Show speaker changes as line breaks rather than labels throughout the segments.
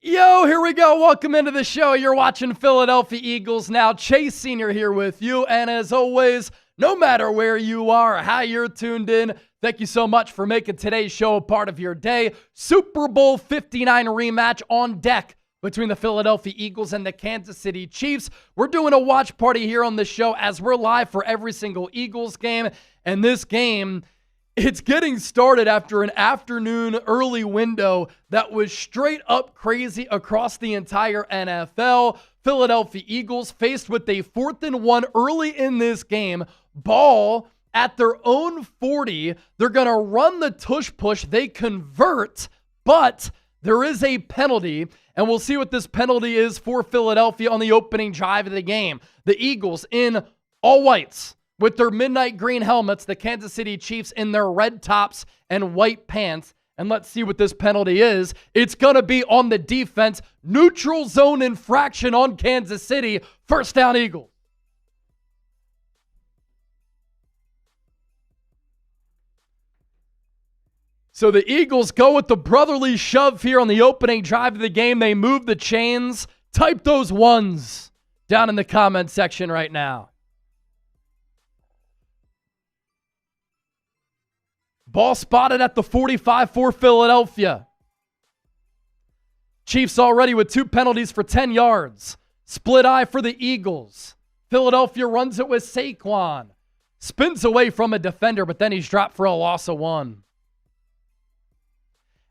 Yo, here we go. Welcome into the show. You're watching Philadelphia Eagles Now. Chase Sr. here with you. And as always, no matter where you are or how you're tuned in, thank you so much for making today's show a part of your day. Super Bowl 59 rematch on deck between the Philadelphia Eagles and the Kansas City Chiefs. We're doing a watch party here on the show as we're live for every single Eagles game. And this game, it's getting started after an afternoon early window that was straight up crazy across the entire NFL. Philadelphia Eagles faced with a 4th and 1 early in this game. Ball at their own 40. They're going to run the tush push. They convert, but there is a penalty, and we'll see what this penalty is for Philadelphia on the opening drive of the game. The Eagles in all whites with their midnight green helmets, the Kansas City Chiefs in their red tops and white pants. And let's see what this penalty is. It's going to be on the defense. Neutral zone infraction on Kansas City. First down, Eagles. So the Eagles go with the brotherly shove here on the opening drive of the game. They move the chains. Type those ones down in the comment section right now. Ball spotted at the 45 for Philadelphia. Chiefs already with 2 penalties for 10 yards. Split eye for the Eagles. Philadelphia runs it with Saquon. Spins away from a defender, but then he's dropped for a loss of 1.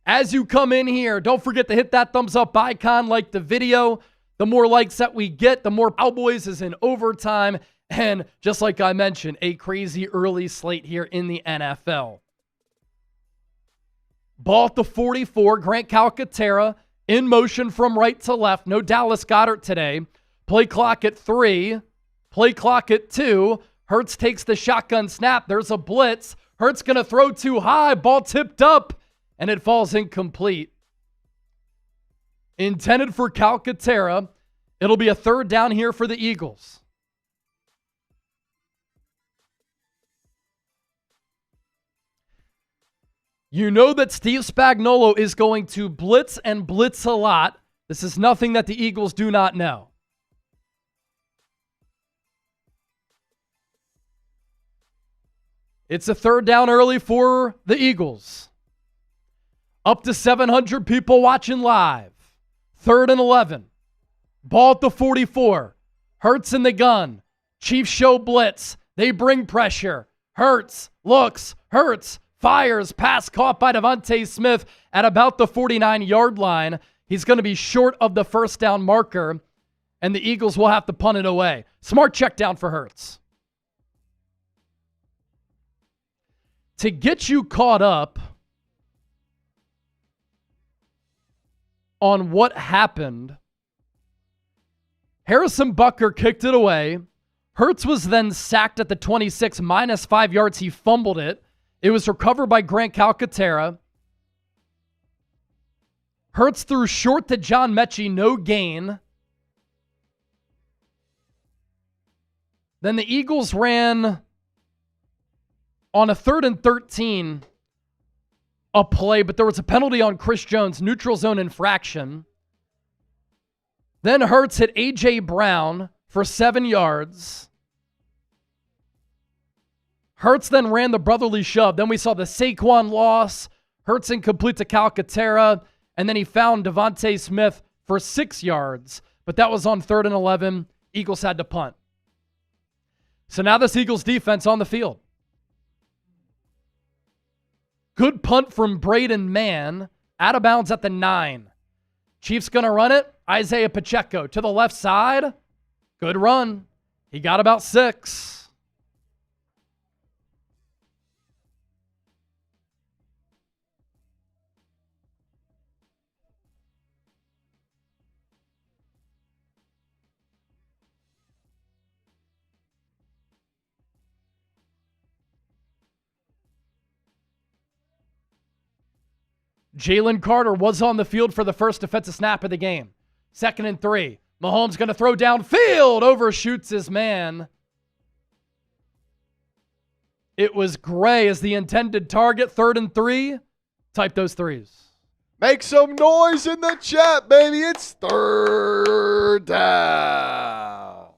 As you come in here, don't forget to hit that thumbs up icon, like the video. The more likes that we get, the more Cowboys is in overtime. And just like I mentioned, a crazy early slate here in the NFL. Ball at the 44, Grant Calcaterra in motion from right to left. No Dallas Goedert today. Play clock at 3. Play clock at 2. Hurts takes the shotgun snap. There's a blitz. Hurts going to throw too high. Ball tipped up, and it falls incomplete. Intended for Calcaterra. It'll be a 3rd down here for the Eagles. You know that Steve Spagnuolo is going to blitz and blitz a lot. This is nothing that the Eagles do not know. It's a 3rd down early for the Eagles. Up to 700 people watching live. 3rd and 11. Ball at the 44. Hurts in the gun. Chiefs show blitz. They bring pressure. Hurts looks. Hurts fires. Pass caught by Devontae Smith at about the 49-yard line. He's going to be short of the first down marker, and the Eagles will have to punt it away. Smart check down for Hurts. To get you caught up on what happened, Harrison Butker kicked it away. Hurts was then sacked at the 26, minus 5 yards. He fumbled it. It was recovered by Grant Calcaterra. Hurts threw short to John Mechie, no gain. Then the Eagles ran on a 3rd and 13 a play, but there was a penalty on Chris Jones, neutral zone infraction. Then Hurts hit A.J. Brown for 7 yards. Hurts then ran the brotherly shove. Then we saw the Saquon loss. Hurts incomplete to Calcaterra. And then he found Devontae Smith for 6 yards. But that was on 3rd and 11. Eagles had to punt. So now this Eagles defense on the field. Good punt from Braden Mann. Out of bounds at the 9. Chiefs going to run it. Isaiah Pacheco to the left side. Good run. He got about 6. Jalen Carter was on the field for the first defensive snap of the game. 2nd and 3. Mahomes going to throw downfield. Overshoots his man. It was Gray as the intended target. 3rd and 3. Type those threes.
Make some noise in the chat, baby. It's third down.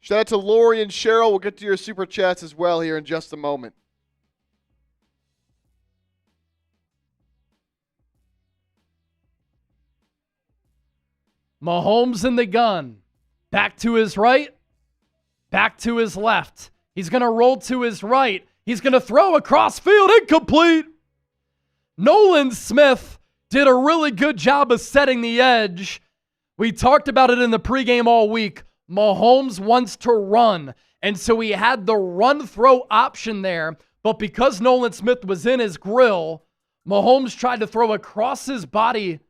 Shout out to Lori and Cheryl. We'll get to your super chats as well here in just a moment.
Mahomes in the gun. Back to his right. Back to his left. He's going to roll to his right. He's going to throw across field. Incomplete. Nolan Smith did a really good job of setting the edge. We talked about it in the pregame all week. Mahomes wants to run. And so he had the run-throw option there. But because Nolan Smith was in his grill, Mahomes tried to throw across his body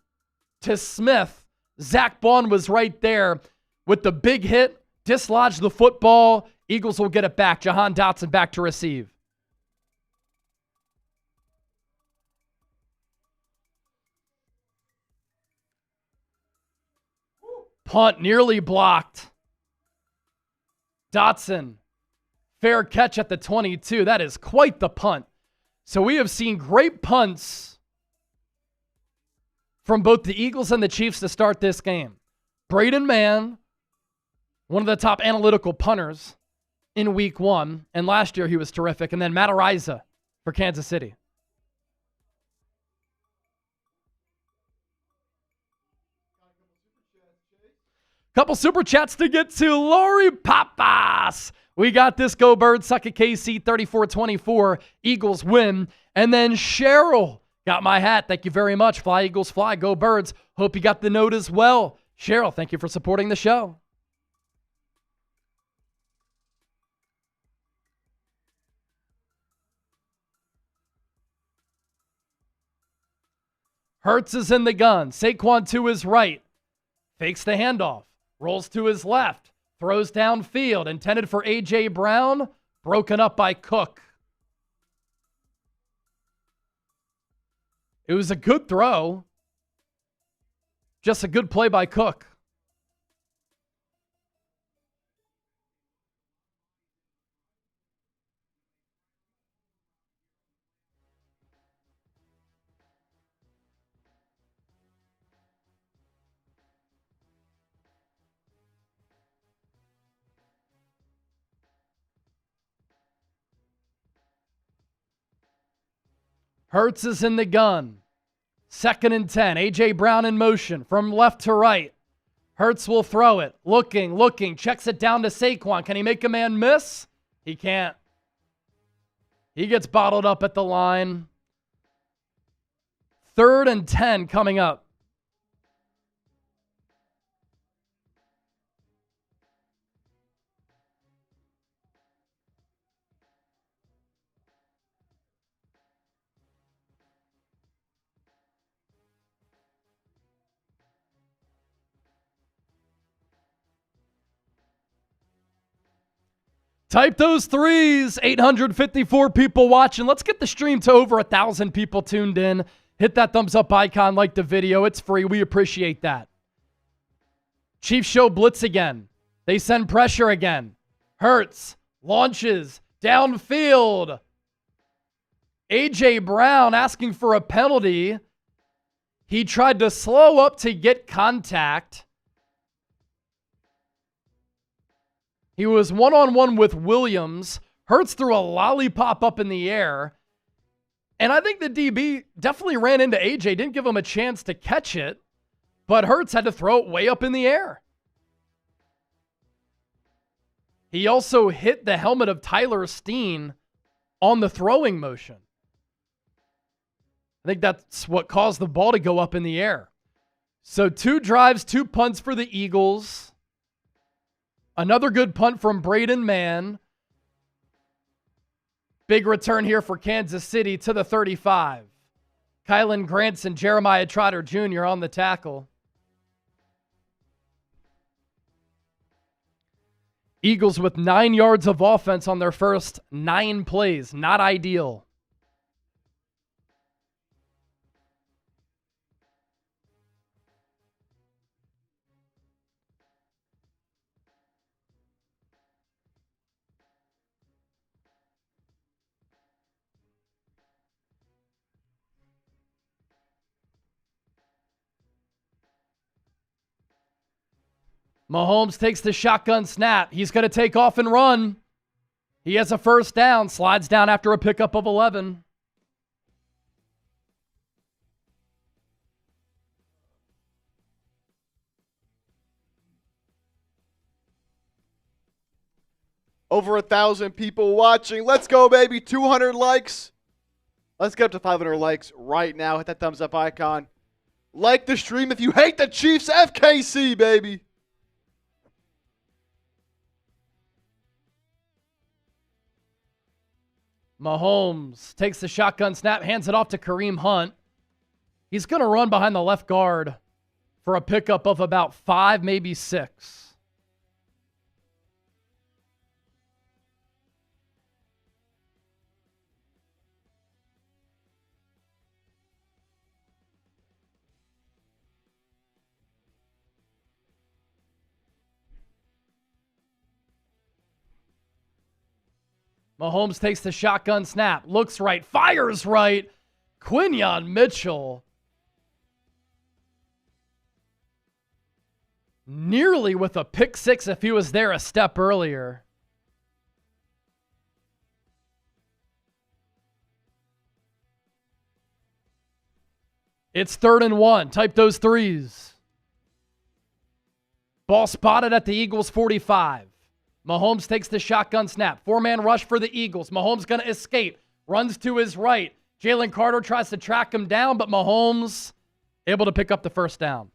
to Smith. Zach Bond was right there with the big hit, dislodged the football. Eagles will get it back. Jahan Dotson back to receive. Punt nearly blocked. Dotson, fair catch at the 22. That is quite the punt. So we have seen great punts from both the Eagles and the Chiefs to start this game. Braden Mann, one of the top analytical punters in week 1. And last year he was terrific. And then Matt Araiza for Kansas City. Couple super chats to get to. Lori Papas. We got this. Go Birds. Suck at KC 34-24. Eagles win. And then Cheryl got my hat. Thank you very much. Fly Eagles fly. Go Birds. Hope you got the note as well. Cheryl, thank you for supporting the show. Hurts is in the gun. Saquon to his right. Fakes the handoff. Rolls to his left. Throws downfield. Intended for A.J. Brown. Broken up by Cook. It was a good throw. Just a good play by Cook. Hurts is in the gun. 2nd and 10. A.J. Brown in motion from left to right. Hurts will throw it. Looking. Checks it down to Saquon. Can he make a man miss? He can't. He gets bottled up at the line. 3rd and 10 coming up. Type those threes. 854 people watching. Let's get the stream to over 1,000 people tuned in. Hit that thumbs up icon, like the video. It's free. We appreciate that. Chiefs show blitz again. They send pressure again. Hurts launches downfield. A.J. Brown asking for a penalty. He tried to slow up to get contact. He was one-on-one with Williams. Hurts threw a lollipop up in the air. And I think the DB definitely ran into AJ, didn't give him a chance to catch it, but Hurts had to throw it way up in the air. He also hit the helmet of Tyler Steen on the throwing motion. I think that's what caused the ball to go up in the air. So 2 drives, 2 punts for the Eagles. Another good punt from Braden Mann. Big return here for Kansas City to the 35. Kylan Granson, Jeremiah Trotter Jr. on the tackle. Eagles with 9 yards of offense on their first 9 plays. Not ideal. Mahomes takes the shotgun snap. He's going to take off and run. He has a first down, slides down after a pickup of 11.
Over 1,000 people watching. Let's go, baby. 200 likes. Let's get up to 500 likes right now. Hit that thumbs up icon. Like the stream if you hate the Chiefs. FKC, baby.
Mahomes takes the shotgun snap, hands it off to Kareem Hunt. He's going to run behind the left guard for a pickup of about 5, maybe 6. Mahomes takes the shotgun snap, looks right, fires right. Quinyon Mitchell nearly with a pick 6 if he was there a step earlier. It's 3rd and 1. Type those 3s. Ball spotted at the Eagles 45. Mahomes takes the shotgun snap. 4-man rush for the Eagles. Mahomes going to escape. Runs to his right. Jalen Carter tries to track him down, but Mahomes able to pick up the first down.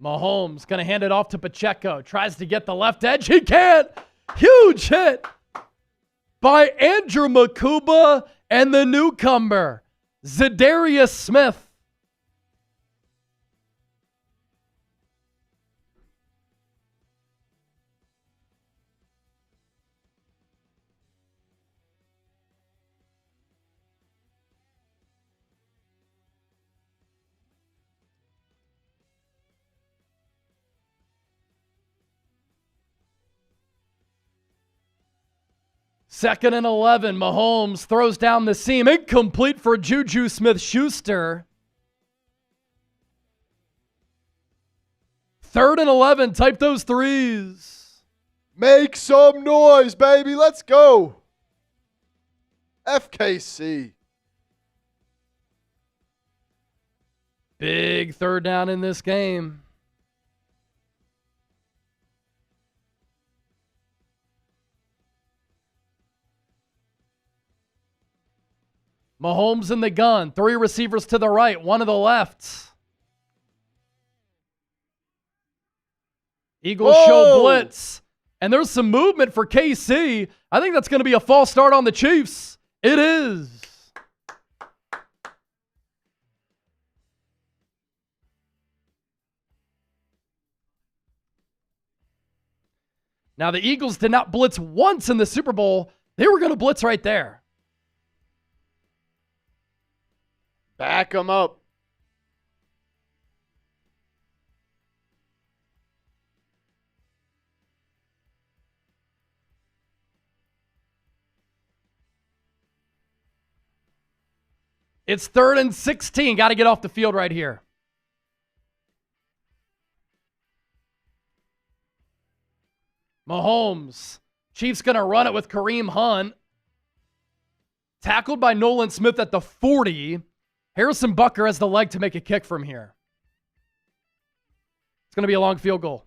Mahomes going to hand it off to Pacheco. Tries to get the left edge. He can't. Huge hit by Andrew Makuba and the newcomer, Zadarius Smith. Second and 11, Mahomes throws down the seam. Incomplete for Juju Smith-Schuster. 3rd and 11, type those 3s.
Make some noise, baby. Let's go. FKC.
Big 3rd down in this game. Mahomes in the gun. 3 receivers to the right, 1 to the left. Eagles show blitz. And there's some movement for KC. I think that's going to be a false start on the Chiefs. It is. Now, the Eagles did not blitz once in the Super Bowl. They were going to blitz right there.
Back them up.
It's 3rd and 16. Got to get off the field right here. Mahomes. Chiefs going to run it with Kareem Hunt. Tackled by Nolan Smith at the 40. Harrison Butker has the leg to make a kick from here. It's going to be a long field goal.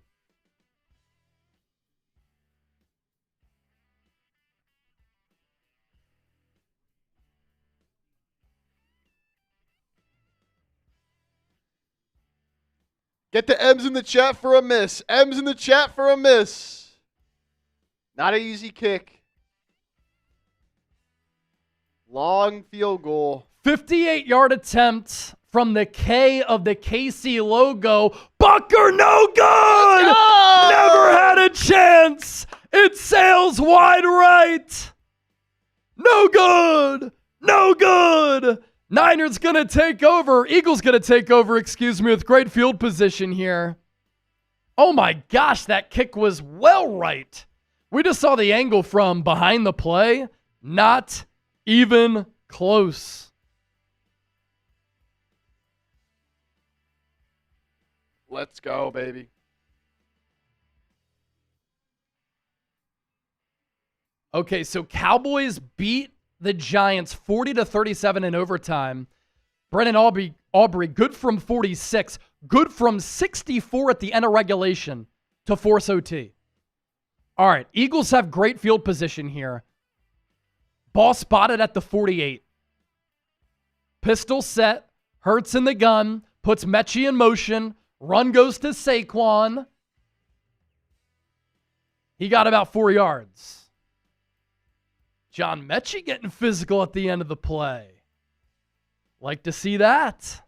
Get the M's in the chat for a miss. M's in the chat for a miss. Not an easy kick. Long field goal.
58-yard attempt from the K of the KC logo. Butker, no good! Never had a chance! It sails wide right. No good. No good. Niners going to take over. Eagles going to take over, with great field position here. Oh my gosh, that kick was well right. We just saw the angle from behind the play. Not even close.
Let's go, baby.
Okay, so Cowboys beat the Giants 40-37 in overtime. Brennan Aubrey, good from 46, good from 64 at the end of regulation to force OT. All right, Eagles have great field position here. Ball spotted at the 48. Pistol set, Hurts in the gun, puts Mechie in motion, run goes to Saquon. He got about 4 yards. John Mechie getting physical at the end of the play. Like to see that.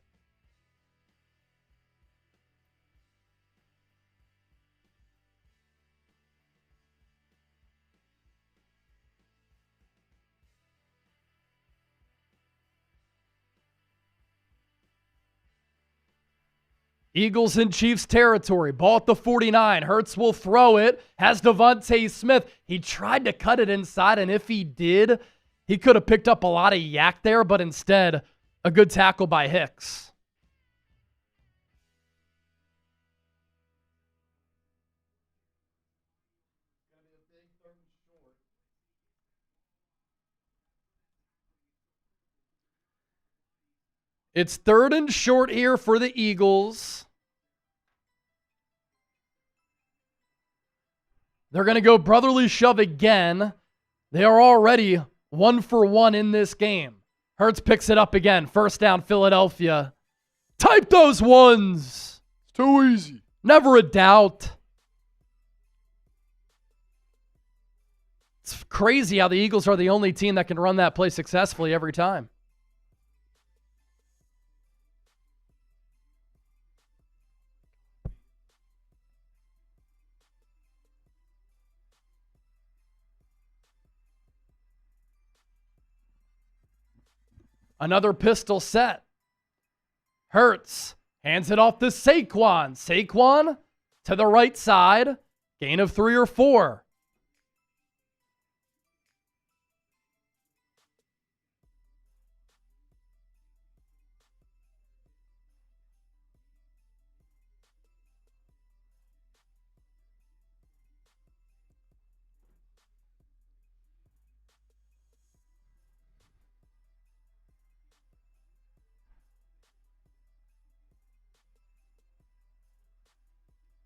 Eagles in Chiefs territory. Ball at the 49. Hurts will throw it. Has Devontae Smith. He tried to cut it inside, and if he did, he could have picked up a lot of yak there, but instead, a good tackle by Hicks. It's 3rd and short here for the Eagles. They're going to go brotherly shove again. They are already 1 for 1 in this game. Hurts picks it up again. 1st down, Philadelphia. Type those ones.
It's too easy.
Never a doubt. It's crazy how the Eagles are the only team that can run that play successfully every time. Another pistol set. Hurts hands it off to Saquon. Saquon to the right side. Gain of 3 or 4.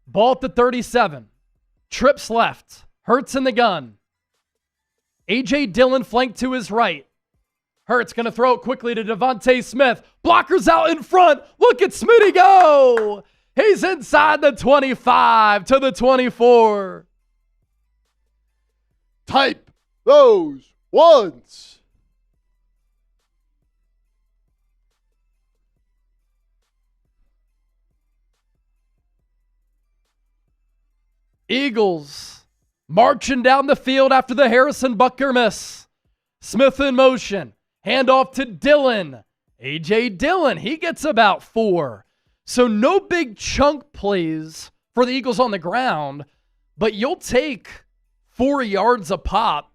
Ball at the 37. Trips left. Hurts in the gun. A.J. Dillon flanked to his right. Hurts going to throw it quickly to Devontae Smith. Blockers out in front. Look at Smitty go. He's inside the 25 to the 24.
Type those ones.
Eagles marching down the field after the Harrison Butker miss. Smith in motion. Handoff to Dillon. A.J. Dillon, he gets about 4. So no big chunk plays for the Eagles on the ground, but you'll take 4 yards a pop,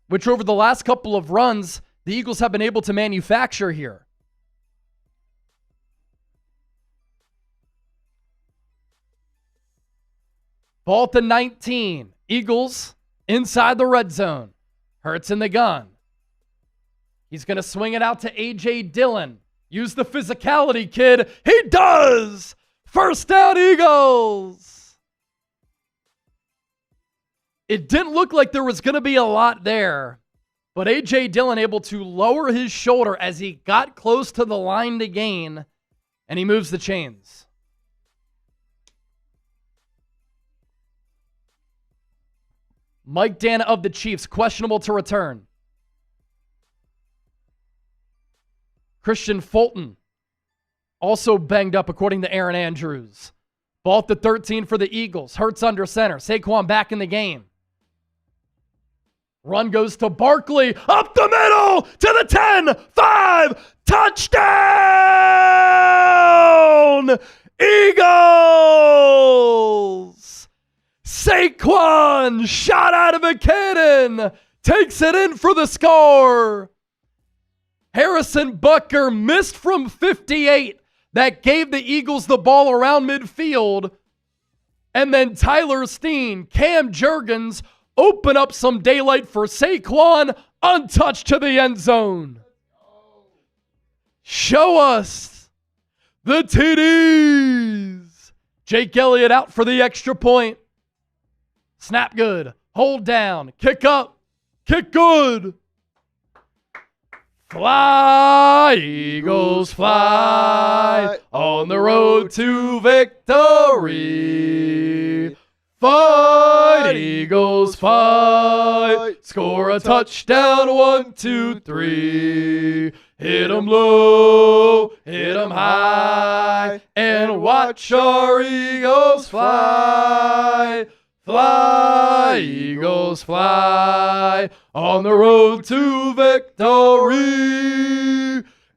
which over the last couple of runs, the Eagles have been able to manufacture here. Ball at the 19. Eagles inside the red zone. Hurts in the gun. He's going to swing it out to A.J. Dillon. Use the physicality, kid. He does! 1st down, Eagles! It didn't look like there was going to be a lot there, but A.J. Dillon able to lower his shoulder as he got close to the line to gain, and he moves the chains. Mike Dana of the Chiefs, questionable to return. Christian Fulton, also banged up according to Aaron Andrews. Ball at the 13 for the Eagles. Hurts under center. Saquon back in the game. Run goes to Barkley. Up the middle to the 10. 5. Touchdown! Eagles! Saquon shot out of a cannon. Takes it in for the score. Harrison Butker missed from 58. That gave the Eagles the ball around midfield. And then Tyler Steen, Cam Jurgens open up some daylight for Saquon, untouched to the end zone. Show us the TDs. Jake Elliott out for the extra point. Snap good. Hold down. Kick up. Kick good. Fly, Eagles, fly, on the road to victory. Fight, Eagles, fight, score a touchdown, 1, 2, 3. Hit 'em low, hit 'em high, and watch our Eagles fly. Fly, Eagles, fly, on the road to victory.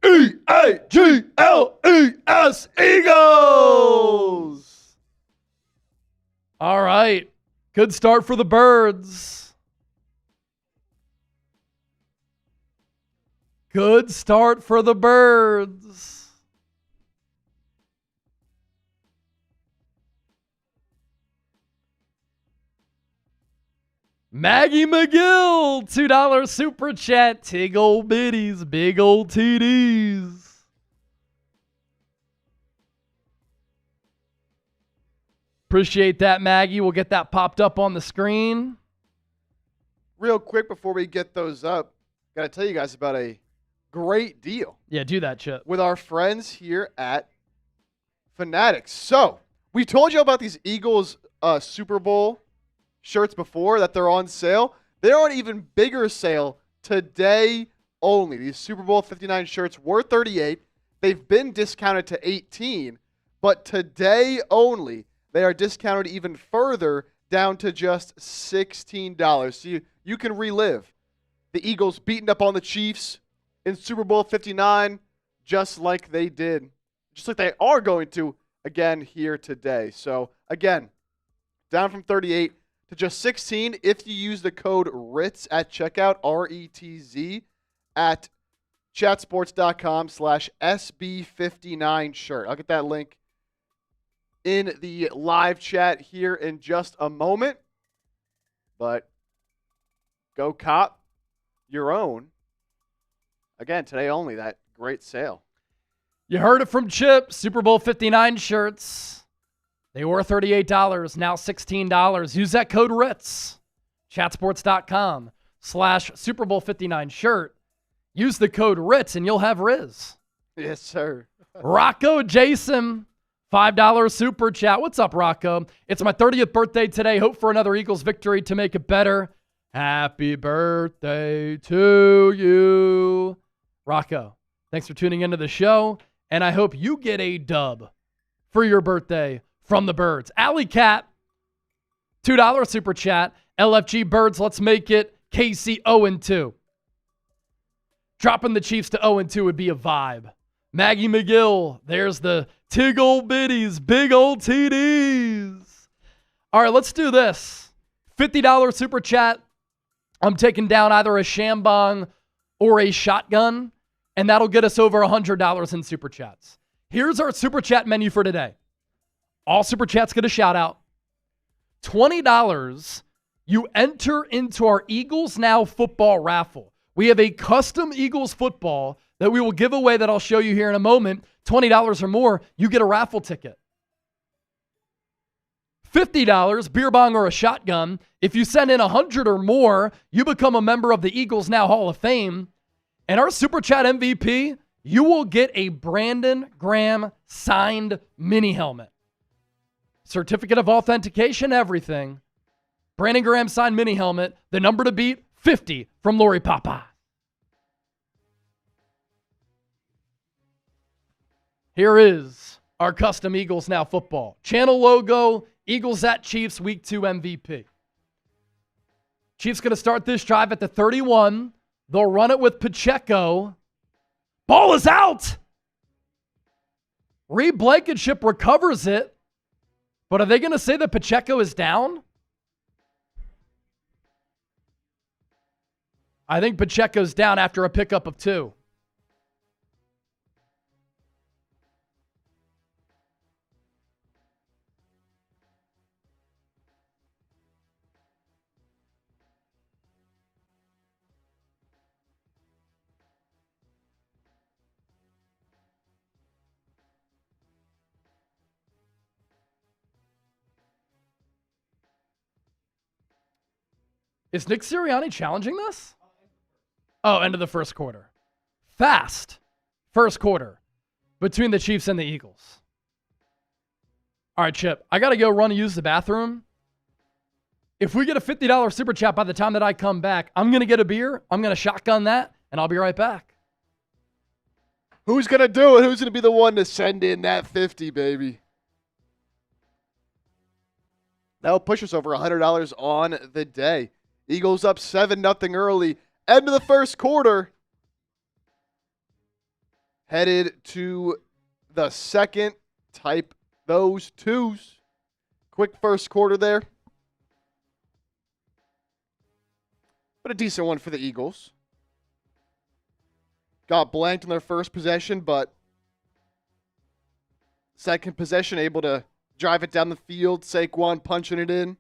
E-A-G-L-E-S, Eagles! All right, good start for the Birds. Good start for the Birds. Maggie McGill, $2 super chat. Tig old biddies, big old TDs. Appreciate that, Maggie. We'll get that popped up on the screen.
Real quick before we get those up, got to tell you guys about a great deal.
Yeah, do that, Chip.
With our friends here at Fanatics. So, we told you about these Eagles Super Bowl shirts before, that they're on sale. They're on even bigger sale today only. These Super Bowl 59 shirts were $38. They've been discounted to $18, but today only they are discounted even further down to just $16. So you can relive the Eagles beating up on the Chiefs in Super Bowl 59 just like they did, just like they are going to again here today. So again, down from 38 to just 16 if you use the code RITZ at checkout, RETZ, at chatsports.com/SB59 shirt. I'll get that link in the live chat here in just a moment. But go cop your own. Again, today only, that great sale.
You heard it from Chip. Super Bowl 59 shirts. They were $38, now $16. Use that code RITZ. Chatsports.com/Super Bowl 59 shirt. Use the code RITZ and you'll have Riz.
Yes, sir.
Rocco Jason, $5 super chat. What's up, Rocco? It's my 30th birthday today. Hope for another Eagles victory to make it better. Happy birthday to you. Rocco, thanks for tuning into the show, and I hope you get a dub for your birthday from the Birds. Alley Cat, $2 super chat. LFG Birds, let's make it KC 0-2. Dropping the Chiefs to 0-2 would be a vibe. Maggie McGill, there's the Tig old biddies, big old TDs. All right, let's do this. $50 super chat. I'm taking down either a Shambong or a shotgun, and that'll get us over $100 in super chats. Here's our super chat menu for today. All super chats get a shout out. $20, you enter into our Eagles Now football raffle. We have a custom Eagles football that we will give away that I'll show you here in a moment. $20 or more, you get a raffle ticket. $50, beer bong or a shotgun. If you send in 100 or more, you become a member of the Eagles Now Hall of Fame. And our super chat MVP, you will get a Brandon Graham signed mini helmet. Certificate of authentication, everything. Brandon Graham signed mini helmet. The number to beat, 50 from Lori Papa. Here is our custom Eagles Now football. Channel logo, Eagles at Chiefs, Week 2 MVP. Chiefs going to start this drive at the 31. They'll run it with Pacheco. Ball is out. Reed Blankenship recovers it. But are they going to say that Pacheco is down? I think Pacheco's down after a pickup of 2. Is Nick Sirianni challenging this? Oh, end of the first quarter. Fast first quarter between the Chiefs and the Eagles. All right, Chip, I got to go run and use the bathroom. If we get a $50 super chat by the time that I come back, I'm going to get a beer, I'm going to shotgun that, and I'll be right back.
Who's going to do it? Who's going to be the one to send in that 50, baby? That'll push us over $100 on the day. Eagles up 7-0 early. End of the first quarter. Headed to the second. Type those 2s. Quick first quarter there. But a decent one for the Eagles. Got blanked in their first possession, but second possession able to drive it down the field. Saquon punching it in.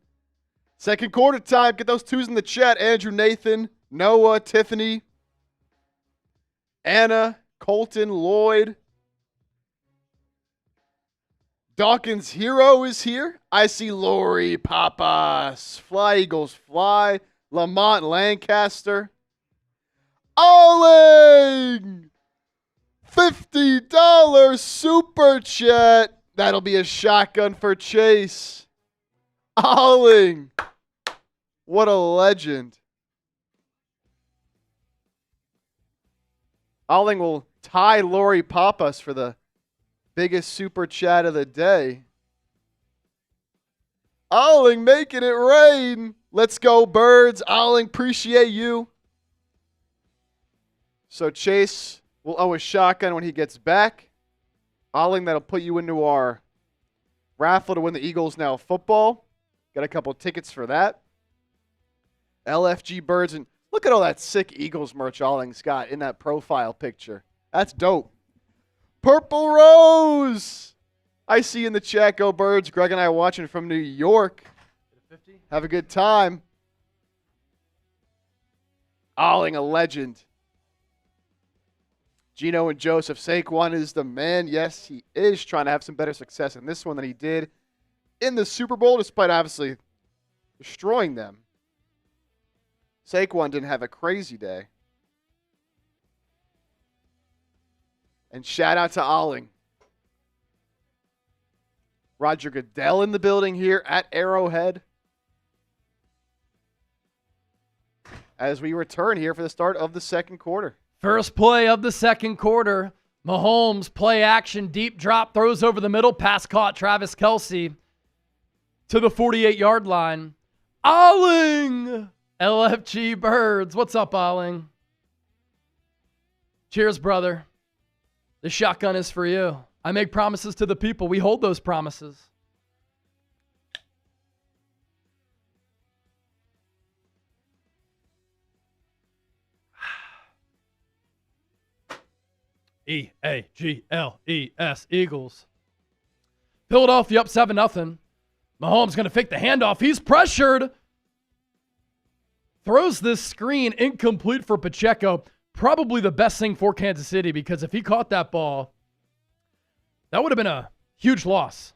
Second quarter time. Get those 2s in the chat. Andrew, Nathan, Noah, Tiffany, Anna, Colton, Lloyd. Dawkins Hero is here. I see Lori Papas. Fly Eagles Fly. Lamont Lancaster. Alling! $50 super chat. That'll be a shotgun for Chase. Alling. What a legend. Alling will tie Lori Papas for the biggest super chat of the day. Alling making it rain. Let's go, Birds. Alling, appreciate you. So Chase will owe a shotgun when he gets back. Alling, that'll put you into our raffle to win the Eagles Now football. Got a couple tickets for that. LFG Birds, and look at all that sick Eagles merch Alling's got in that profile picture. That's dope. Purple Rose! I see in the chat, go Birds. Greg and I are watching from New York. Have a good time. Alling, a legend. Gino and Joseph, Saquon is the man. Yes, he is trying to have some better success in this one than he did in the Super Bowl, despite obviously destroying them. Saquon didn't have a crazy day. And shout out to Alling. Roger Goodell in the building here at Arrowhead. As we return here for the start of the second quarter.
First play of the second quarter. Mahomes, play action, deep drop, throws over the middle, pass caught Travis Kelce to the 48-yard line. Alling! LFG Birds. What's up, Alling? Cheers, brother. This shotgun is for you. I make promises to the people. We hold those promises. E-A-G-L-E-S, Eagles. Philadelphia up 7-0. Mahomes going to fake the handoff. He's pressured. Throws this screen incomplete for Pacheco. Probably the best thing for Kansas City, because if he caught that ball, that would have been a huge loss.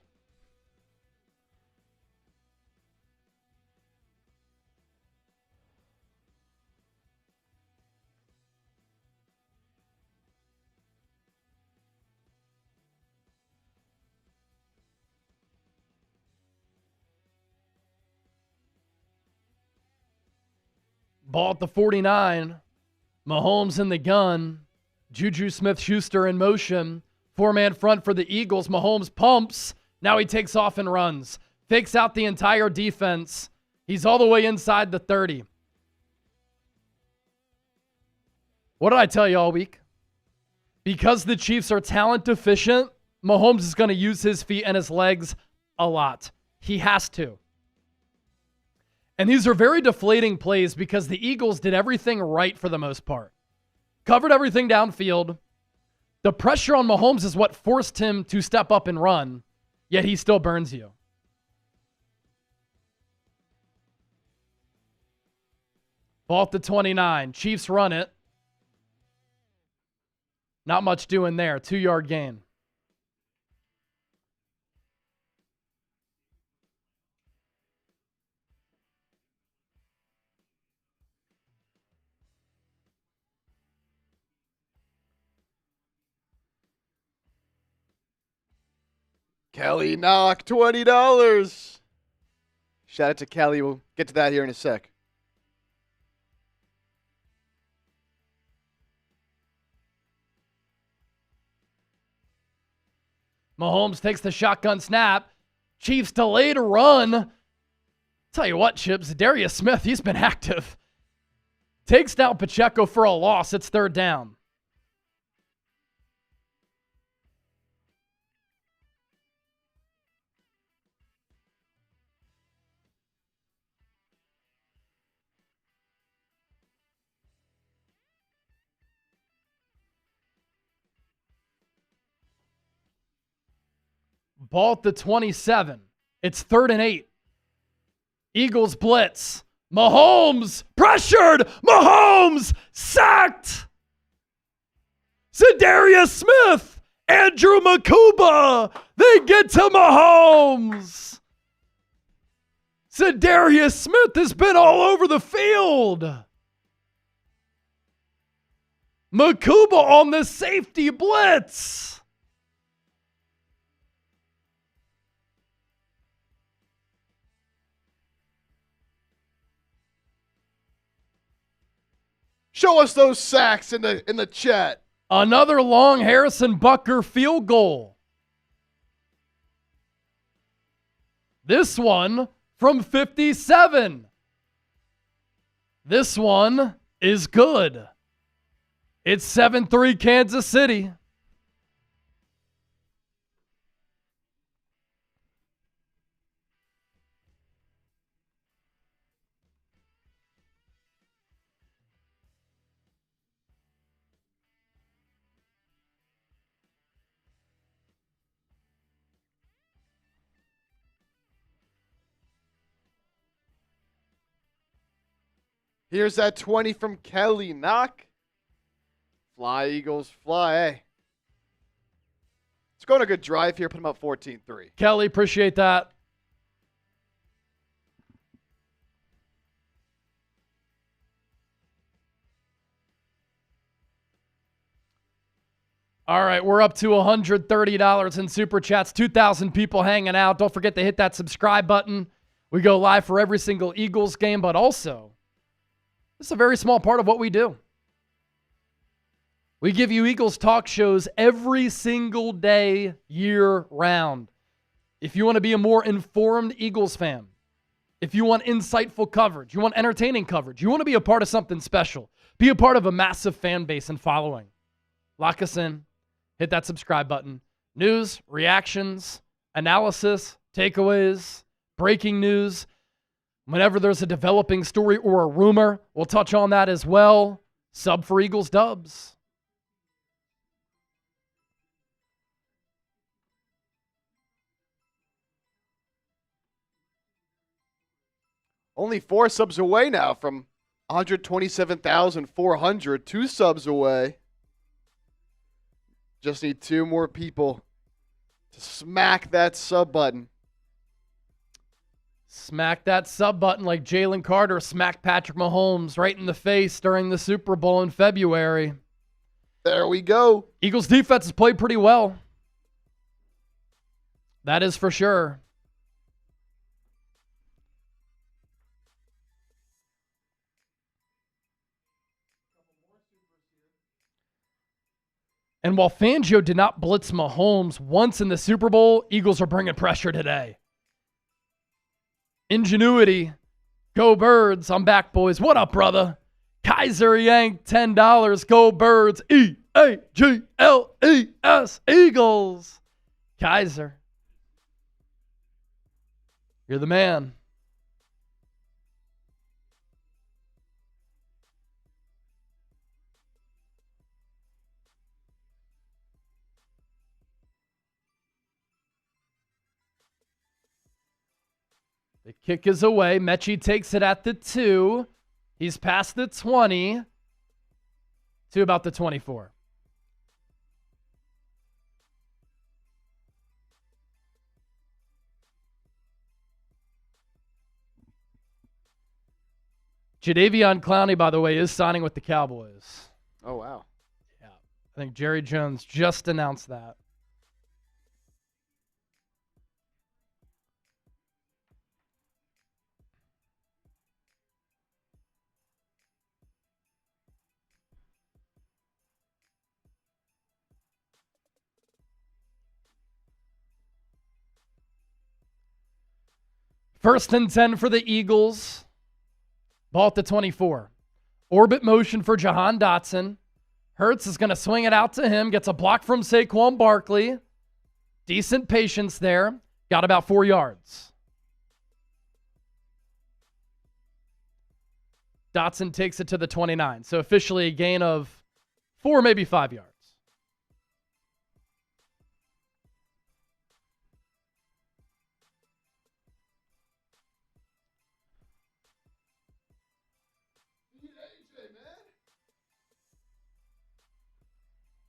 Ball at the 49. Mahomes in the gun. Juju Smith-Schuster in motion. Four-man front for the Eagles. Mahomes pumps. Now he takes off and runs. Fakes out the entire defense. He's all the way inside the 30. What did I tell you all week? Because the Chiefs are talent deficient, Mahomes is going to use his feet and his legs a lot. He has to. And these are very deflating plays because the Eagles did everything right for the most part. Covered everything downfield. The pressure on Mahomes is what forced him to step up and run, yet he still burns you. Ball at the 29. Chiefs run it. Not much doing there. 2-yard gain.
Kelly knock, $20. Shout out to Kelly. We'll get to that here in a sec.
Mahomes takes the shotgun snap. Chiefs delayed run. Tell you what, Chips, Darius Smith, he's been active. Takes down Pacheco for a loss. It's 3rd down. Ball at the 27. It's 3rd and 8. Eagles blitz. Mahomes pressured. Mahomes sacked. Zadarius Smith. Andrew Makuba. They get to Mahomes. Zadarius Smith has been all over the field. Makuba on the safety blitz.
Show us those sacks in the chat.
Another long Harrison Butker field goal. This one from 57. This one is good. It's 7-3 Kansas City.
Here's that 20 from Kelly knock. Fly, Eagles, fly. Hey. Let's go on a good drive here. Put them up 14-3.
Kelly, appreciate that. All right, we're up to $130 in Super Chats. 2,000 people hanging out. Don't forget to hit that subscribe button. We go live for every single Eagles game, but also, this is a very small part of what we do. We give you Eagles talk shows every single day, year round. If you want to be a more informed Eagles fan, if you want insightful coverage, you want entertaining coverage, you want to be a part of something special, be a part of a massive fan base and following, lock us in, hit that subscribe button. News, reactions, analysis, takeaways, breaking news. Whenever there's a developing story or a rumor, we'll touch on that as well. Sub for Eagles Dubs.
Only 4 subs away now from 127,400. 2 subs away. Just need 2 more people to smack that sub button.
Smack that sub button like Jalen Carter smacked Patrick Mahomes right in the face during the Super Bowl in February.
There we go.
Eagles defense has played pretty well. That is for sure. And while Fangio did not blitz Mahomes once in the Super Bowl, Eagles are bringing pressure today. Ingenuity. Go Birds. I'm back, boys. What up, brother? Kaiser Yank, $10. Go Birds. E-A-G-L-E-S. Eagles. Kaiser. You're the man. The kick is away. Mechie takes it at the 2. He's past the 20 to about the 24. Jadeveon Clowney, by the way, is signing with the Cowboys.
Oh, wow.
Yeah. I think Jerry Jones just announced that. First and 10 for the Eagles. Ball at the 24. Orbit motion for Jahan Dotson. Hurts is going to swing it out to him. Gets a block from Saquon Barkley. Decent patience there. Got about 4 yards. Dotson takes it to the 29. So officially a gain of 4, maybe 5 yards.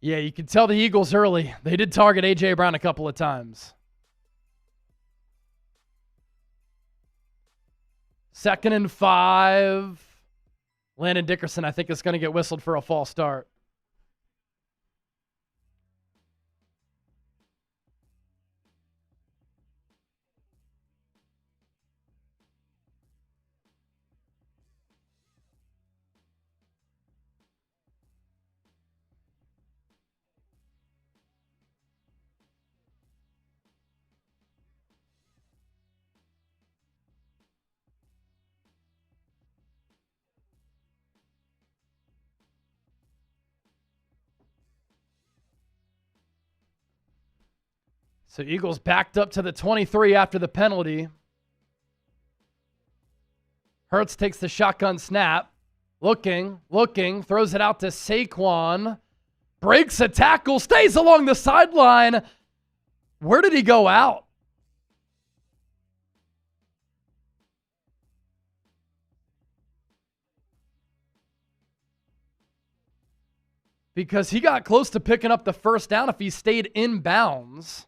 Yeah, you can tell the Eagles early. They did target A.J. Brown a couple of times. Second and 5. Landon Dickerson, I think, is going to get whistled for a false start. So Eagles backed up to the 23 after the penalty. Hurts takes the shotgun snap. Looking, throws it out to Saquon. Breaks a tackle, stays along the sideline. Where did he go out? Because he got close to picking up the first down if he stayed in bounds.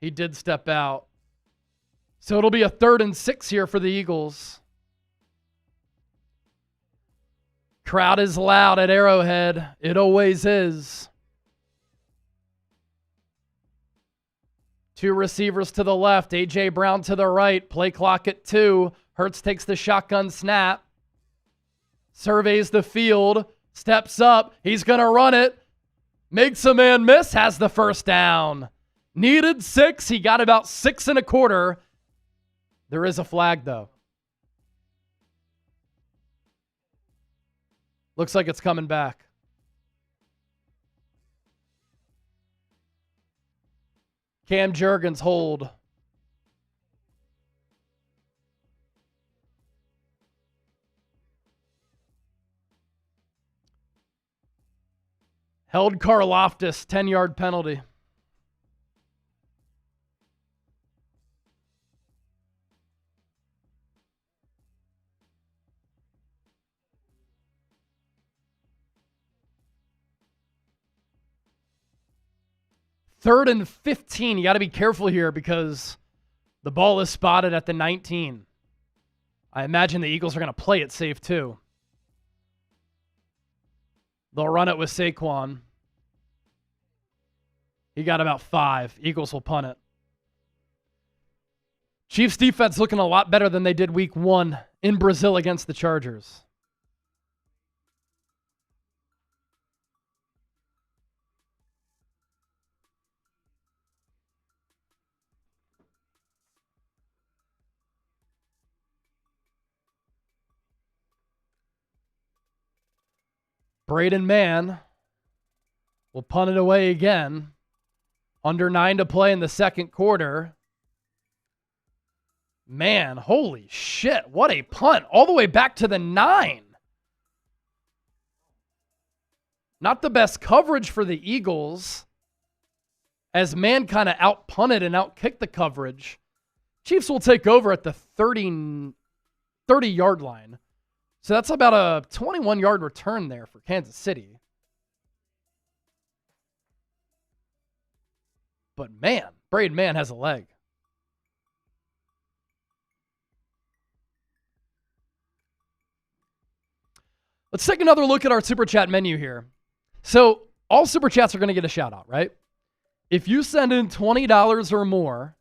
He did step out. So it'll be a 3rd and 6 here for the Eagles. Crowd is loud at Arrowhead. It always is. 2 receivers to the left. A.J. Brown to the right. Play clock at 2. Hurts takes the shotgun snap. Surveys the field. Steps up. He's going to run it. Makes a man miss. Has the first down. Needed 6. He got about 6 1/4. There is a flag, though. Looks like it's coming back. Cam Jurgens hold. Held Karlaftis, 10-yard penalty. Third and 15. You got to be careful here because the ball is spotted at the 19. I imagine the Eagles are going to play it safe too. They'll run it with Saquon. He got about 5. Eagles will punt it. Chiefs defense looking a lot better than they did week 1 in Brazil against the Chargers. Braden Mann will punt it away again. Under 9 to play in the second quarter. Man, holy shit. What a punt. All the way back to the 9. Not the best coverage for the Eagles, as Mann kind of out-punted and out-kicked the coverage. Chiefs will take over at the 30-yard line. So that's about a 21-yard return there for Kansas City. But man, Braden Mann has a leg. Let's take another look at our Super Chat menu here. So all Super Chats are going to get a shout out, right? If you send in $20 or more,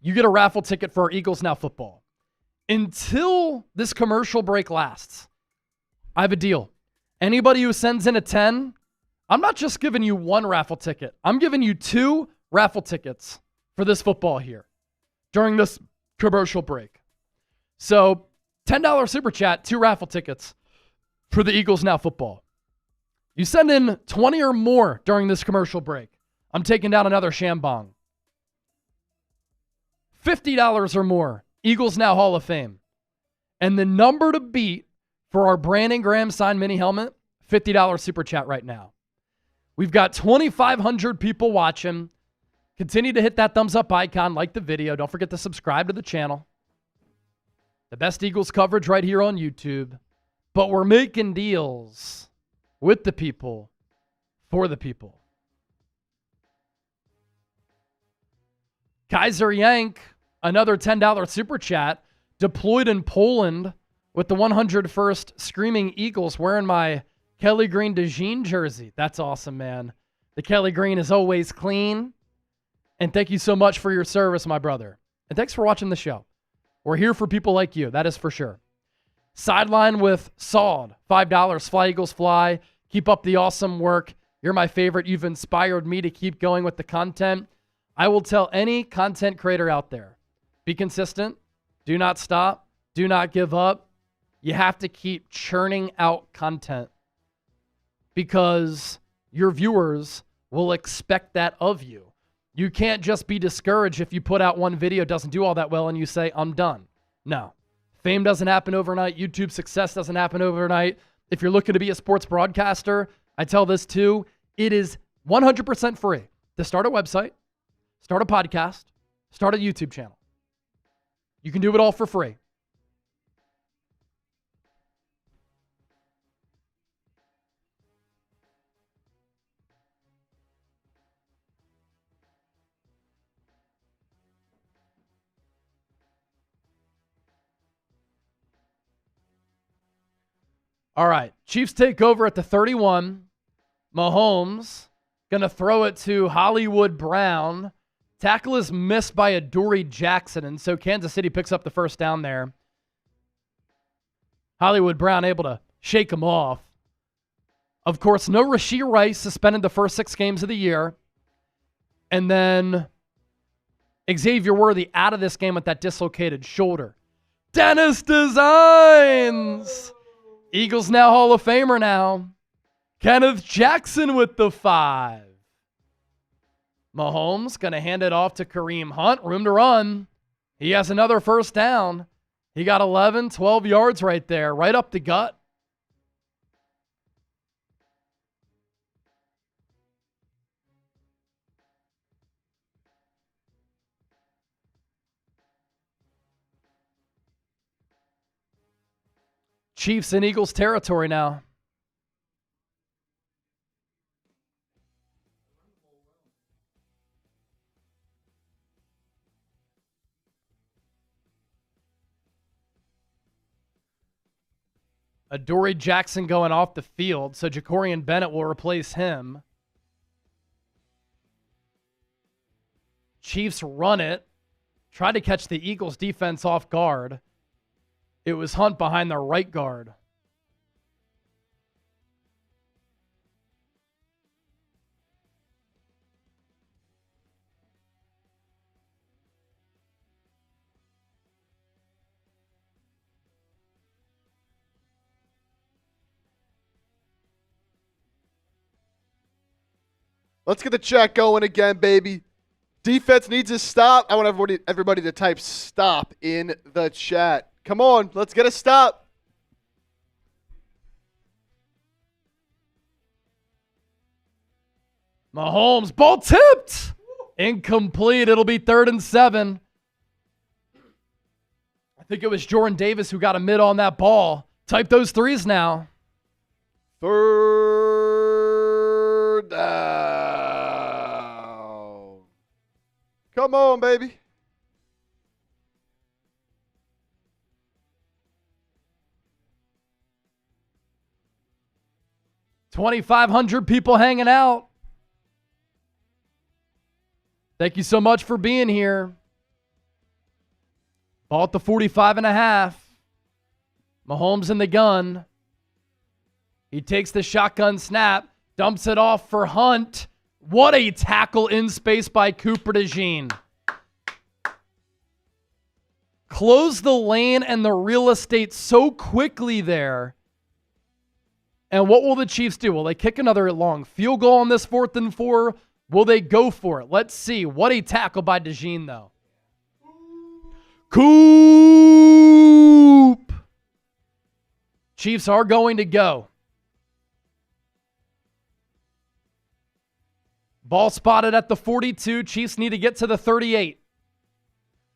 you get a raffle ticket for our Eagles Now football. Until this commercial break lasts, I have a deal. Anybody who sends in a 10, I'm not just giving you one raffle ticket. I'm giving you 2 raffle tickets for this football here during this commercial break. So $10 Super Chat, 2 raffle tickets for the Eagles Now football. You send in 20 or more during this commercial break, I'm taking down another Shambong. $50 or more, Eagles Now Hall of Fame. And the number to beat for our Brandon Graham signed mini helmet, $50 Super Chat right now. We've got 2,500 people watching. Continue to hit that thumbs up icon, like the video. Don't forget to subscribe to the channel. The best Eagles coverage right here on YouTube. But we're making deals with the people, for the people. Kaiser Yank, another $10 Super Chat, deployed in Poland with the 101st Screaming Eagles, wearing my Kelly Green DeJean jersey. That's awesome, man. The Kelly Green is always clean. And thank you so much for your service, my brother. And thanks for watching the show. We're here for people like you. That is for sure. Sideline with Sawed, $5. Fly Eagles Fly. Keep up the awesome work. You're my favorite. You've inspired me to keep going with the content. I will tell any content creator out there, be consistent. Do not stop. Do not give up. You have to keep churning out content because your viewers will expect that of you. You can't just be discouraged if you put out one video, doesn't do all that well, and you say, I'm done. No. Fame doesn't happen overnight. YouTube success doesn't happen overnight. If you're looking to be a sports broadcaster, I tell this too, it is 100% free to start a website, start a podcast, start a YouTube channel. You can do it all for free. All right, Chiefs take over at the 31. Mahomes going to throw it to Hollywood Brown. Tackle is missed by Adoree Jackson, and so Kansas City picks up the first down there. Hollywood Brown able to shake him off. Of course, no Rashee Rice, suspended the first 6 games of the year. And then Xavier Worthy out of this game with that dislocated shoulder. Dennis Designs! Eagles Now Hall of Famer now. Kenneth Jackson with the 5. Mahomes going to hand it off to Kareem Hunt. Room to run. He has another first down. He got 11, 12 yards right there, right up the gut. Chiefs in Eagles territory now. Adoree Jackson going off the field, so Jacorian Bennett will replace him. Chiefs run it. Try to catch the Eagles defense off guard. It was Hunt behind the right guard.
Let's get the chat going again, baby. Defense needs to stop. I want everybody to type stop in the chat. Come on, let's get a stop.
Mahomes, ball tipped. Incomplete. It'll be 3rd and 7. I think it was Jordan Davis who got a mid on that ball. Type those threes now.
3rd down. Come on, baby.
$2,500 people hanging out. Thank you so much for being here. Ball at the 45.5. Mahomes in the gun. He takes the shotgun snap, dumps it off for Hunt. What a tackle in space by Cooper DeJean. Close the lane and the real estate so quickly there. And what will the Chiefs do? Will they kick another long field goal on this 4th and 4? Will they go for it? Let's see. What a tackle by DeJean, though. Coop! Chiefs are going to go. Ball spotted at the 42. Chiefs need to get to the 38.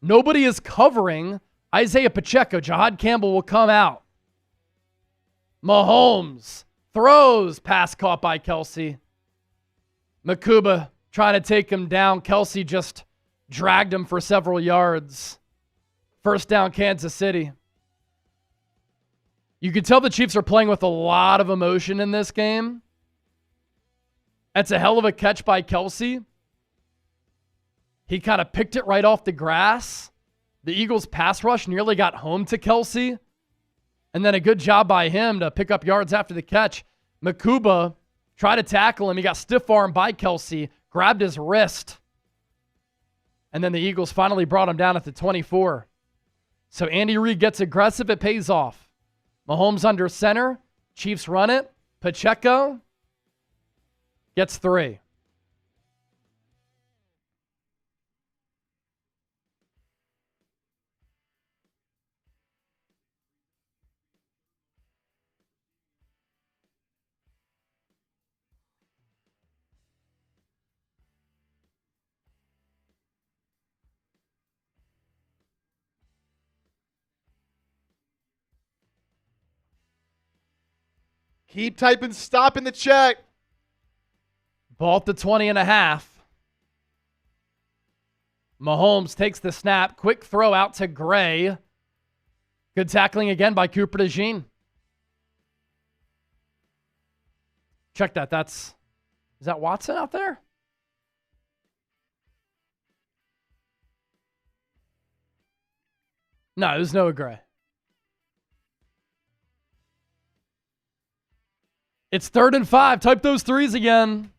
Nobody is covering Isaiah Pacheco. Jahad Campbell will come out. Mahomes throws. Pass caught by Kelsey. Makuba trying to take him down. Kelsey just dragged him for several yards. 1st down, Kansas City. You can tell the Chiefs are playing with a lot of emotion in this game. That's a hell of a catch by Kelsey. He kind of picked it right off the grass. The Eagles' pass rush nearly got home to Kelsey. And then a good job by him to pick up yards after the catch. Makuba tried to tackle him. He got stiff-armed by Kelsey, grabbed his wrist. And then the Eagles finally brought him down at the 24. So Andy Reid gets aggressive. It pays off. Mahomes under center. Chiefs run it. Pacheco gets 3.
Keep typing stop in the chat.
Ball at the 20.5. Mahomes takes the snap. Quick throw out to Gray. Good tackling again by Cooper DeJean. Check that. Is that Watson out there? No, there's Noah Gray. It's 3rd and 5. Type those threes again.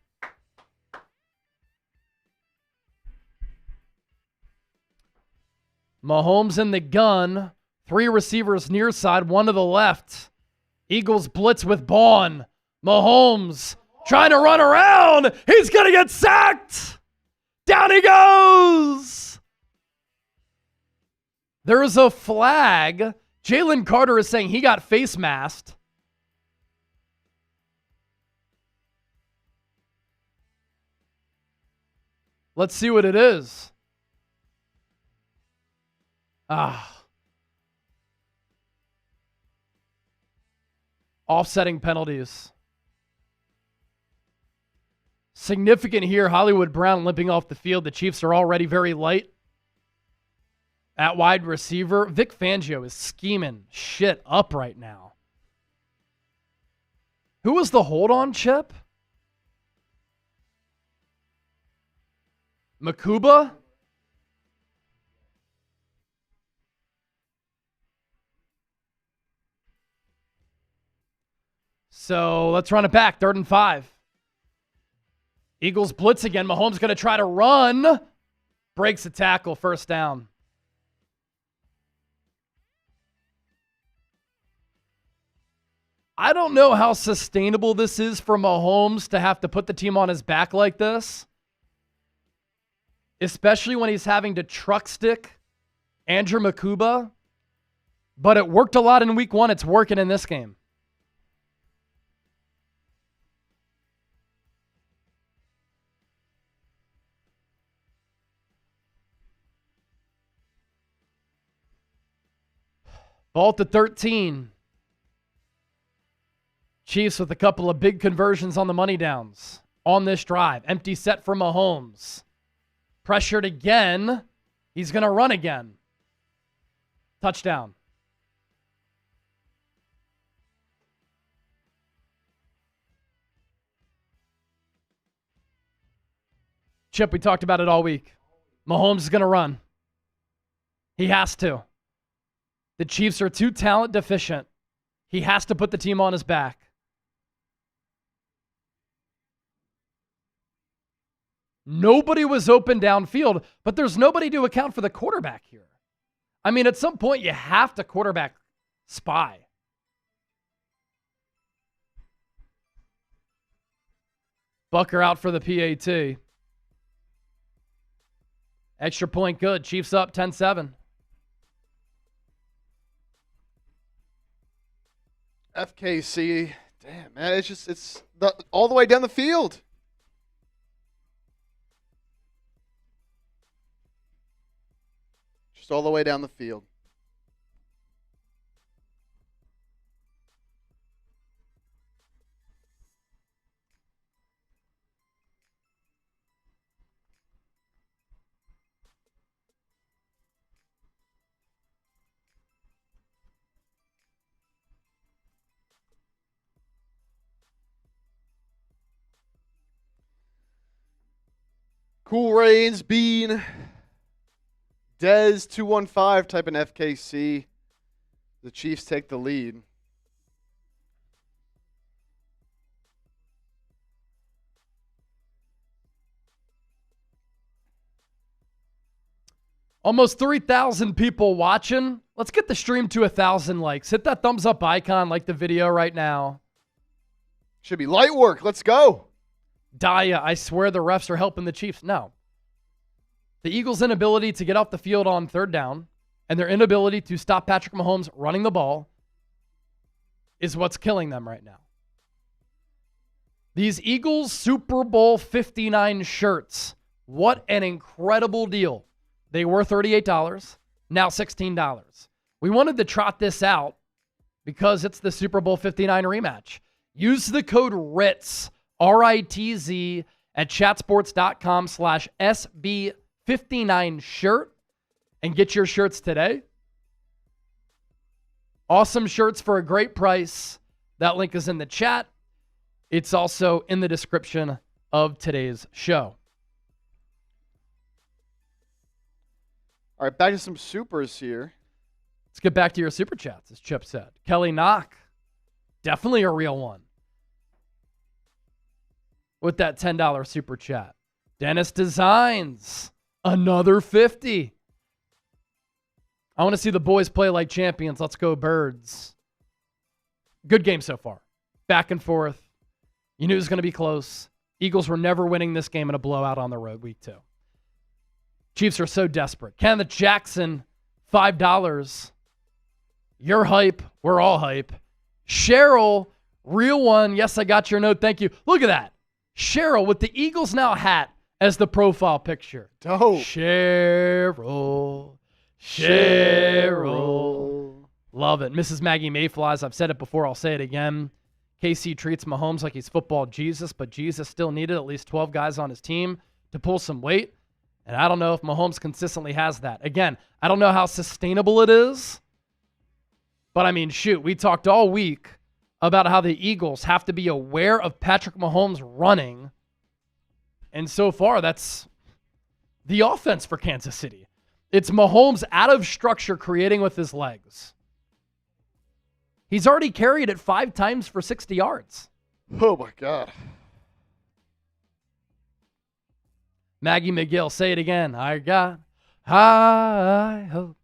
Mahomes in the gun. 3 receivers near side, 1 to the left. Eagles blitz with Bond. Mahomes trying to run around. He's going to get sacked. Down he goes. There's a flag. Jalen Carter is saying he got face masked. Let's see what it is. Offsetting penalties. Significant here. Hollywood Brown limping off the field. The Chiefs are already very light. At wide receiver, Vic Fangio is scheming shit up right now. Who was the hold on, Chip? Makuba? So let's run it back. 3rd and 5. Eagles blitz again. Mahomes going to try to run. Breaks a tackle. 1st down. I don't know how sustainable this is for Mahomes to have to put the team on his back like this, especially when he's having to truck stick Andrew Makuba. But it worked a lot in week 1. It's working in this game. Ball to 13. Chiefs with a couple of big conversions on the money downs on this drive. Empty set for Mahomes. Pressured again. He's going to run again. Touchdown. Chip, we talked about it all week. Mahomes is going to run. He has to. The Chiefs are too talent deficient. He has to put the team on his back. Nobody was open downfield, but there's nobody to account for the quarterback here. I mean, at some point, you have to quarterback spy. Bucker out for the PAT. Extra point good. Chiefs up 10-7.
FKC, damn, man, it's all the way down the field. Just all the way down the field. Cool Rains, Bean, Dez, 215 type in FKC. The Chiefs take the lead.
Almost 3,000 people watching. Let's get the stream to 1,000 likes. Hit that thumbs up icon, like the video right now.
Should be light work. Let's go.
Daya, I swear the refs are helping the Chiefs. No. The Eagles' inability to get off the field on third down and their inability to stop Patrick Mahomes running the ball is what's killing them right now. These Eagles Super Bowl 59 shirts, what an incredible deal. They were $38, now $16. We wanted to trot this out because it's the Super Bowl 59 rematch. Use the code RITZ, RITZ, at chatsports.com/SB59 shirt and get your shirts today. Awesome shirts for a great price. That link is in the chat. It's also in the description of today's show.
All right, back to some supers here.
Let's get back to your super chats, as Chip said. Kelly Knock, definitely a real one, with that $10 super chat. Dennis Designs, another 50. I want to see the boys play like champions. Let's go Birds. Good game so far. Back and forth. You knew it was going to be close. Eagles were never winning this game in a blowout on the road week 2. Chiefs are so desperate. Kenneth Jackson, $5. You're hype. We're all hype. Cheryl, real one. Yes, I got your note. Thank you. Look at that. Cheryl with the Eagles Now hat as the profile picture.
Dope.
Cheryl. Love it. Mrs. Maggie Mayflies, I've said it before, I'll say it again. KC treats Mahomes like he's football Jesus, but Jesus still needed at least 12 guys on his team to pull some weight. And I don't know if Mahomes consistently has that. Again, I don't know how sustainable it is. But I mean, shoot, we talked all week about how the Eagles have to be aware of Patrick Mahomes running. And so far, that's the offense for Kansas City. It's Mahomes out of structure creating with his legs. He's already carried it 5 times for 60 yards.
Oh, my God.
Maggie McGill, say it again. I got high hopes.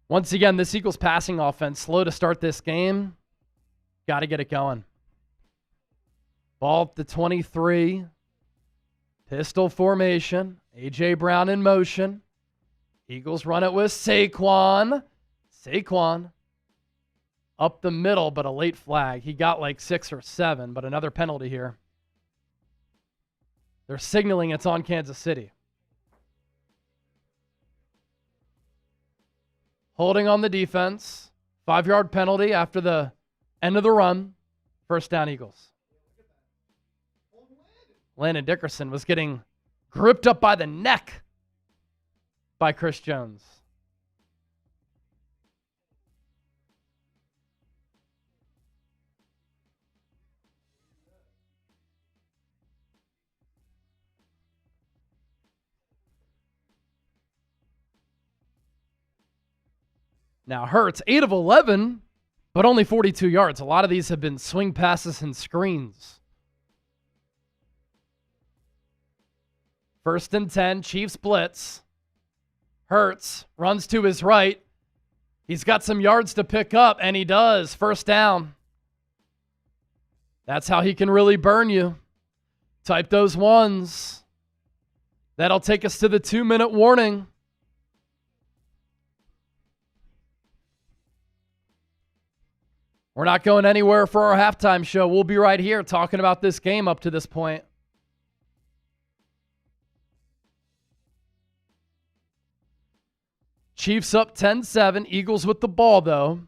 Once again, this Eagles passing offense, slow to start this game. Got to get it going. Ball at the 23. Pistol formation. A.J. Brown in motion. Eagles run it with Saquon. Saquon up the middle, but a late flag. He got like 6 or 7, but another penalty here. They're signaling it's on Kansas City. Holding on the defense. 5-yard penalty after the end of the run. First down, Eagles. Landon Dickerson was getting gripped up by the neck by Chris Jones. Now Hurts, 8 of 11, but only 42 yards. A lot of these have been swing passes and screens. First and 10, Chiefs blitz. Hurts runs to his right. He's got some yards to pick up, and he does. First down. That's how he can really burn you. Type those ones. That'll take us to the 2-minute warning. We're not going anywhere for our halftime show. We'll be right here talking about this game up to this point. Chiefs up 10-7. Eagles with the ball, though.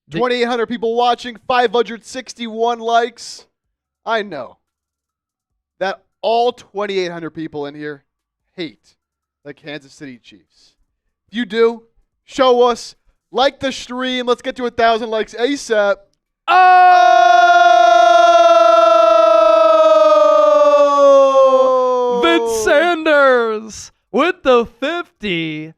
The 2,800 people watching, 561 likes. I know that all 2,800 people in here hate the Kansas City Chiefs. If you do, show us. Like the stream. Let's get to 1,000 likes ASAP.
Sanders with the 50.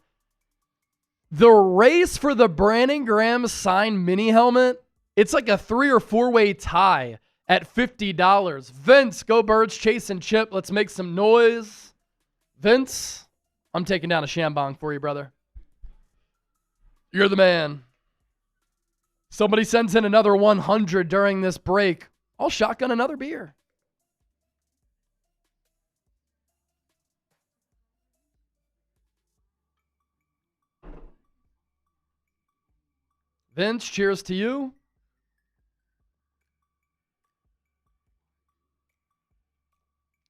The race for the Brandon Graham signed mini helmet, it's like a 3 or 4-way tie at $50. Vince, go Birds, Chase and Chip. Let's make some noise. Vince, I'm taking down a shambong for you, brother. You're the man. Somebody sends in another 100 during this break. I'll shotgun another beer. Vince, cheers to you.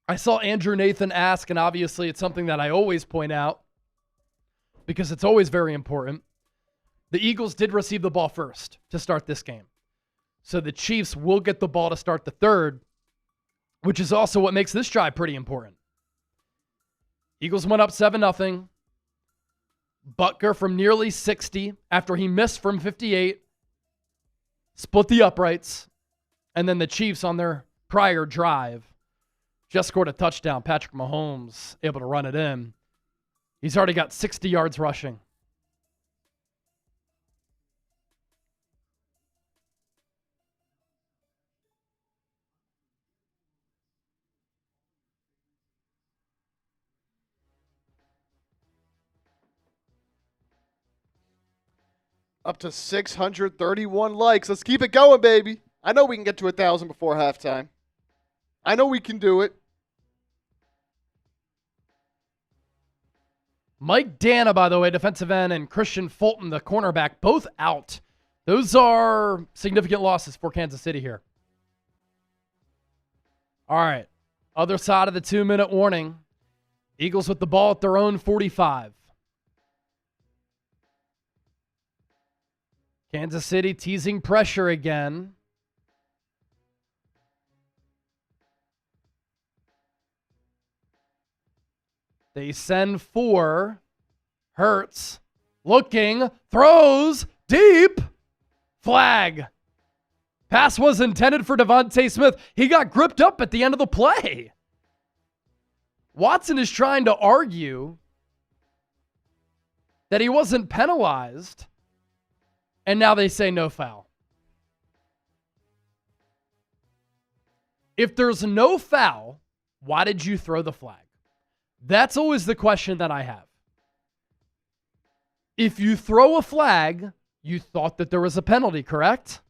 I saw Andrew Nathan ask, and obviously it's something that I always point out because it's always very important. The Eagles did receive the ball first to start this game. So the Chiefs will get the ball to start the third, which is also what makes this drive pretty important. Eagles went up 7-0. Butker from nearly 60 after he missed from 58. Split the uprights. And then the Chiefs on their prior drive just scored a touchdown. Patrick Mahomes able to run it in. He's already got 60 yards rushing.
Up to 631 likes. Let's keep it going, baby. I know we can get to 1,000 before halftime. I know we can do it.
Mike Dana, by the way, defensive end, and Christian Fulton, the cornerback, both out. Those are significant losses for Kansas City here. All right. Other side of the 2-minute warning. Eagles with the ball at their own 45. Kansas City teasing pressure again. They send 4. Hurts. Looking. Throws. Deep. Flag. Pass was intended for Devontae Smith. He got gripped up at the end of the play. Watson is trying to argue that he wasn't penalized. And now they say no foul. If there's no foul, why did you throw the flag? That's always the question that I have. If you throw a flag, you thought that there was a penalty, correct?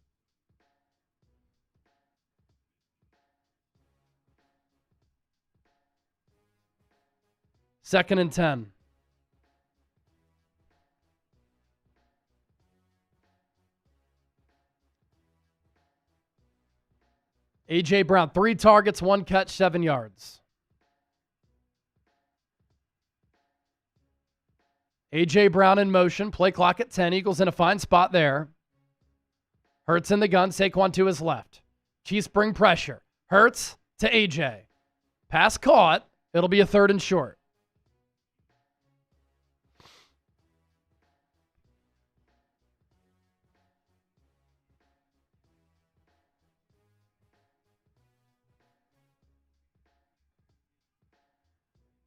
Second and 10. A.J. Brown, 3 targets, 1 catch, 7 yards. A.J. Brown in motion, play clock at 10. Eagles in a fine spot there. Hurts in the gun, Saquon to his left. Chiefs bring pressure. Hurts to A.J. Pass caught. It'll be a 3rd and short.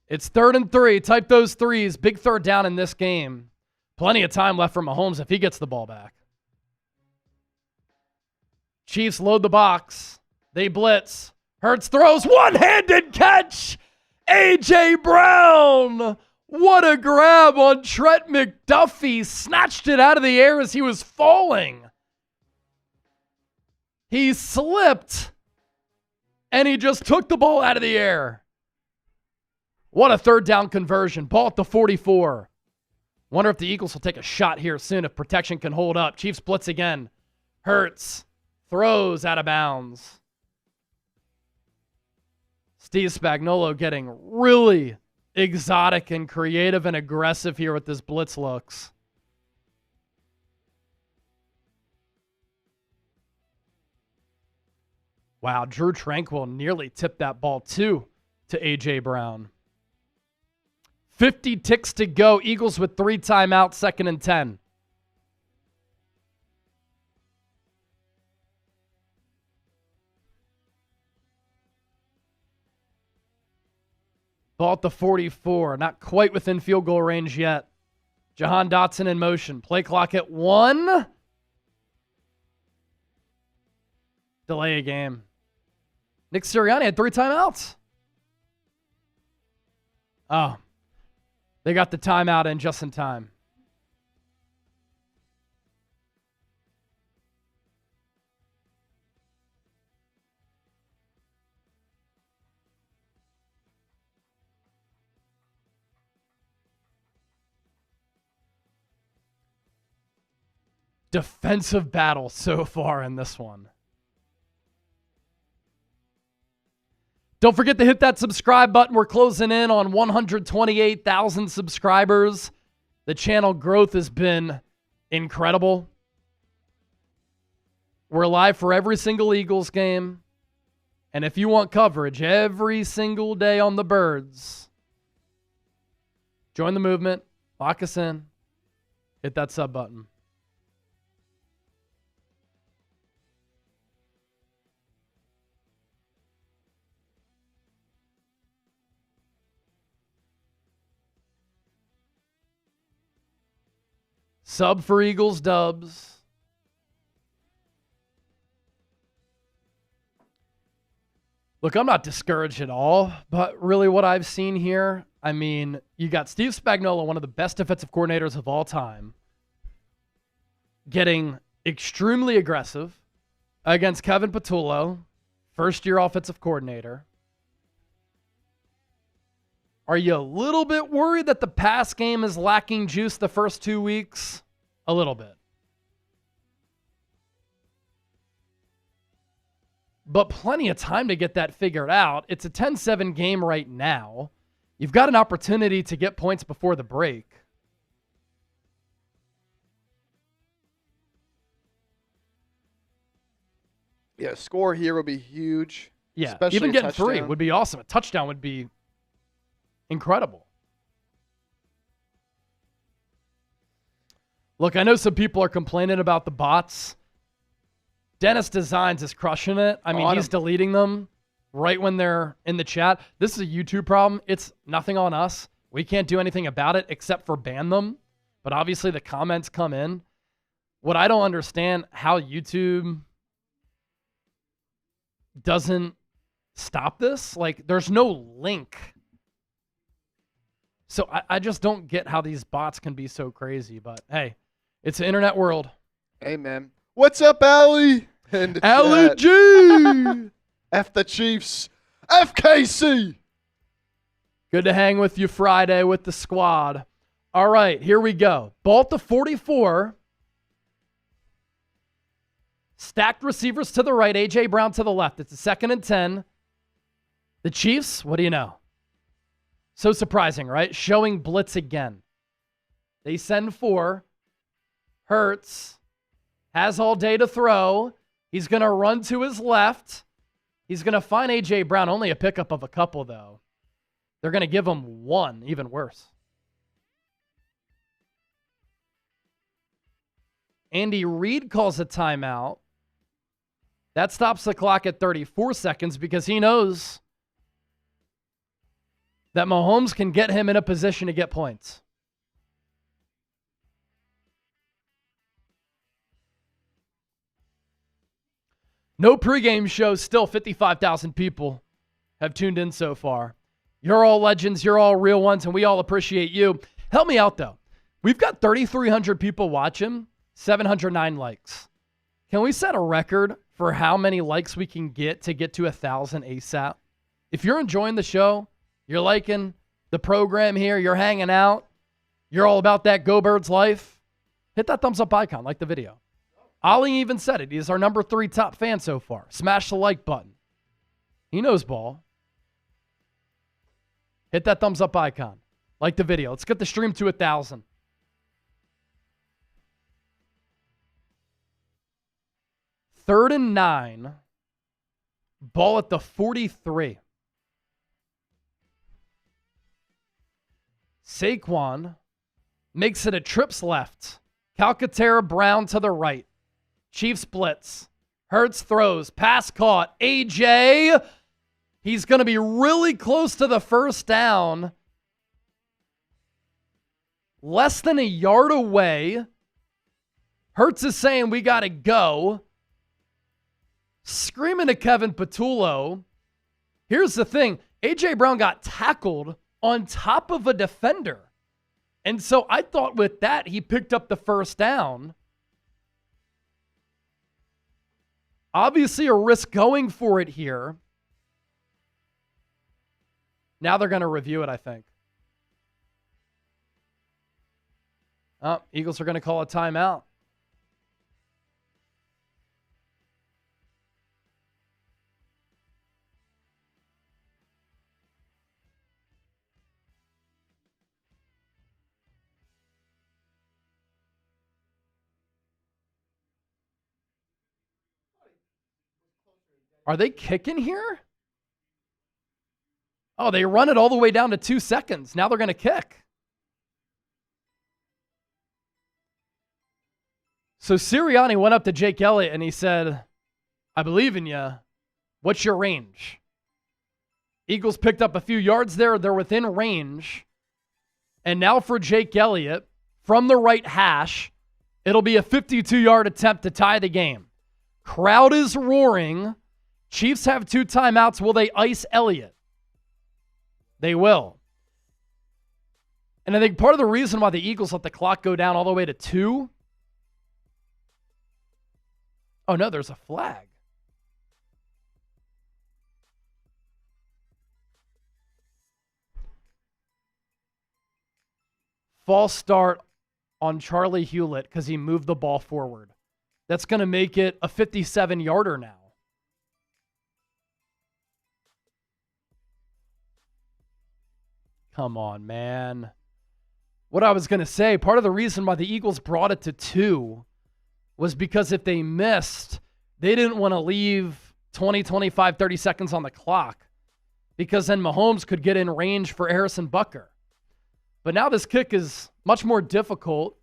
It's 3rd and 3. Type those threes. Big 3rd down in this game. Plenty of time left for Mahomes if he gets the ball back. Chiefs load the box. They blitz. Hurts throws. One-handed catch. A.J. Brown. What a grab on Trent McDuffie. Snatched it out of the air as he was falling. He slipped. And he just took the ball out of the air. What a 3rd down conversion. Ball at the 44. Wonder if the Eagles will take a shot here soon if protection can hold up. Chiefs blitz again. Hurts. Throws out of bounds. Steve Spagnuolo getting really exotic and creative and aggressive here with this blitz looks. Wow, Drew Tranquil nearly tipped that ball too to A.J. Brown. 50 ticks to go. Eagles with 3 timeouts, 2nd and 10. Ball at the 44. Not quite within field goal range yet. Jahan Dotson in motion. Play clock at 1. Delay a game. Nick Sirianni had 3 timeouts. Oh. They got the timeout in just in time. Defensive battle so far in this one. Don't forget to hit that subscribe button. We're closing in on 128,000 subscribers. The channel growth has been incredible. We're live for every single Eagles game. And if you want coverage every single day on the Birds, join the movement, lock us in, hit that sub button. Sub for Eagles dubs. Look, I'm not discouraged at all, but really what I've seen here, I mean, you got Steve Spagnuolo, one of the best defensive coordinators of all time, getting extremely aggressive against Kevin Patullo, first-year offensive coordinator. Are you a little bit worried that the pass game is lacking juice the first 2 weeks? A little bit. But plenty of time to get that figured out. It's a 10-7 game right now. You've got an opportunity to get points before the break.
Yeah, score here would be huge.
Yeah, even getting 3 would be awesome. A touchdown would be incredible. Look, I know some people are complaining about the bots. Dennis Designs is crushing it. I mean, he's deleting them right when they're in the chat. This is a YouTube problem. It's nothing on us. We can't do anything about it except for ban them. But obviously the comments come in. What I don't understand, how YouTube doesn't stop this. Like, there's no link. So I just don't get how these bots can be so crazy. But hey, it's the internet world.
Hey, man. What's up, Allie?
Allie G!
F the Chiefs. FKC!
Good to hang with you Friday with the squad. All right, here we go. Ball at the 44. Stacked receivers to the right, A.J. Brown to the left. It's a 2nd and 10. The Chiefs, what do you know? So surprising, right? Showing blitz again. They send 4. Hurts has all day to throw. He's going to run to his left. He's going to find A.J. Brown. Only a pickup of a couple, though. They're going to give him 1, even worse. Andy Reid calls a timeout. That stops the clock at 34 seconds because he knows that Mahomes can get him in a position to get points. No pregame show, still 55,000 people have tuned in so far. You're all legends, you're all real ones, and we all appreciate you. Help me out, though. We've got 3,300 people watching, 709 likes. Can we set a record for how many likes we can get to 1,000 ASAP? If you're enjoying the show, you're liking the program here, you're hanging out, you're all about that Go Birds life, hit that thumbs up icon, like the video. Ollie even said it. He's our number 3 top fan so far. Smash the like button. He knows ball. Hit that thumbs up icon. Like the video. Let's get the stream to 1,000. Third and 9. Ball at the 43. Saquon makes it a trips left. Calcaterra Brown to the right. Chiefs blitz. Hurts throws. Pass caught. AJ. He's going to be really close to the first down. Less than a yard away. Hurts is saying we got to go. Screaming to Kevin Patullo. Here's the thing. AJ Brown got tackled on top of a defender. And so I thought with that, he picked up the first down. Obviously a risk going for it here. Now they're going to review it, I think. Oh, Eagles are going to call a timeout. Are they kicking here? Oh, they run it all the way down to 2 seconds. Now they're going to kick. So Sirianni went up to Jake Elliott and he said, I believe in you. What's your range? Eagles picked up a few yards there. They're within range. And now for Jake Elliott, from the right hash, it'll be a 52-yard attempt to tie the game. Crowd is roaring. Chiefs have 2 timeouts. Will they ice Elliott? They will. And I think part of the reason why the Eagles let the clock go down all the way to 2. Oh, no, there's a flag. False start on Charlie Hewlett because he moved the ball forward. That's going to make it a 57-yarder now. Come on, man. What I was going to say, part of the reason why the Eagles brought it to 2 was because if they missed, they didn't want to leave 20, 25, 30 seconds on the clock because then Mahomes could get in range for Harrison Butker. But now this kick is much more difficult.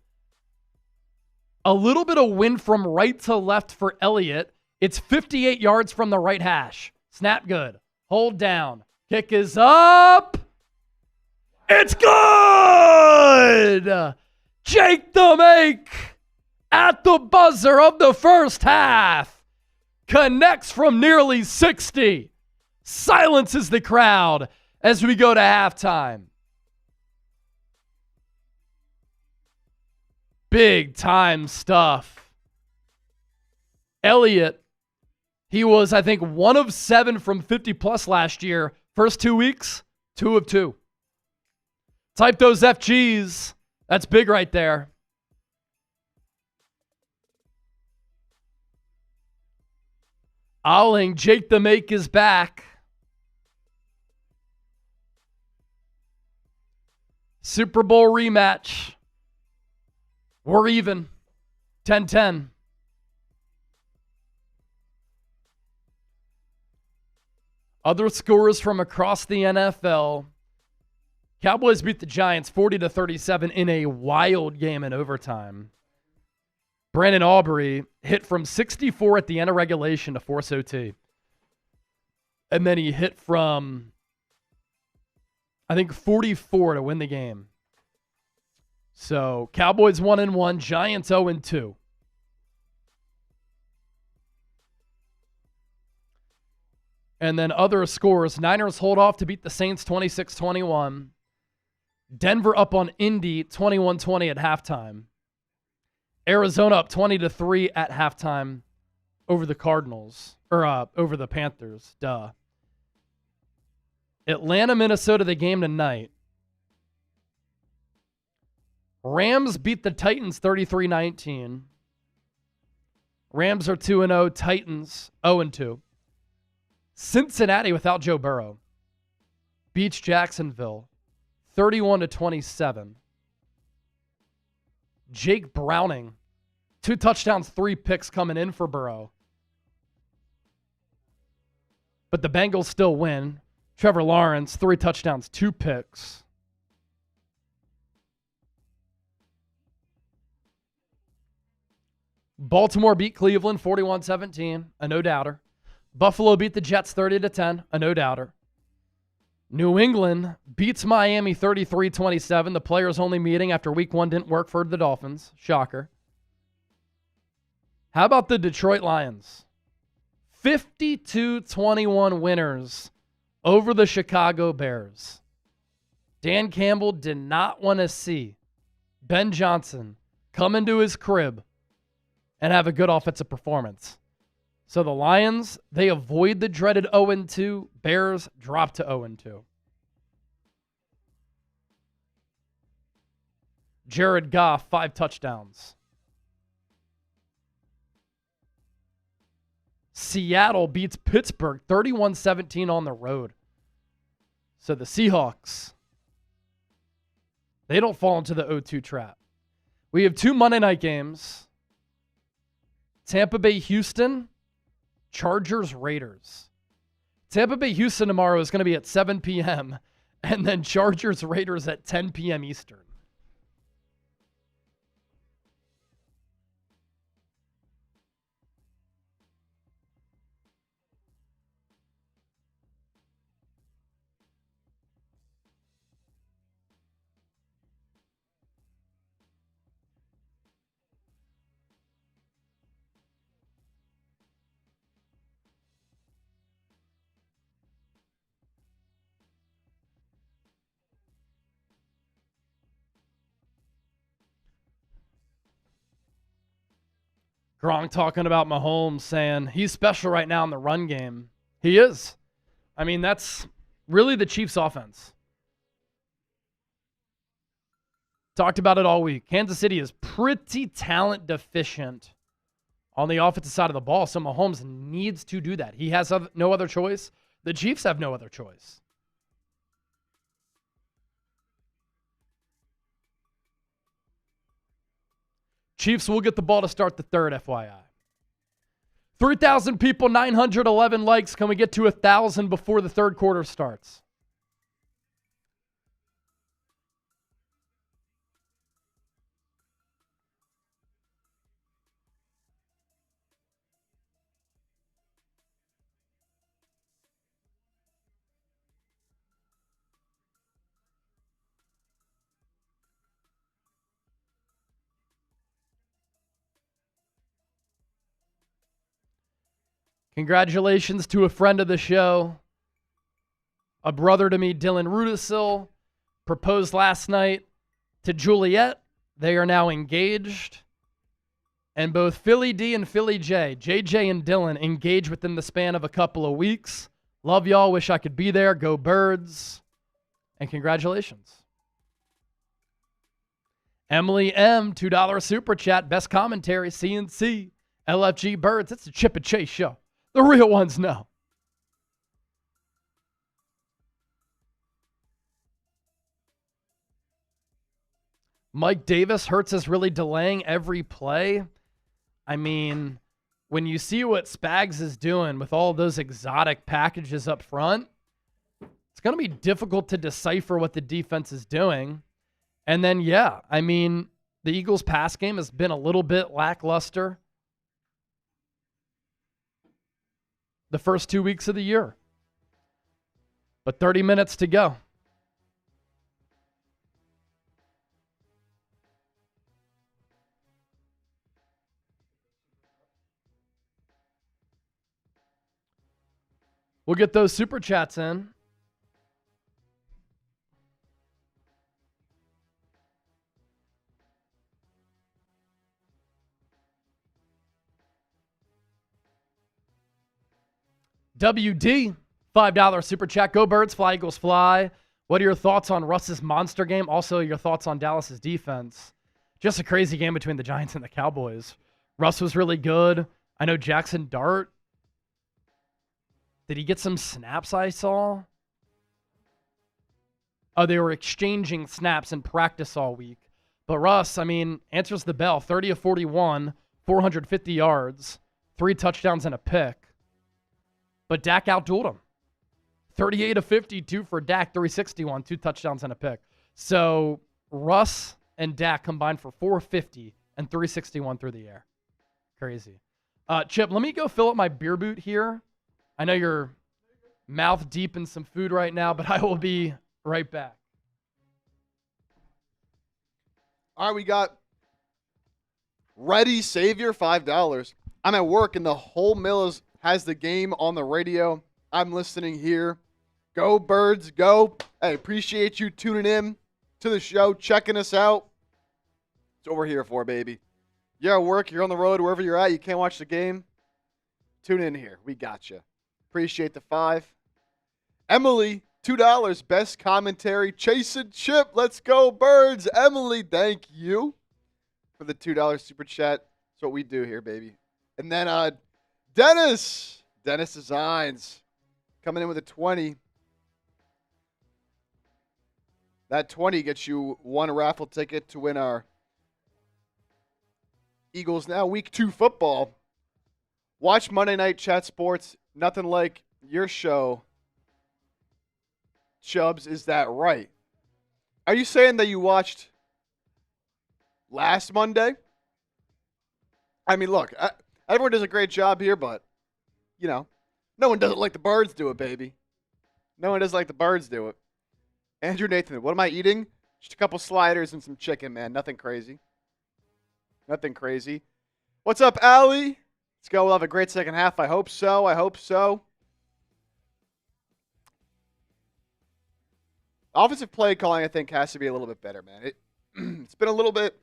A little bit of wind from right to left for Elliott. It's 58 yards from the right hash. Snap good. Hold down. Kick is up. It's good! Jake the Make at the buzzer of the first half connects from nearly 60. Silences the crowd as we go to halftime. Big time stuff. Elliott, he was, I think, 1 of 7 from 50-plus last year. First 2 weeks, 2 of 2. Type those FGs. That's big right there. Owling, Jake the Make is back. Super Bowl rematch. We're even. 10-10. Other scores from across the NFL. Cowboys beat the Giants 40-37 in a wild game in overtime. Brandon Aubrey hit from 64 at the end of regulation to force OT. And then he hit from, I think, 44 to win the game. So Cowboys 1-1, Giants 0-2. And then other scores. Niners hold off to beat the Saints 26-21. Denver up on Indy 21-20 at halftime. Arizona up 20-3 at halftime over the Cardinals. Or over the Panthers. Duh. Atlanta, Minnesota, the game tonight. Rams beat the Titans 33-19. Rams are 2-0. Titans 0-2. Cincinnati without Joe Burrow beats Jacksonville 31-27. Jake Browning, 2 touchdowns, 3 picks coming in for Burrow. But the Bengals still win. Trevor Lawrence, 3 touchdowns, 2 picks. Baltimore beat Cleveland 41-17, a no-doubter. Buffalo beat the Jets 30-10, a no-doubter. New England beats Miami 33-27. The players-only meeting after week 1 didn't work for the Dolphins. Shocker. How about the Detroit Lions? 52-21 winners over the Chicago Bears. Dan Campbell did not want to see Ben Johnson come into his crib and have a good offensive performance. So the Lions, they avoid the dreaded 0-2. Bears drop to 0-2. Jared Goff, 5 touchdowns. Seattle beats Pittsburgh 31-17 on the road. So the Seahawks, they don't fall into the 0-2 trap. We have 2 Monday night games. Tampa Bay, Houston. Chargers, Raiders. Tampa Bay, Houston tomorrow is going to be at 7 p.m. And then Chargers, Raiders at 10 p.m. Eastern. Gronk talking about Mahomes, saying he's special right now in the run game. He is. I mean, that's really the Chiefs' offense. Talked about it all week. Kansas City is pretty talent deficient on the offensive side of the ball, so Mahomes needs to do that. He has no other choice. The Chiefs have no other choice. Chiefs will get the ball to start the third, FYI. 3,000 people, 911 likes. Can we get to 1,000 before the third quarter starts? Congratulations to a friend of the show, a brother to me, Dylan Rudisil, proposed last night to Juliet. They are now engaged. And both Philly D and Philly J, JJ and Dylan, engage within the span of a couple of weeks. Love y'all. Wish I could be there. Go Birds. And congratulations. Emily M, $2 super chat. Best commentary, CNC, LFG Birds. It's a Chip and Chase show. The real ones know. Mike Davis, Hurts is really delaying every play. I mean, when you see what Spags is doing with all those exotic packages up front, it's going to be difficult to decipher what the defense is doing. And then, yeah, I mean, the Eagles' pass game has been a little bit lackluster the first 2 weeks of the year. But 30 minutes to go. We'll get those super chats in. WD, $5 super chat. Go Birds, fly Eagles fly. What are your thoughts on Russ's monster game? Also, your thoughts on Dallas's defense. Just a crazy game between the Giants and the Cowboys. Russ was really good. I know Jackson Dart. Did he get some snaps I saw? Oh, they were exchanging snaps in practice all week. But Russ, I mean, answers the bell. 30 of 41, 450 yards, 3 touchdowns and a pick. But Dak outdueled him. 38 of 52 for Dak, 361, 2 touchdowns and a pick. So Russ and Dak combined for 450 and 361 through the air. Crazy. Chip, let me go fill up my beer boot here. I know you're mouth deep in some food right now, but I will be right back.
All right, we got Ready Savior, $5. I'm at work and the whole mill has the game on the radio. I'm listening here. Go Birds, go. Hey, appreciate you tuning in to the show, checking us out. That's what we're here for, baby. You're at work, you're on the road, wherever you're at, you can't watch the game. Tune in here. We got you. Appreciate the 5. Emily, $2. Best commentary. Chase and Chip. Let's go, Birds. Emily, thank you for the $2 super chat. That's what we do here, baby. And then Dennis Designs coming in with a 20. That 20 gets you 1 raffle ticket to win our Eagles Now Week 2 football. Watch Monday Night Chat Sports. Nothing like your show, Chubbs. Is that right? Are you saying that you watched last Monday? I mean, look, everyone does a great job here, but, you know, no one does it like the Birds do it, baby. No one does like the Birds do it. Andrew Nathan, what am I eating? Just a couple sliders and some chicken, man. Nothing crazy. Nothing crazy. What's up, Allie? Let's go. We'll have a great second half. I hope so. I hope so. Offensive play calling, I think, has to be a little bit better, man. It's been a little bit.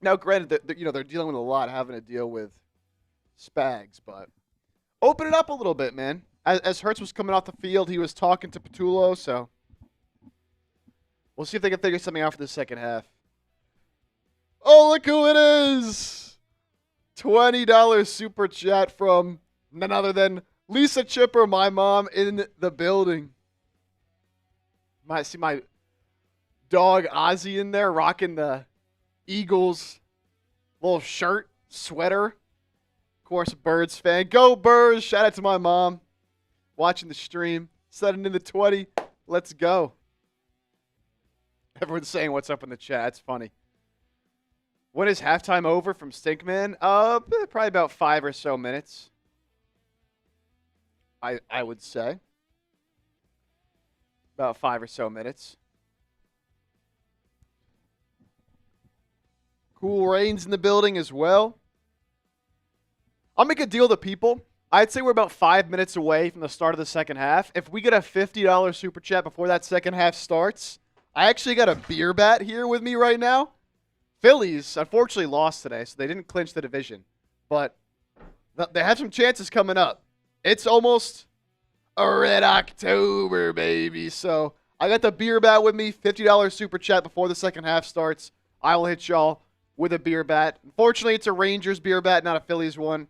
Now, granted, they're dealing with a lot, having to deal with Spags, but open it up a little bit, man. As Hurts was coming off the field, he was talking to Patullo, so we'll see if they can figure something out for the second half. Oh, look who it is! $20 super chat from none other than Lisa Chipper, my mom, in the building. Might see my dog Ozzy in there rocking the Eagles little shirt, sweater. Of course, Birds fan. Go Birds! Shout out to my mom watching the stream. Sending in the 20. Let's go. Everyone's saying what's up in the chat. It's funny. When is halftime over from Stinkman? Probably about 5 or so minutes. I would say. About 5 or so minutes. Cool Rains in the building as well. I'll make a deal to people. I'd say we're about 5 minutes away from the start of the second half. If we get a $50 super chat before that second half starts, I actually got a beer bat here with me right now. Phillies, unfortunately, lost today, so they didn't clinch the division. But they have some chances coming up. It's almost a red October, baby. So I got the beer bat with me, $50 super chat before the second half starts. I will hit y'all with a beer bat. Unfortunately, it's a Rangers beer bat, not a Phillies one.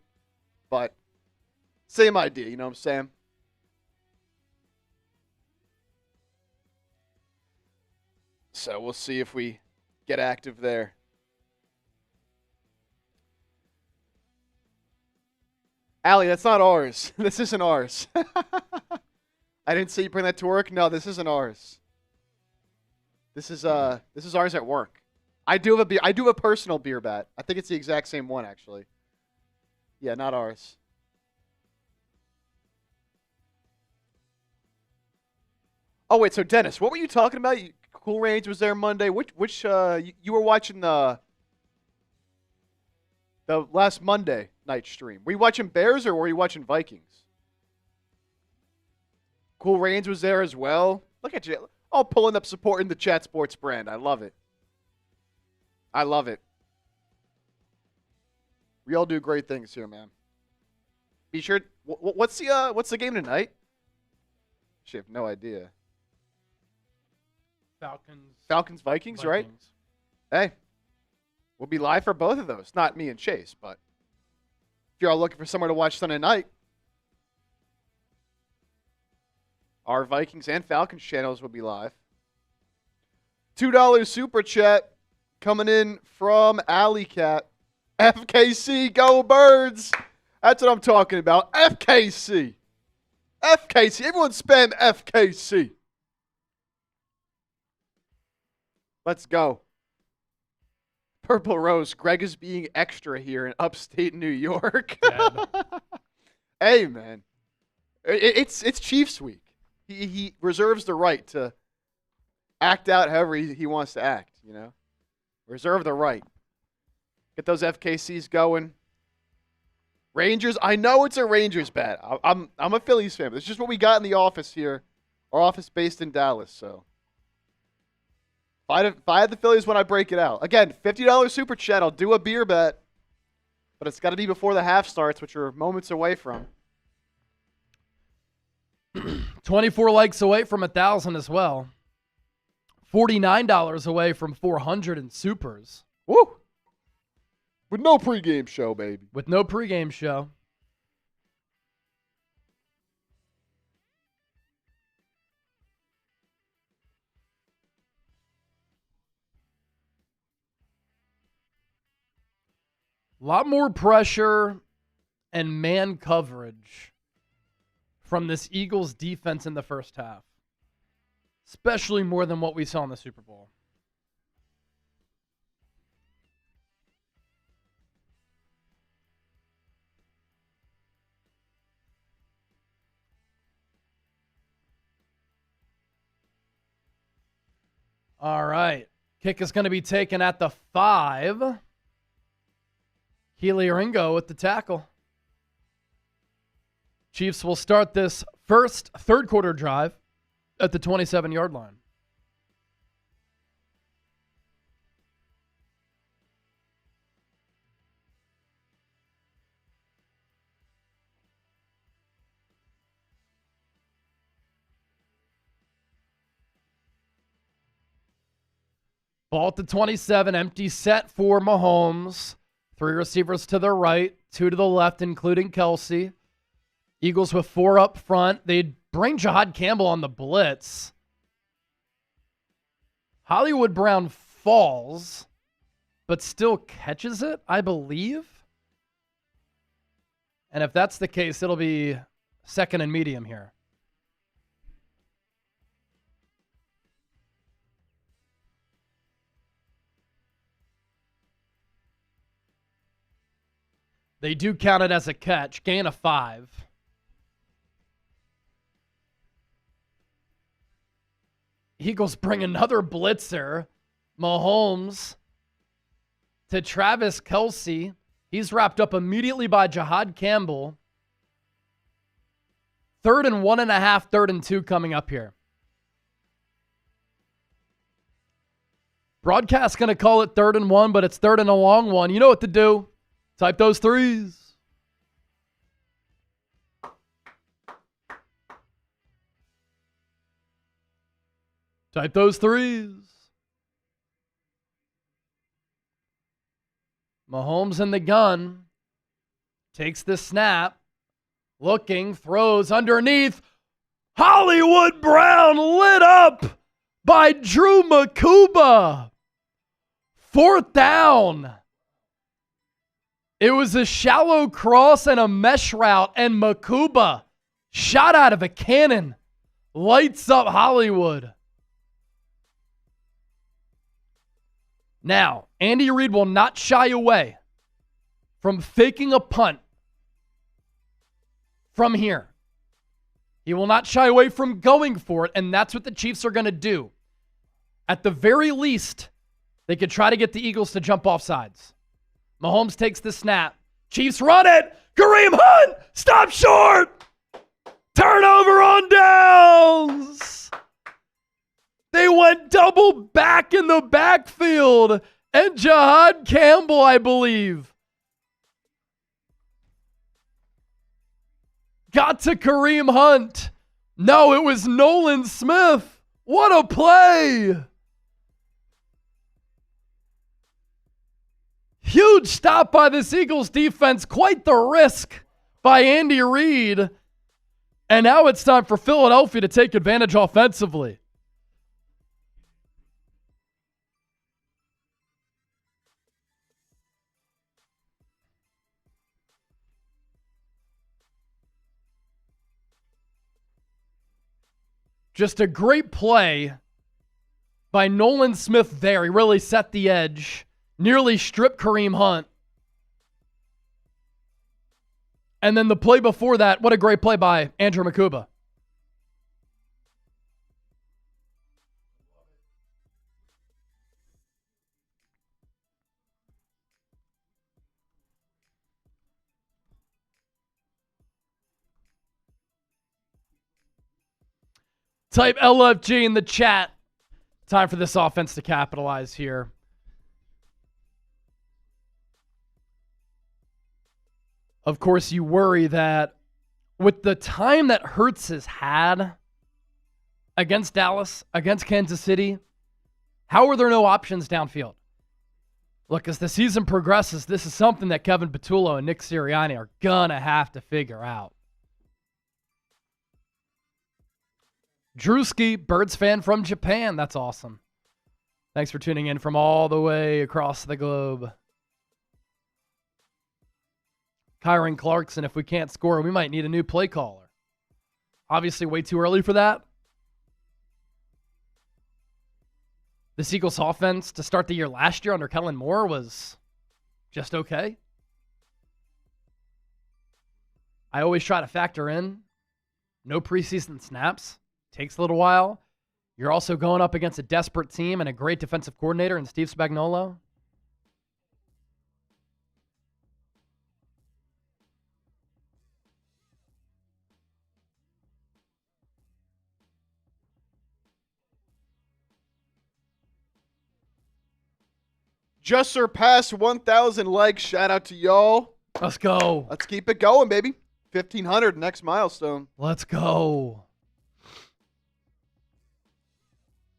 But same idea, you know what I'm saying? So we'll see if we get active there. Allie, that's not ours. This isn't ours. I didn't see you bring that to work. No, this isn't ours. This is ours at work. I do have a personal beer bat. I think it's the exact same one, actually. Yeah, not ours. Oh wait, so Dennis, what were you talking about? Cool Range was there Monday. Which you were watching the last Monday night stream. Were you watching Bears or were you watching Vikings? Cool Range was there as well. Look at you. All pulling up supporting the Chat Sports brand. I love it. I love it. We all do great things here, man. Be sure. What's the game tonight? Actually, I have no idea. Falcons, Vikings, right? Hey, we'll be live for both of those. Not me and Chase, but if you're all looking for somewhere to watch Sunday night, our Vikings and Falcons channels will be live. $2 super chat coming in from Alley Cat. FKC, go Birds. That's what I'm talking about. FKC. FKC. Everyone spam FKC. Let's go. Purple Rose. Greg is being extra here in upstate New York. Hey, man. It's Chiefs week. He reserves the right to act out however he wants to act, you know? Reserve the right. Get those FKCs going. Rangers, I know it's a Rangers bet. I'm a Phillies fan. But it's just what we got in the office here. Our office based in Dallas, so. If I had the Phillies when I break it out. Again, $50 super chat. I'll do a beer bet. But it's got to be before the half starts, which we're moments away from.
24 likes away from 1,000 as well. $49 away from 400 in supers.
Woo! With no pregame show, baby.
With no pregame show. A lot more pressure and man coverage from this Eagles defense in the first half. Especially more than what we saw in the Super Bowl. All right. Kick is going to be taken at the 5. Healy Ringo with the tackle. Chiefs will start this first third quarter drive at the 27-yard line. Ball at the 27, empty set for Mahomes. 3 receivers to the right, 2 to the left, including Kelsey. Eagles with 4 up front. They bring Jahad Campbell on the blitz. Hollywood Brown falls, but still catches it, I believe. And if that's the case, it'll be second and medium here. They do count it as a catch. Gain of 5. Eagles bring another blitzer. Mahomes to Travis Kelsey. He's wrapped up immediately by Jahad Campbell. 3rd and 1.5, 3rd and 2 coming up here. Broadcast going to call it 3rd and 1, but it's 3rd and a long one. You know what to do. Type those threes. Type those threes. Mahomes in the gun. Takes the snap. Looking. Throws underneath. Hollywood Brown lit up by Drew Makuba. 4th down. It was a shallow cross and a mesh route, and Makuba shot out of a cannon. Lights up Hollywood. Now, Andy Reid will not shy away from faking a punt from here. He will not shy away from going for it, and that's what the Chiefs are going to do. At the very least, they could try to get the Eagles to jump off sides. Mahomes takes the snap. Chiefs run it. Kareem Hunt, stop short. Turnover on downs. They went double back in the backfield. And Jahad Campbell, I believe, got to Kareem Hunt. No, it was Nolan Smith. What a play. Huge stop by this Eagles defense. Quite the risk by Andy Reid. And now it's time for Philadelphia to take advantage offensively. Just a great play by Nolan Smith there. He really set the edge. Nearly stripped Kareem Hunt. And then the play before that, what a great play by Andrew Makuba. Type LFG in the chat. Time for this offense to capitalize here. Of course, you worry that with the time that Hurts has had against Dallas, against Kansas City, how are there no options downfield? Look, as the season progresses, this is something that Kevin Patullo and Nick Sirianni are going to have to figure out. Drewski, Birds fan from Japan. That's awesome. Thanks for tuning in from all the way across the globe. Kyron Clarkson, if we can't score, we might need a new play caller. Obviously, way too early for that. This Eagles offense to start the year last year under Kellen Moore was just okay. I always try to factor in no preseason snaps. Takes a little while. You're also going up against a desperate team and a great defensive coordinator in Steve Spagnuolo.
Just surpassed 1,000 likes. Shout out to y'all.
Let's go.
Let's keep it going, baby. 1,500, next milestone.
Let's go.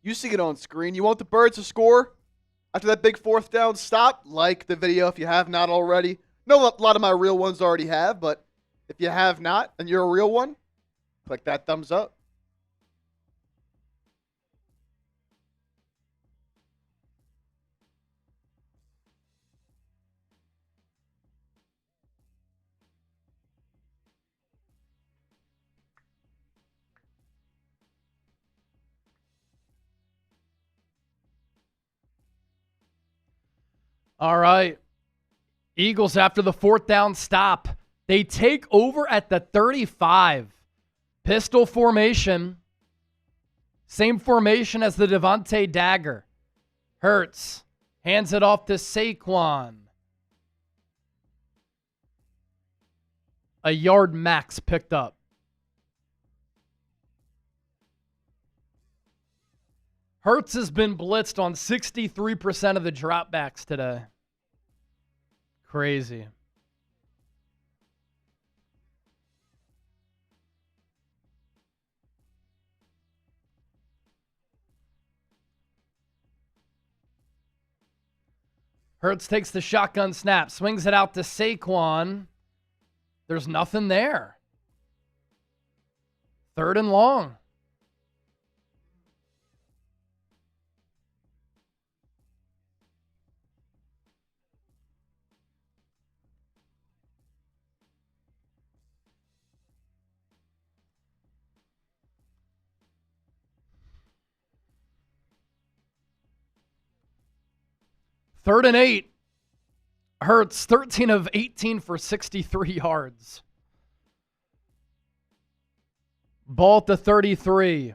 You see it on screen. You want the Birds to score after that big 4th down stop? Like the video if you have not already. No, a lot of my real ones already have, but if you have not and you're a real one, click that thumbs up.
All right. Eagles after the 4th down stop. They take over at the 35. Pistol formation. Same formation as the Devontae dagger. Hurts. Hands it off to Saquon. A yard max picked up. Hurts has been blitzed on 63% of the dropbacks today. Crazy. Hurts takes the shotgun snap, swings it out to Saquon. There's nothing there. 3rd and long.3rd and 8. Hurts 13 of 18 for 63 yards. Ball at the 33.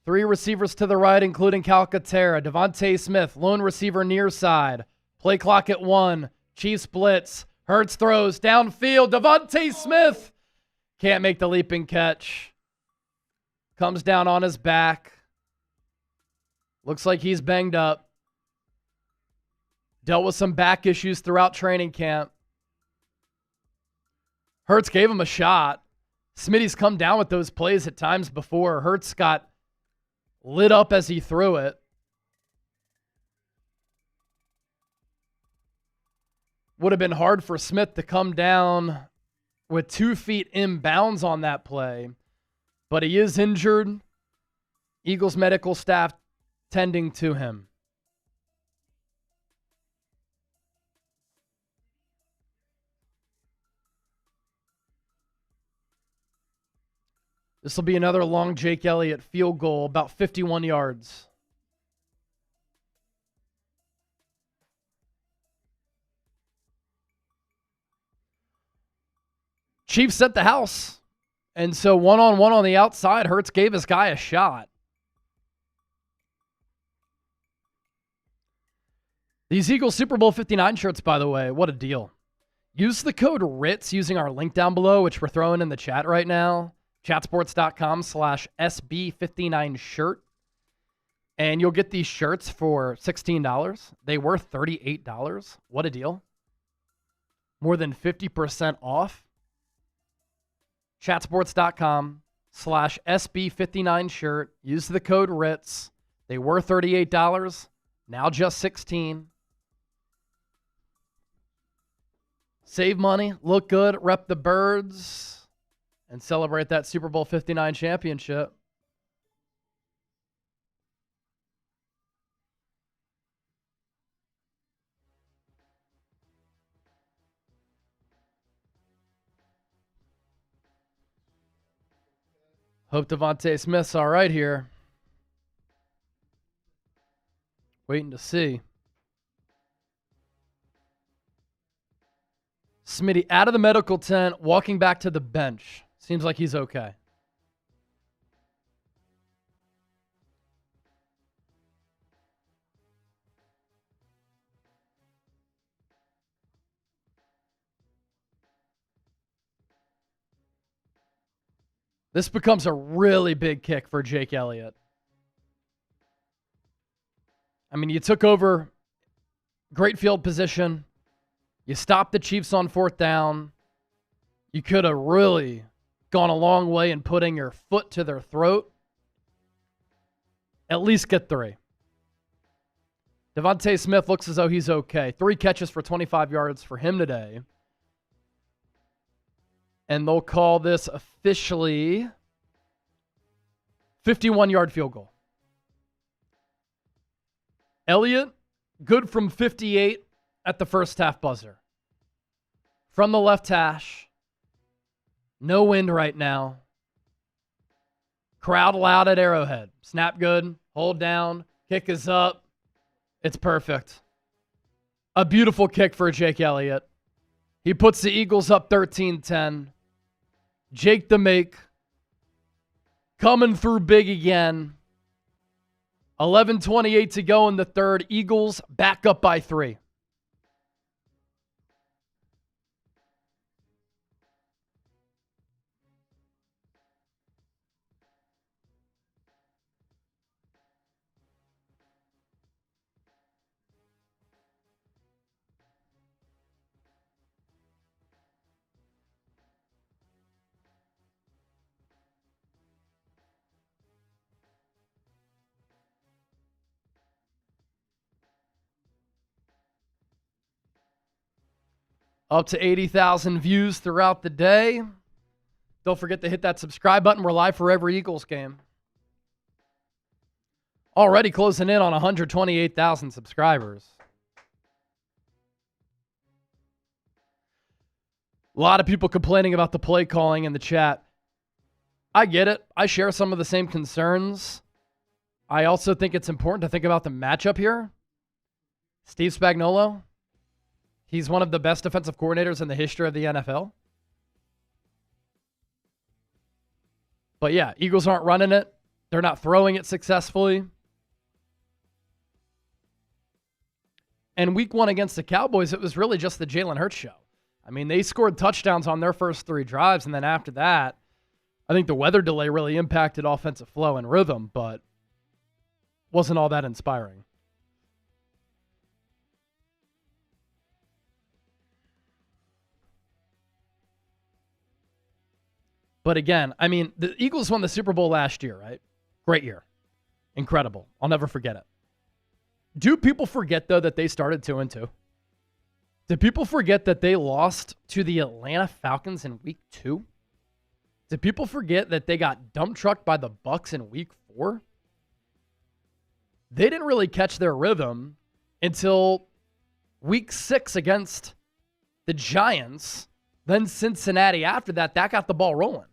3 receivers to the right, including Calcaterra. Devontae Smith, lone receiver near side. Play clock at 1. Chiefs blitz. Hurts throws downfield. Devontae Smith can't make the leaping catch. Comes down on his back. Looks like he's banged up. Dealt with some back issues throughout training camp. Hurts gave him a shot. Smitty's come down with those plays at times before. Hurts got lit up as he threw it. Would have been hard for Smith to come down with 2 feet inbounds on that play. But he is injured. Eagles medical staff tending to him. This will be another long Jake Elliott field goal, about 51 yards. Chiefs set the house. And so one-on-one on the outside, Hurts gave his guy a shot. These Eagles Super Bowl 59 shirts, by the way, what a deal. Use the code RITZ using our link down below, which we're throwing in the chat right now. Chatsports.com/SB59 shirt. And you'll get these shirts for $16. They were $38. What a deal. More than 50% off. Chatsports.com/SB59 shirt. Use the code RITZ. They were $38. Now just $16. Save money, look good, rep the birds, and celebrate that Super Bowl 59 championship. Hope Devontae Smith's all right here. Waiting to see. Smitty out of the medical tent, walking back to the bench. Seems like he's okay. This becomes a really big kick for Jake Elliott. I mean, you took over great field position. You stopped the Chiefs on 4th down. You could have really gone a long way in putting your foot to their throat. At least get 3. Devontae Smith looks as though he's okay. 3 catches for 25 yards for him today. And they'll call this officially 51-yard field goal. Elliott, good from 58 at the first half buzzer. From the left hash. No wind right now. Crowd loud at Arrowhead. Snap good. Hold down. Kick is up. It's perfect. A beautiful kick for Jake Elliott. He puts the Eagles up 13-10. Jake the Make coming through big again. 11:28 to go in the third. Eagles back up by 3. Up to 80,000 views throughout the day. Don't forget to hit that subscribe button. We're live for every Eagles game. Already closing in on 128,000 subscribers. A lot of people complaining about the play calling in the chat. I get it. I share some of the same concerns. I also think it's important to think about the matchup here. Steve Spagnuolo. He's one of the best defensive coordinators in the history of the NFL. But yeah, Eagles aren't running it. They're not throwing it successfully. And week one against the Cowboys, it was really just the Jalen Hurts show. I mean, they scored touchdowns on their first 3 drives, and then after that, I think the weather delay really impacted offensive flow and rhythm, but wasn't all that inspiring. But again, I mean, the Eagles won the Super Bowl last year, right? Great year. Incredible. I'll never forget it. Do people forget, though, that they started 2-2? Do people forget that they lost to the Atlanta Falcons in week 2? Do people forget that they got dump trucked by the Bucs in week 4? They didn't really catch their rhythm until week 6 against the Giants. Then Cincinnati after that got the ball rolling.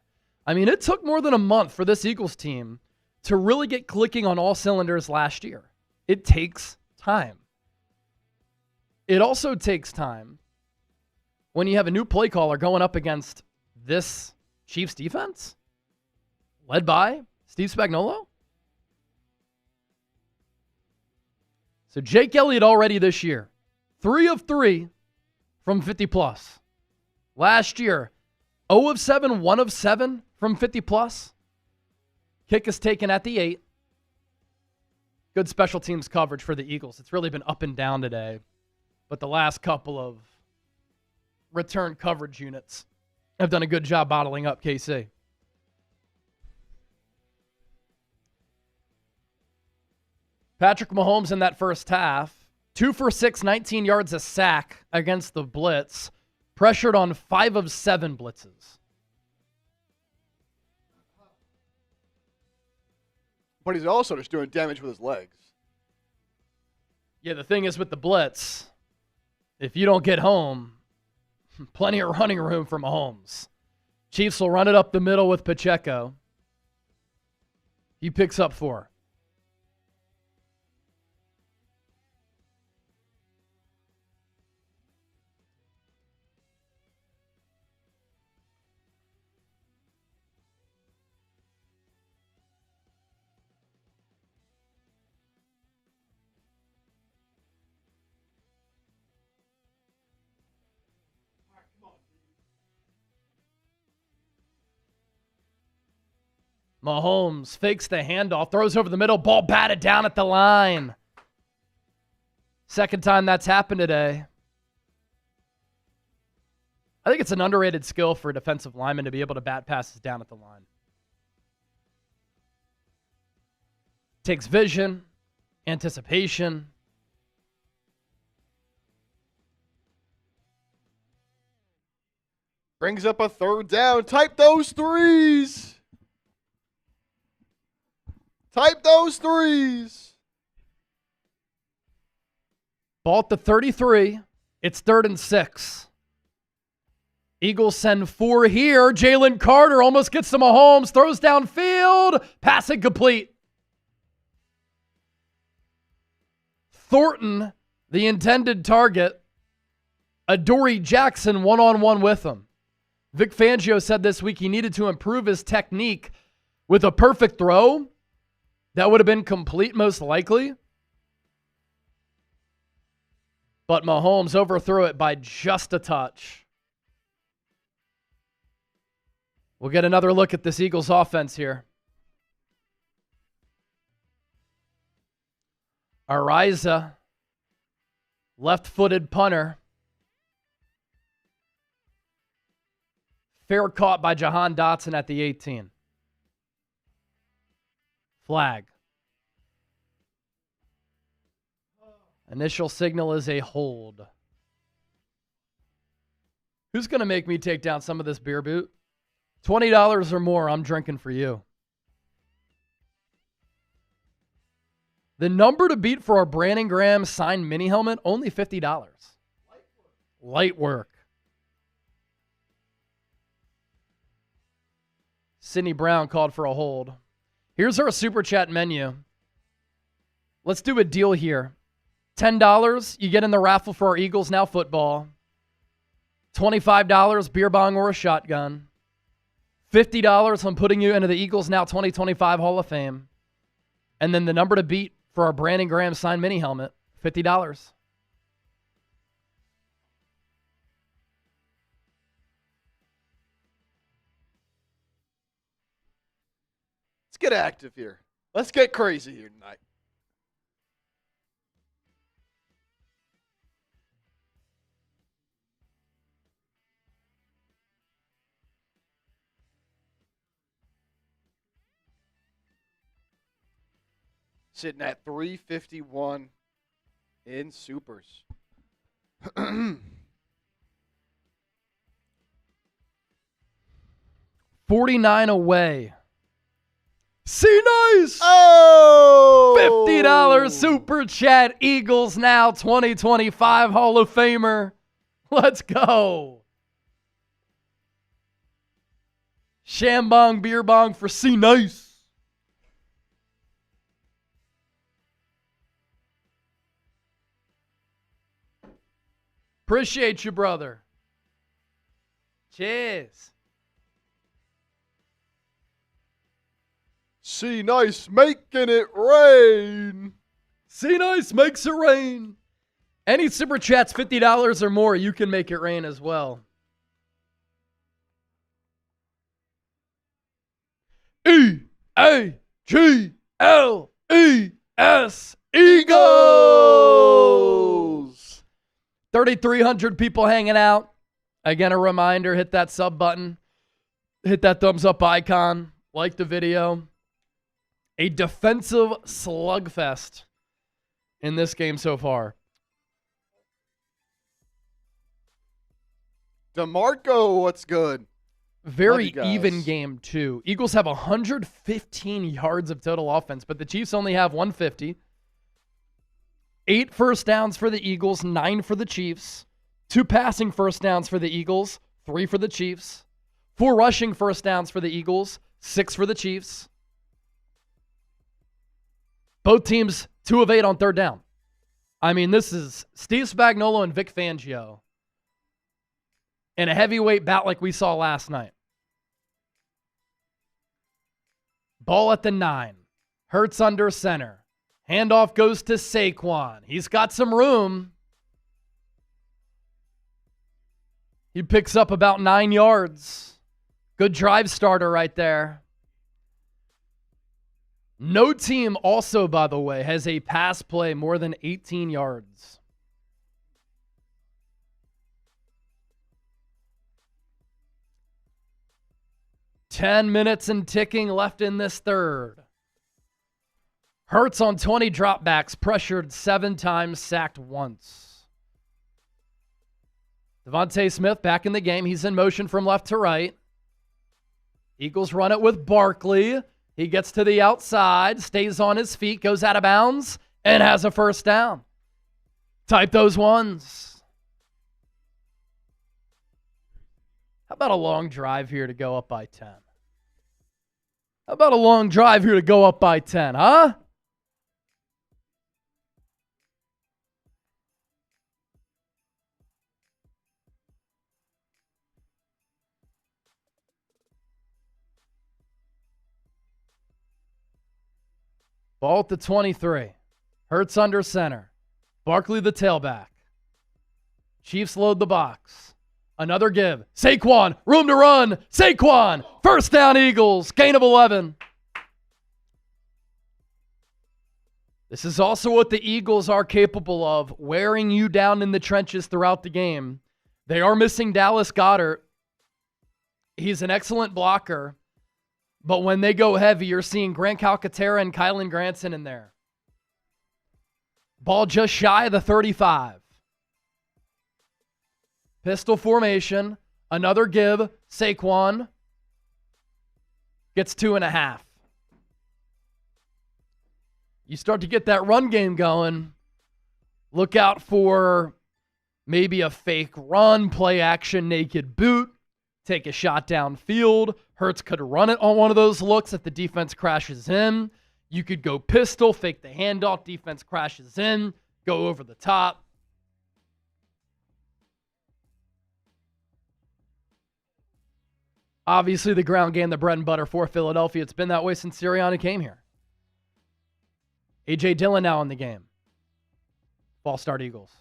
I mean, it took more than a month for this Eagles team to really get clicking on all cylinders last year. It takes time. It also takes time when you have a new play caller going up against this Chiefs defense led by Steve Spagnuolo. So Jake Elliott already this year, 3 of 3 from 50 plus. Last year, 0 of 7, 1 of 7 from 50 plus. Kick is taken at the 8. Good special teams coverage for the Eagles. It's really been up and down today. But the last couple of return coverage units have done a good job bottling up KC. Patrick Mahomes in that first half, 2 for 6, 19 yards, a sack against the blitz. Pressured on 5 of 7 blitzes.
But he's also just doing damage with his legs.
Yeah, the thing is with the blitz, if you don't get home, plenty of running room for Mahomes. Chiefs will run it up the middle with Pacheco. He picks up 4. Mahomes fakes the handoff, throws over the middle, ball batted down at the line. Second time that's happened today. I think it's an underrated skill for a defensive lineman to be able to bat passes down at the line. Takes vision, anticipation.
Brings up a 3rd down. Type those 3s. Type those 3s.
Ball at the 33. It's 3rd and 6. Eagles send 4 here. Jalen Carter almost gets to Mahomes. Throws downfield. Pass incomplete. Thornton, the intended target. Adoree Jackson one-on-one with him. Vic Fangio said this week he needed to improve his technique with a perfect throw. That would have been complete most likely. But Mahomes overthrew it by just a touch. We'll get another look at this Eagles offense here. Ariza, left-footed punter. Fair caught by Jahan Dotson at the 18. Flag. Initial signal is a hold. Who's going to make me take down some of this beer boot? $20 or more, I'm drinking for you. The number to beat for our Brandon Graham signed mini helmet, only $50. Light work. Sidney Brown called for a hold. Here's our Super Chat menu. Let's do a deal here. $10, you get in the raffle for our Eagles Now football. $25, beer bong or a shotgun. $50, I'm putting you into the Eagles Now 2025 Hall of Fame. And then the number to beat for our Brandon Graham signed mini helmet, $50. Let's
get active here. Let's get crazy here tonight. Sitting at 351 in supers.
49 away. See nice.
Oh!
$50 Super Chat Eagles Now 2025 Hall of Famer. Let's go. Shambong beer bong for C nice. Appreciate you, brother. Cheers.
See nice making it rain.
See nice makes it rain. Any Super Chats $50 or more, you can make it rain as well. E-A-G-L-E-S Eagles. 3,300 people hanging out. Again, a reminder, hit that sub button. Hit that thumbs up icon. Like the video. A defensive slugfest in this game so far.
DeMarco, what's good?
Very even game, too. Eagles have 115 yards of total offense, but the Chiefs only have 150. 8 first downs for the Eagles, 9 for the Chiefs. 2 passing first downs for the Eagles, 3 for the Chiefs. 4 rushing first downs for the Eagles, 6 for the Chiefs. Both teams 2 of 8 on third down. I mean, this is Steve Spagnuolo and Vic Fangio in a heavyweight bout like we saw last night. Ball at the 9. Hurts under center. Handoff goes to Saquon. He's got some room. He picks up about 9 yards. Good drive starter right there. No team also, by the way, has a pass play more than 18 yards. Ten minutes and ticking left in this third. Hurts on 20 dropbacks, pressured 7 times, sacked once. Devontae Smith back in the game. He's in motion from left to right. Eagles run it with Barkley. He gets to the outside, stays on his feet, goes out of bounds, and has a first down. Type those ones. How about a long drive here to go up by 10? How about a long drive here to go up by 10, huh? Ball at the 23. Hurts under center. Barkley the tailback. Chiefs load the box. Another give. Saquon, room to run. Saquon, first down Eagles. Gain of 11. This is also what the Eagles are capable of, wearing you down in the trenches throughout the game. They are missing Dallas Goedert. He's an excellent blocker. But when they go heavy, you're seeing Grant Calcaterra and Kylan Granson in there. Ball just shy of the 35. Pistol formation. Another give. Saquon gets 2.5. You start to get that run game going. Look out for maybe a fake run, play action, naked boot, take a shot downfield. Hurts could run it on one of those looks if the defense crashes in. You could go pistol, fake the handoff, defense crashes in, go over the top. Obviously, the ground game, the bread and butter for Philadelphia. It's been that way since Sirianni came here. A.J. Dillon now in the game. False start Eagles.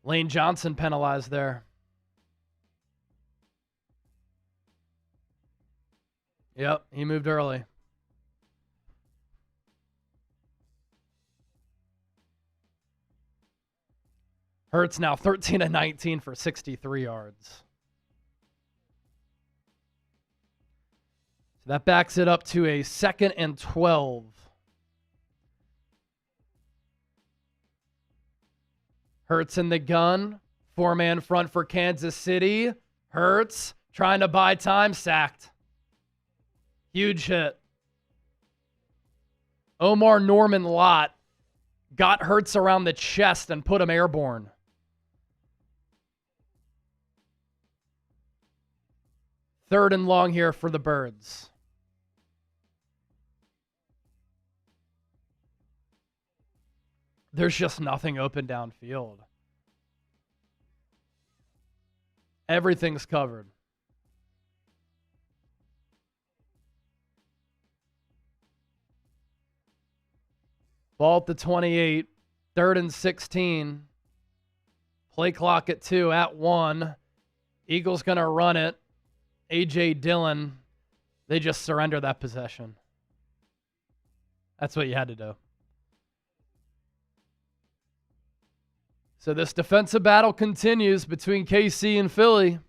Lane Johnson penalized there. Yep, he moved early. Hurts now 13-19 for 63 yards. So that backs it up to a 2nd and 12. Hurts in the gun. 4-man front for Kansas City. Hurts trying to buy time, sacked. Huge hit. Omar Norman Lott got Hurts around the chest and put him airborne. Third and long here for the Birds. There's just nothing open downfield. Everything's covered. Ball at the 28. 3rd and 16. Play clock at 2, at 1. Eagles going to run it. A.J. Dillon, they just surrender that possession. That's what you had to do. So this defensive battle continues between KC and Philly.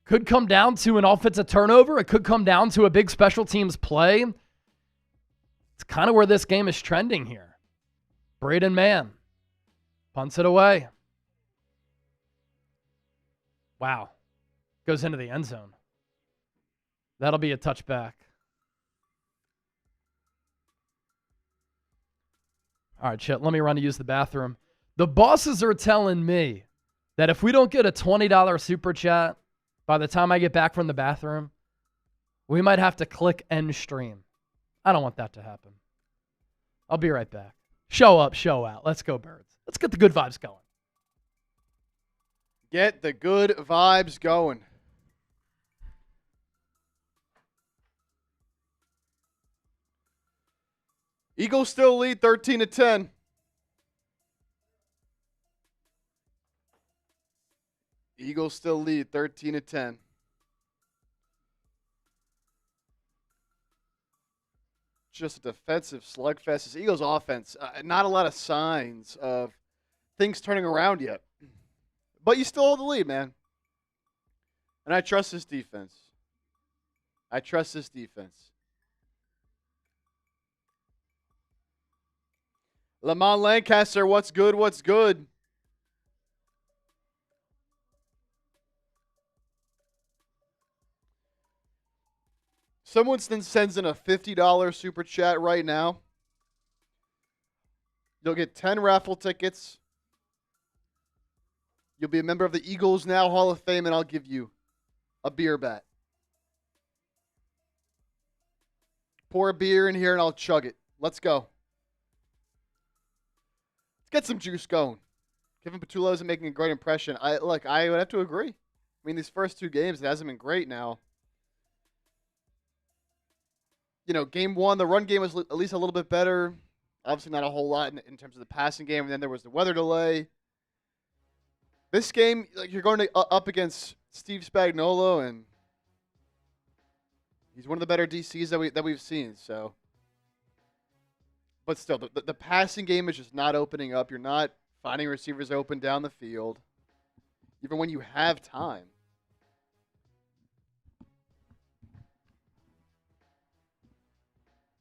Could come down to an offensive turnover. It could come down to a big special teams play. It's kind of where this game is trending here. Braden Mann punts it away. Wow. Goes into the end zone. That'll be a touchback. All right, Chet, let me run to use the bathroom. The bosses are telling me that if we don't get a $20 super chat by the time I get back from the bathroom, we might have to click end stream. I don't want that to happen. I'll be right back. Show up, show out. Let's go, Birds. Let's get the good vibes going.
Get the good vibes going. Eagles still lead 13-10. Eagles still lead 13-10. Just a defensive slugfest. This Eagles offense, not a lot of signs of things turning around yet. But you still hold the lead, man. And I trust this defense. I trust this defense. Lamont Lancaster, what's good? What's good? Someone sends in a $50 super chat right now. You'll get 10 raffle tickets. You'll be a member of the Eagles Now Hall of Fame, and I'll give you a beer bet. Pour a beer in here, and I'll chug it. Let's go. Let's get some juice going. Kevin Patullo isn't making a great impression. I would have to agree. I mean, these first 2 games, it hasn't been great now. You know, game 1, the run game was at least a little bit better. Obviously not a whole lot in terms of the passing game, and then there was the weather delay. This game, you're going up against Steve Spagnuolo, and he's one of the better DCs that we've seen. So But still, the passing game is just not opening up. You're not finding receivers open down the field, even when you have time.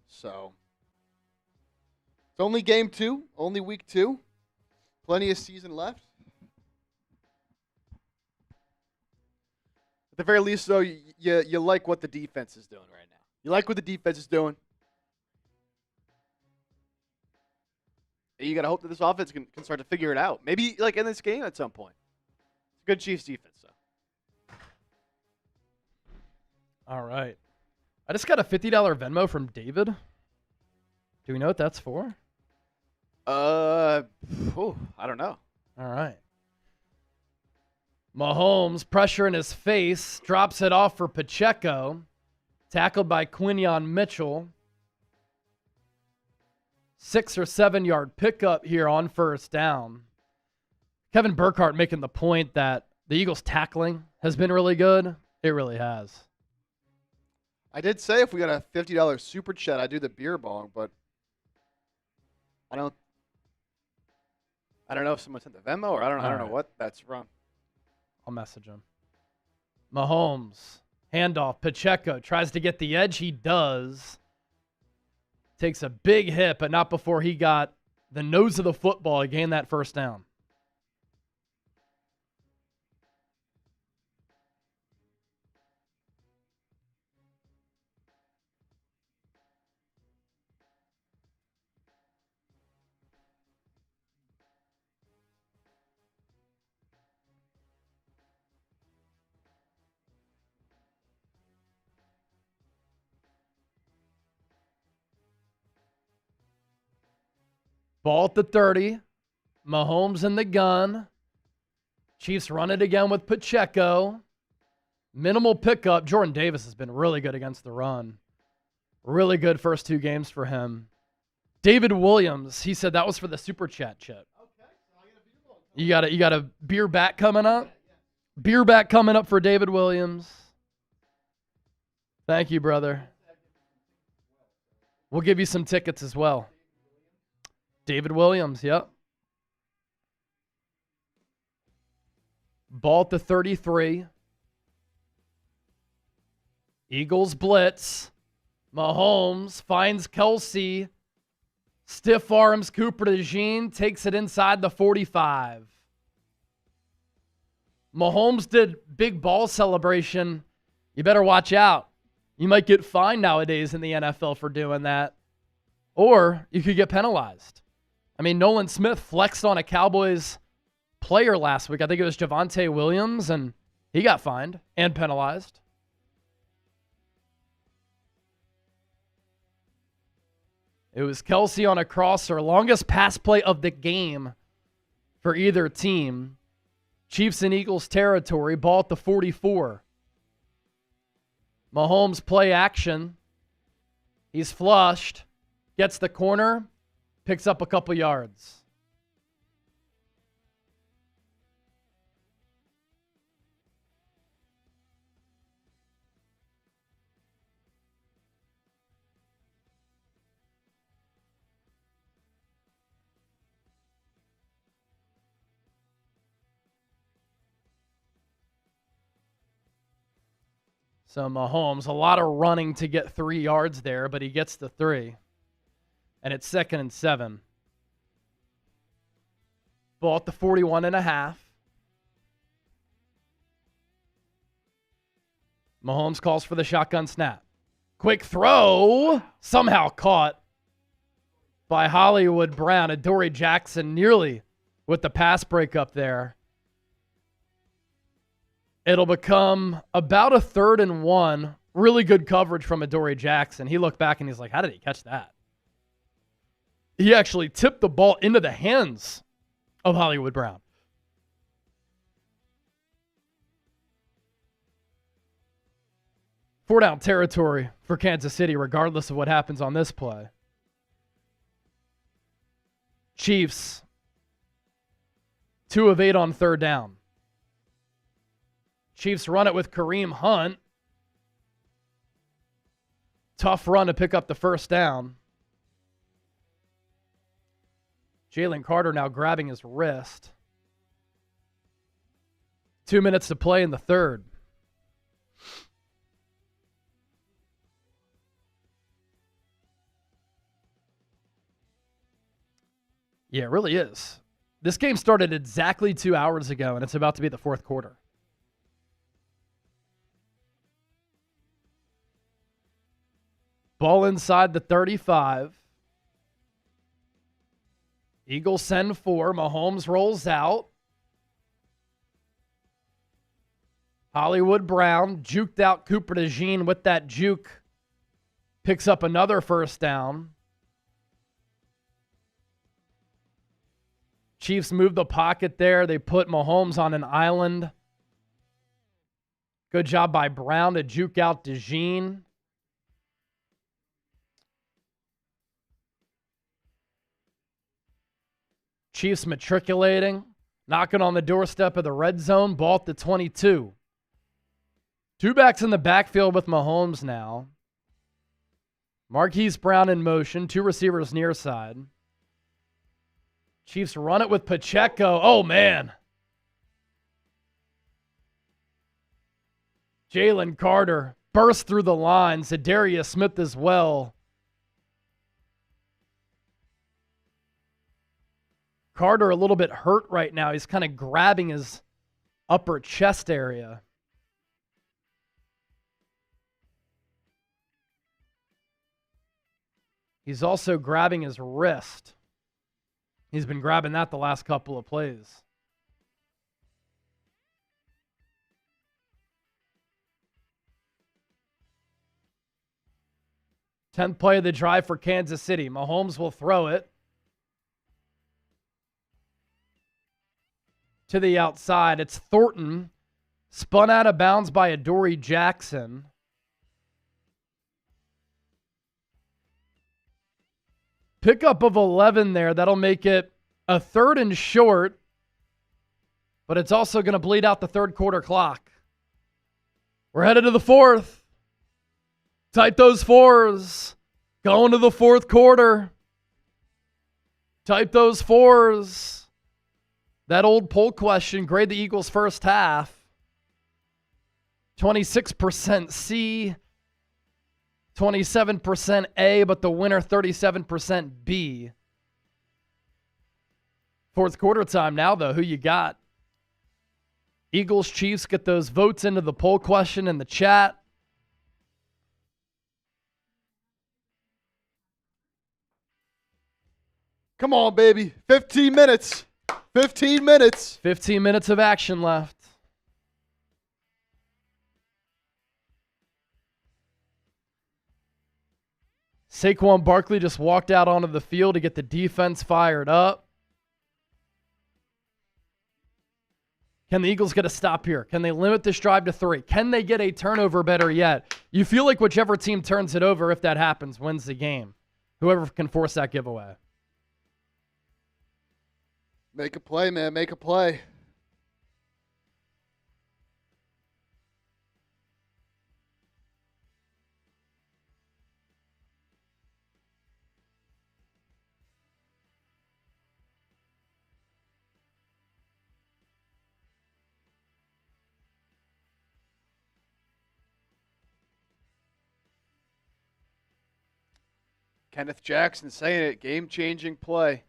So, it's only game 2, only week 2. Plenty of season left. At the very least, though, you like what the defense is doing right now. You like what the defense is doing. You got to hope that this offense can start to figure it out. Maybe like in this game at some point. It's a good Chiefs defense, though.
All right. I just got a $50 Venmo from David. Do we know what that's for?
I don't know.
All right. Mahomes, pressure in his face, drops it off for Pacheco. Tackled by Quinyon Mitchell. 6 or 7 yard pickup here on first down. Kevin Burkhardt making the point that the Eagles' tackling has been really good. It really has.
I did say if we got a $50 super chat, I'd do the beer bong, but I don't know if someone sent the Venmo or I don't know what that's from.
I'll message him. Mahomes, handoff. Pacheco tries to get the edge. He does. Takes a big hit, but not before he got the nose of the football to gain that first down. Ball at the 30. Mahomes in the gun. Chiefs run it again with Pacheco. Minimal pickup. Jordan Davis has been really good against the run. Really good first 2 games for him. David Williams, he said that was for the super chat, Chip. You got a beer back coming up? Beer back coming up for David Williams. Thank you, brother. We'll give you some tickets as well. David Williams, yep. Ball at the 33. Eagles blitz. Mahomes finds Kelsey. Stiff arms Cooper DeJean. Takes it inside the 45. Mahomes did big ball celebration. You better watch out. You might get fined nowadays in the NFL for doing that. Or you could get penalized. I mean, Nolan Smith flexed on a Cowboys player last week. I think it was Javonte Williams, and he got fined and penalized. It was Kelsey on a crosser. Longest pass play of the game for either team. Chiefs and Eagles territory. Ball at the 44. Mahomes play action. He's flushed. Gets the corner. Picks up a couple yards. So Mahomes, a lot of running to get 3 yards there, but he gets the 3. And it's 2nd and 7. Ball at the 41.5. Mahomes calls for the shotgun snap. Quick throw. Somehow caught by Hollywood Brown. Adoree Jackson nearly with the pass breakup there. It'll become about a 3rd and 1. Really good coverage from Adoree Jackson. He looked back and he's like, how did he catch that? He actually tipped the ball into the hands of Hollywood Brown. Four down territory for Kansas City, regardless of what happens on this play. Chiefs, 2 of 8 on 3rd down. Chiefs run it with Kareem Hunt. Tough run to pick up the first down. Jalen Carter now grabbing his wrist. 2 minutes to play in the third. Yeah, it really is. This game started exactly 2 hours ago, and it's about to be the fourth quarter. Ball inside the 35. Eagles send 4. Mahomes rolls out. Hollywood Brown juked out Cooper DeJean with that juke. Picks up another first down. Chiefs move the pocket there. They put Mahomes on an island. Good job by Brown to juke out DeJean. Chiefs matriculating, knocking on the doorstep of the red zone, ball at the 22. Two backs in the backfield with Mahomes now. Marquise Brown in motion, 2 receivers near side. Chiefs run it with Pacheco. Oh, man. Jalen Carter burst through the line. Zadarius Smith as well. Carter a little bit hurt right now. He's kind of grabbing his upper chest area. He's also grabbing his wrist. He's been grabbing that the last couple of plays. Tenth play of the drive for Kansas City. Mahomes will throw it to the outside. It's Thornton, spun out of bounds by Adoree Jackson. Pickup of 11 there. That'll make it a 3rd and short, but it's also going to bleed out the third quarter clock. We're headed to the fourth. Tight those 4s. Going to the fourth quarter. Tight those 4s. That old poll question, grade the Eagles' first half. 26% C, 27% A, but the winner 37% B. Fourth quarter time now, though. Who you got? Eagles, Chiefs, get those votes into the poll question in the chat.
Come on, baby. 15 minutes. 15 minutes.
15 minutes of action left. Saquon Barkley just walked out onto the field to get the defense fired up. Can the Eagles get a stop here? Can they limit this drive to 3? Can they get a turnover better yet? You feel like whichever team turns it over, if that happens, wins the game. Whoever can force that giveaway.
Make a play, man. Make a play. Kenneth Jackson saying it. Game-changing play.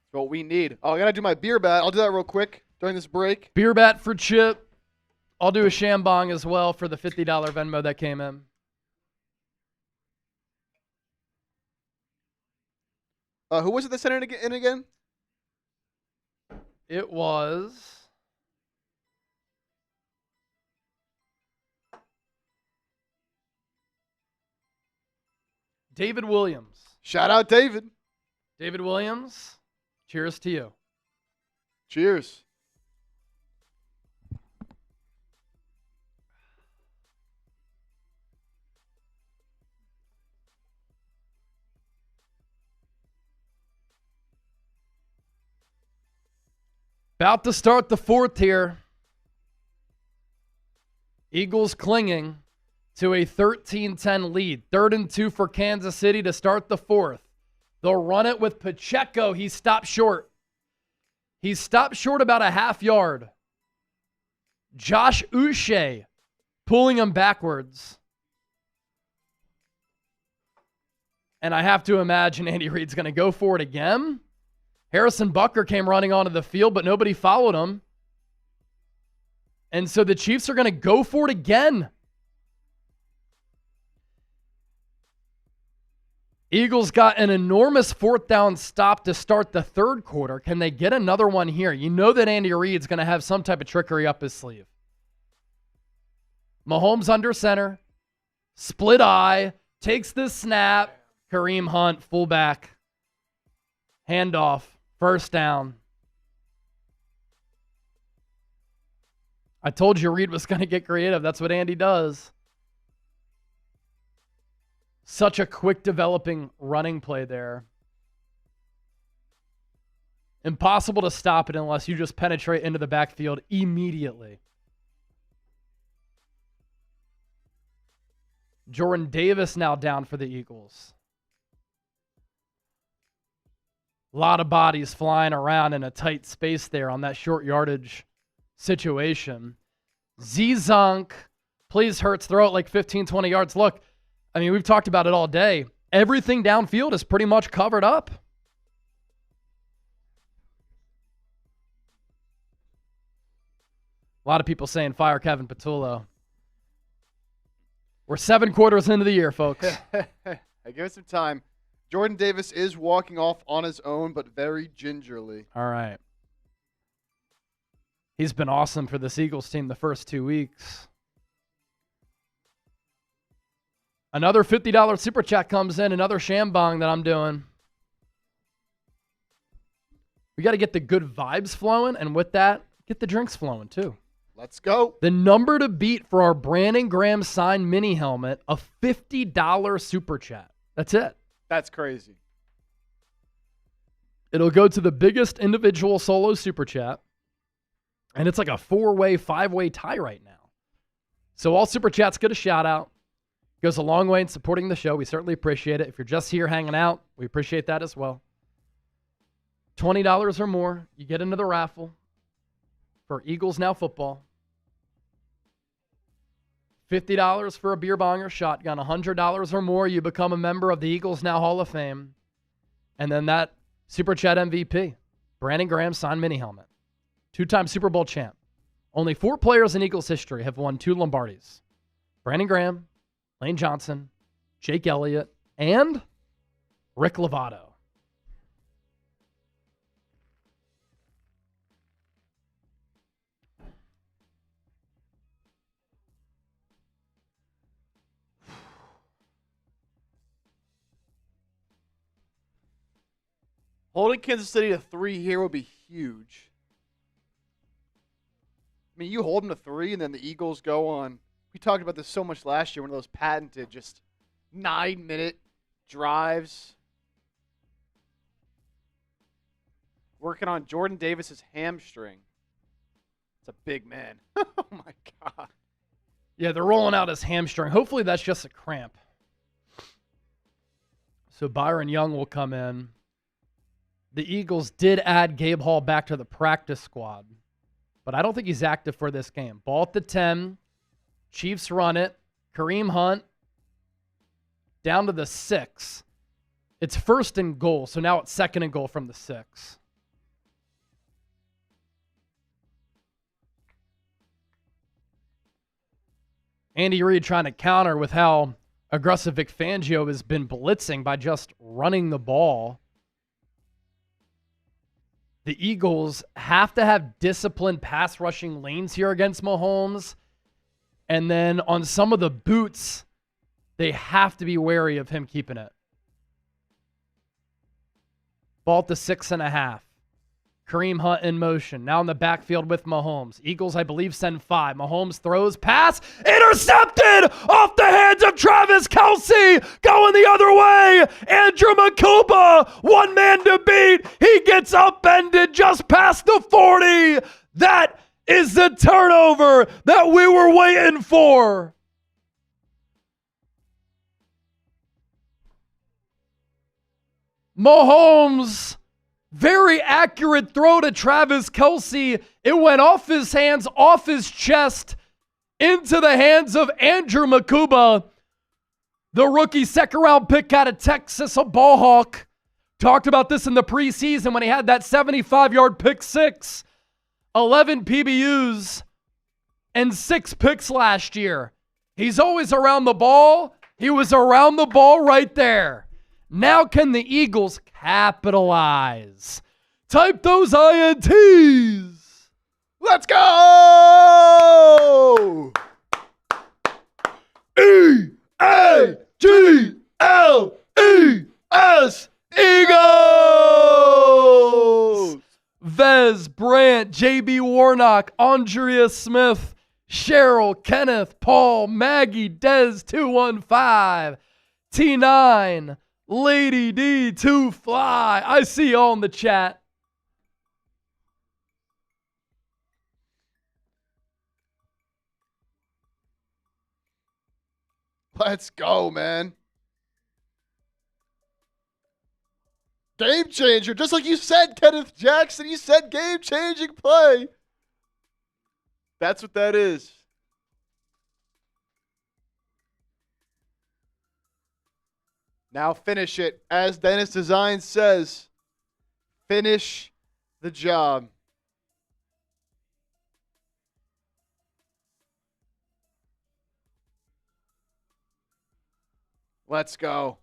It's what we need. Oh, I got to do my beer bat. I'll do that real quick during this break.
Beer bat for Chip. I'll do a shambong as well for the $50 Venmo that came in.
Who was it that sent it in again?
It was David Williams.
Shout out, David.
David Williams, cheers to you.
Cheers.
About to start the fourth here. Eagles clinging to a 13-10 lead. 3rd and 2 for Kansas City to start the fourth. They'll run it with Pacheco. He stopped short. He stopped short about a half yard. Josh Uche pulling him backwards. And I have to imagine Andy Reid's going to go for it again. Harrison Butker came running onto the field, but nobody followed him. And so the Chiefs are going to go for it again. Eagles got an enormous fourth down stop to start the third quarter. Can they get another one here? You know that Andy Reid's going to have some type of trickery up his sleeve. Mahomes under center. Split eye. Takes the snap. Kareem Hunt, fullback. Handoff. First down. I told you Reid was going to get creative. That's what Andy does. Such a quick developing running play there. Impossible to stop it unless you just penetrate into the backfield immediately. Jordan Davis now down for the Eagles. A lot of bodies flying around in a tight space there on that short yardage situation. Z-Zunk, please Hurts, throw it like 15, 20 yards. Look, I mean, we've talked about it all day. Everything downfield is pretty much covered up. A lot of people saying fire Kevin Patullo. We're 7 quarters into the year, folks.
I give it some time. Jordan Davis is walking off on his own, but very gingerly.
All right. He's been awesome for this Eagles team the first 2 weeks. Another $50 super chat comes in, another shambong that I'm doing. We got to get the good vibes flowing, and with that, get the drinks flowing too.
Let's go.
The number to beat for our Brandon Graham signed mini helmet, a $50 super chat. That's it.
That's crazy.
It'll go to the biggest individual solo super chat, and it's like a 4-way, 5-way tie right now. So all super chats get a shout out. Goes a long way in supporting the show. We certainly appreciate it. If you're just here hanging out, we appreciate that as well. $20 or more, you get into the raffle for Eagles Now Football. $50 for a beer bong or shotgun. $100 or more, you become a member of the Eagles Now Hall of Fame. And then that Super Chat MVP, Brandon Graham signed mini helmet. 2-time Super Bowl champ. Only 4 players in Eagles history have won 2 Lombardis. Brandon Graham, Lane Johnson, Jake Elliott, and Rick Lovato.
Holding Kansas City to 3 here would be huge. I mean, you hold them to 3, and then the Eagles go on. We talked about this so much last year, one of those patented just 9-minute drives. Working on Jordan Davis's hamstring. It's a big man. Oh, my God.
Yeah, they're rolling out his hamstring. Hopefully that's just a cramp. So Byron Young will come in. The Eagles did add Gabe Hall back to the practice squad, but I don't think he's active for this game. Ball at the 10. Chiefs run it. Kareem Hunt down to the 6. It's 1st and goal, so now it's 2nd and goal from the 6. Andy Reid trying to counter with how aggressive Vic Fangio has been blitzing by just running the ball. The Eagles have to have disciplined pass rushing lanes here against Mahomes. And then on some of the boots, they have to be wary of him keeping it. Ball at the 6.5. Kareem Hunt in motion. Now in the backfield with Mahomes. Eagles, I believe, send 5. Mahomes throws, pass, intercepted off the hands of Travis Kelce. Going the other way. Andrew Makuba, one man to beat. He gets upended just past the 40. That is the turnover that we were waiting for. Mahomes, very accurate throw to Travis Kelce. It went off his hands, off his chest, into the hands of Andrew Makuba, the rookie second-round pick out of Texas, a ball hawk. Talked about this in the preseason when he had that 75-yard pick six, 11 PBUs, and 6 picks last year. He's always around the ball. He was around the ball right there. Now can the Eagles capitalize? Type those INTs.
Let's go! E-A-G-L-E-S, Eagles!
Vez, Brandt, J.B. Warnock, Andrea Smith, Cheryl, Kenneth, Paul, Maggie, Dez 215, T9, Lady D 2 Fly. I see y'all in the chat.
Let's go, man. Game changer. Just like you said, Kenneth Jackson. You said game-changing play. That's what that is. Now finish it. As Dennis Design says, finish the job. Let's go.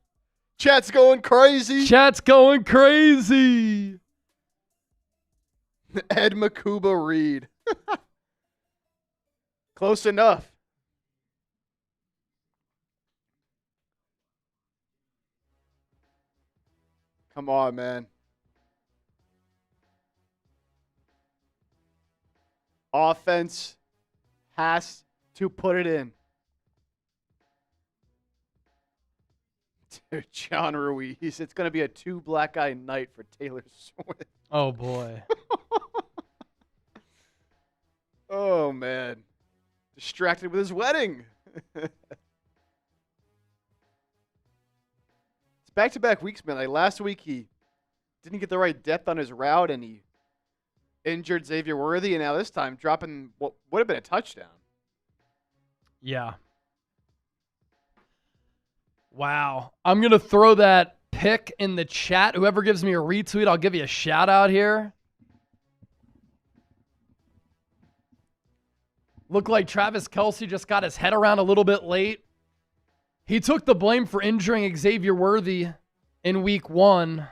Chat's going crazy.
Chat's going crazy.
Ed Makuba Reed. Close enough. Come on, man. Offense has to put it in. Dude, John Ruiz, it's going to be a 2 black eye night for Taylor Swift.
Oh, boy.
Oh, man. Distracted with his wedding. It's back-to-back weeks, man. Like last week, he didn't get the right depth on his route, and he injured Xavier Worthy, and now this time dropping what would have been a touchdown.
Yeah. Wow. I'm going to throw that pick in the chat. Whoever gives me a retweet, I'll give you a shout out here. Looked like Travis Kelce just got his head around a little bit late. He took the blame for injuring Xavier Worthy in week 1.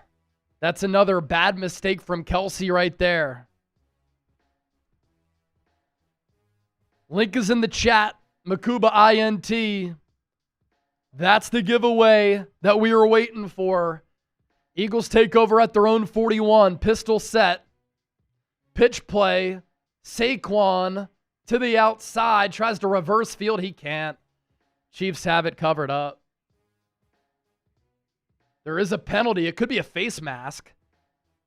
That's another bad mistake from Kelce right there. Link is in the chat. Makuba INT. That's the giveaway that we were waiting for. Eagles take over at their own 41. Pistol set. Pitch play. Saquon to the outside. Tries to reverse field. He can't. Chiefs have it covered up. There is a penalty. It could be a face mask.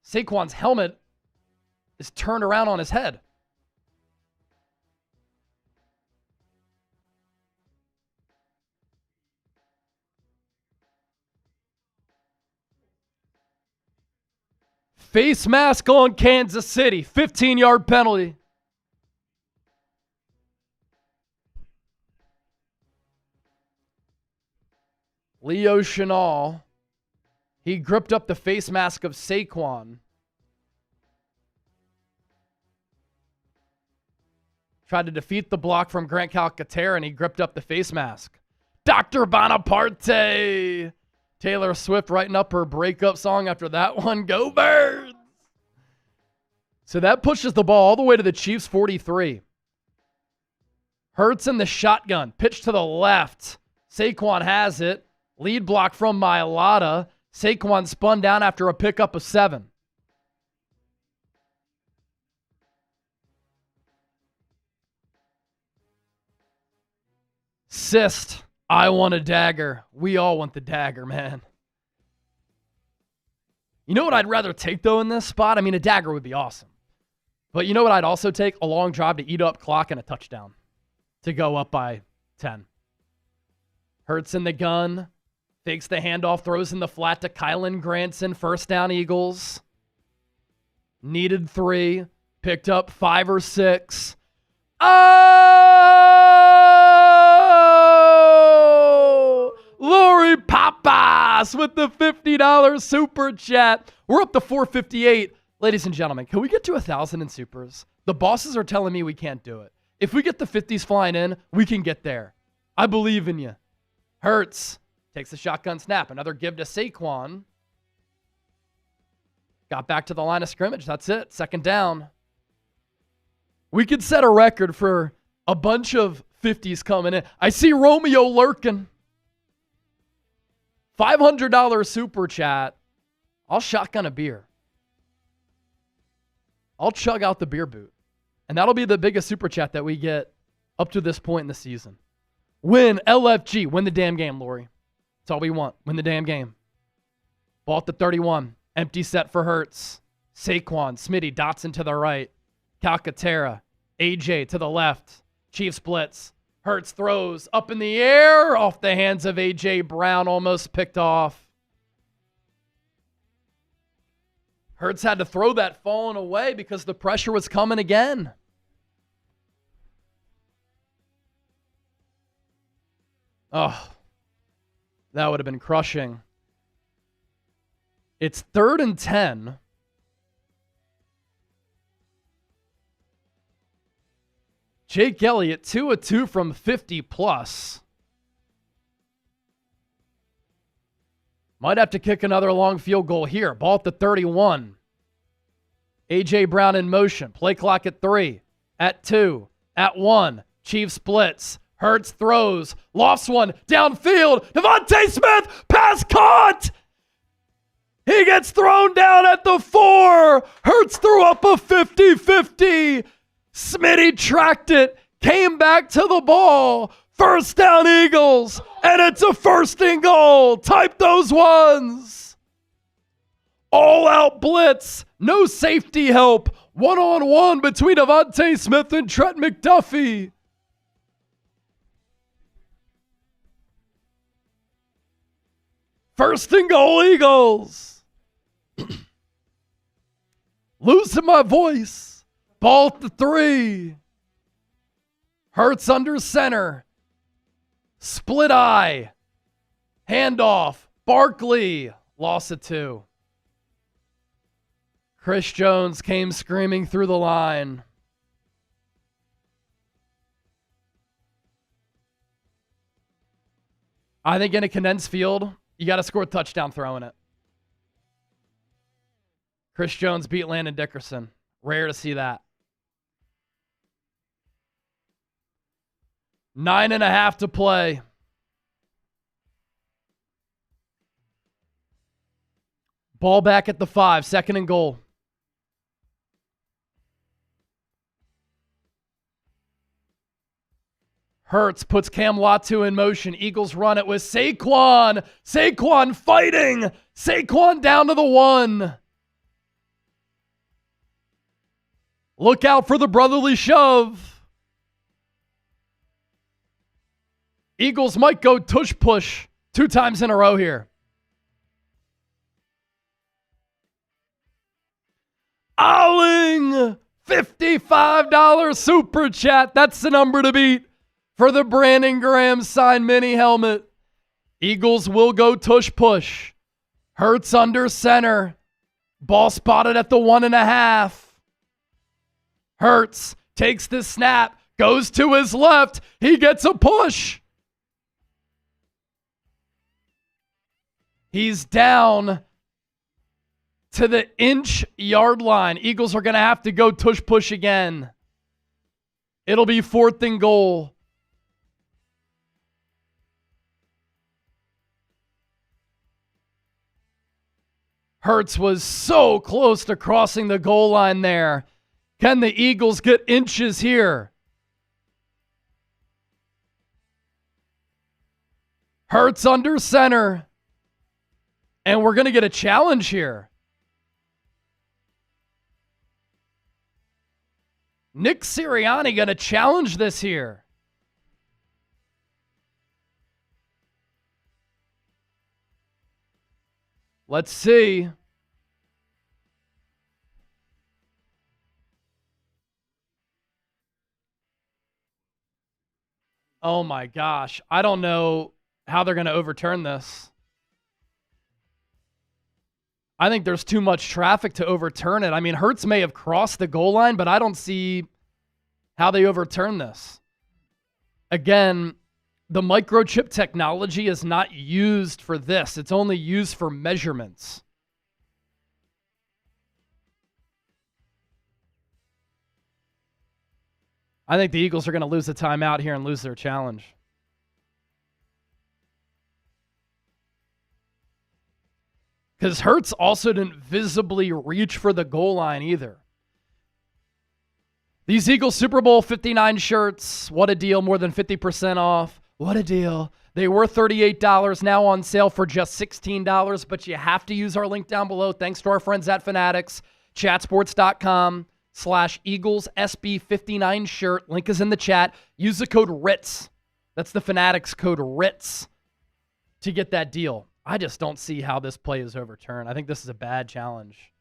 Saquon's helmet is turned around on his head. Face mask on Kansas City. 15-yard penalty. Leo Chenal. He gripped up the face mask of Saquon. Tried to defeat the block from Grant Calcaterra, and he gripped up the face mask. Dr. Bonaparte. Taylor Swift writing up her breakup song after that one. Go Birds! So that pushes the ball all the way to the Chiefs' 43. Hurts in the shotgun. Pitch to the left. Saquon has it. Lead block from Mailata. Saquon spun down after a pickup of 7. Sist. I want a dagger. We all want the dagger, man. You know what I'd rather take, though, in this spot? I mean, a dagger would be awesome. But you know what I'd also take? A long drive to eat up clock and a touchdown to go up by 10. Hurts in the gun. Fakes the handoff, throws in the flat to Kylan Granson. First down, Eagles. Needed 3. Picked up 5 or 6. Oh! Lori Papas with the $50 super chat. We're up to 458. Ladies and gentlemen, can we get to 1,000 in supers? The bosses are telling me we can't do it. If we get the 50s flying in, we can get there. I believe in you. Hurts. Takes the shotgun snap. Another give to Saquon. Got back to the line of scrimmage. That's it. Second down. We could set a record for a bunch of 50s coming in. I see Romeo lurking. $500 super chat. I'll shotgun a beer. I'll chug out the beer boot. And that'll be the biggest super chat that we get up to this point in the season. Win, LFG. Win the damn game, Lori. That's all we want. Win the damn game. Ball at the 31. Empty set for Hurts. Saquon, Smitty, Dotson to the right. Calcaterra, AJ to the left. Chiefs blitz. Hurts throws up in the air off the hands of AJ Brown. Almost picked off. Hurts had to throw that falling away because the pressure was coming again. Oh, that would have been crushing. It's 3rd and 10. Jake Elliott, 2 of 2 from 50 plus. Might have to kick another long field goal here. Ball at the 31. A.J. Brown in motion. Play clock at 3. At 2. At 1. Chiefs blitz. Hurts throws. Lofts one. Downfield. Devontae Smith. Pass caught. He gets thrown down at the 4. Hurts threw up a 50-50. Smitty tracked it. Came back to the ball. First down, Eagles. And it's a 1st and goal. Type those ones. All out blitz. No safety help. 1-on-1 between Devontae Smith and Trent McDuffie. First and goal, Eagles. Losing my voice. Ball at the 3. Hurts under center. Split eye. Handoff. Barkley. Loss of 2. Chris Jones came screaming through the line. I think in a condensed field, you got to score a touchdown throwing it. Chris Jones beat Landon Dickerson. Rare to see that. 9.5 to play. Ball back at the 5. 2nd and goal. Hurts puts Cam Latu in motion. Eagles run it with Saquon. Saquon fighting. Saquon down to the 1. Look out for the brotherly shove. Eagles might go tush push 2 times in a row here. Owling, $55 super chat. That's the number to beat for the Brandon Graham signed mini helmet. Eagles will go tush push. Hurts under center. Ball spotted at the 1.5. Hurts takes the snap, goes to his left. He gets a push. He's down to the inch-yard line. Eagles are going to have to go tush push again. It'll be 4th and goal. Hurts was so close to crossing the goal line there. Can the Eagles get inches here? Hurts under center. And we're going to get a challenge here. Nick Sirianni going to challenge this here. Let's see. Oh my gosh. I don't know how they're going to overturn this. I think there's too much traffic to overturn it. I mean, Hurts may have crossed the goal line, but I don't see how they overturn this. Again, the microchip technology is not used for this. It's only used for measurements. I think the Eagles are going to lose the timeout here and lose their challenge. Because Hurts also didn't visibly reach for the goal line either. These Eagles Super Bowl 59 shirts, what a deal, more than 50% off. What a deal. They were $38, now on sale for just $16, but you have to use our link down below. Thanks to our friends at Fanatics, chatsports.com/EaglesSB59 shirt. Link is in the chat. Use the code RITZ. That's the Fanatics code RITZ to get that deal. I just don't see how this play is overturned. I think this is a bad challenge.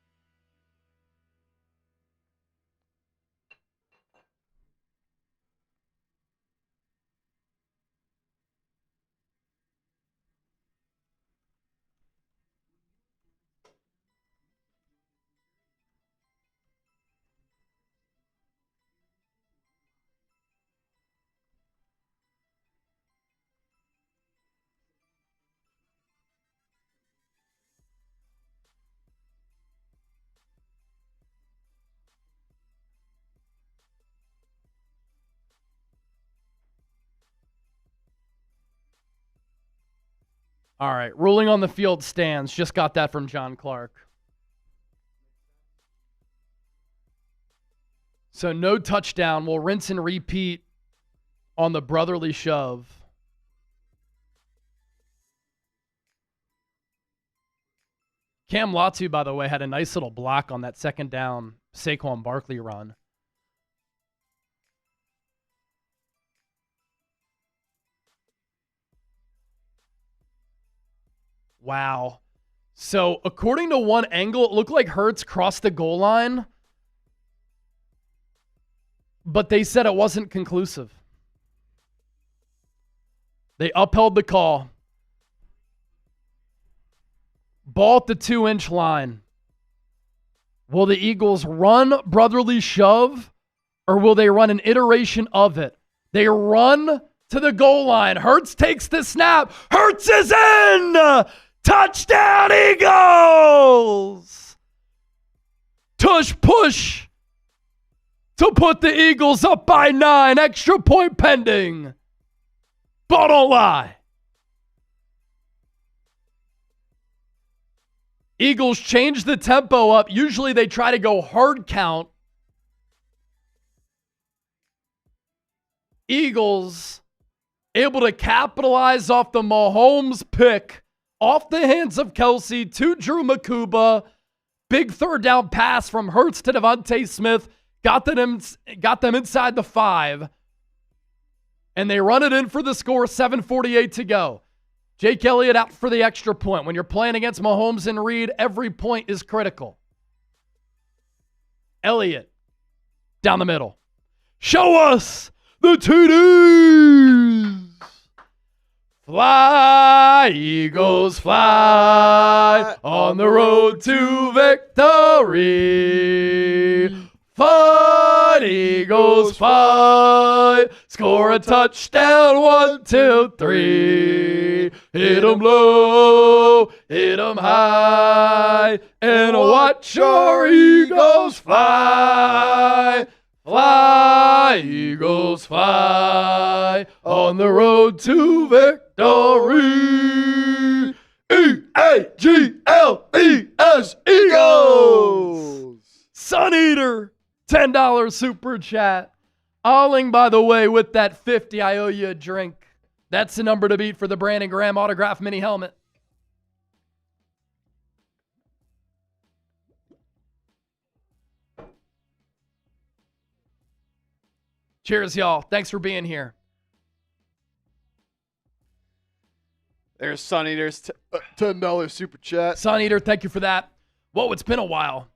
All right, ruling on the field stands. Just got that from John Clark. So no touchdown. We'll rinse and repeat on the brotherly shove. Cam Latu, by the way, had a nice little block on that second down Saquon Barkley run. Wow. So according to one angle, it looked like Hurts crossed the goal line, but they said it wasn't conclusive. They upheld the call. Ball at the 2-inch line. Will the Eagles run brotherly shove, or will they run an iteration of it? They run to the goal line. Hurts takes the snap. Hurts is in! Touchdown, Eagles! Tush push to put the Eagles up by 9. Extra point pending. But don't lie. Eagles change the tempo up. Usually they try to go hard count. Eagles able to capitalize off the Mahomes pick off the hands of Kelsey to Drew Makuba. Big third down pass from Hurts to Devontae Smith. Got them inside the 5. And they run it in for the score. 7:48 to go. Jake Elliott out for the extra point. When you're playing against Mahomes and Reed, every point is critical. Elliott down the middle. Show us the TDs. Fly, Eagles, fly on the road to victory. Fight, Eagles, fight. Score a touchdown, 1, 2, 3. Hit 'em low, hit 'em high, and watch your Eagles fly. Fly, Eagles, fly on the road to victory. E-A-G-L-E-S, Eagles. Sun Eater, $10 super chat. Alling, by the way, with that 50, I owe you a drink. That's the number to beat for the Brandon Graham autograph mini helmet. Cheers, y'all. Thanks for being here.
There's Sun Eater's $10 super chat.
Sun Eater, thank you for that. Whoa, it's been a while.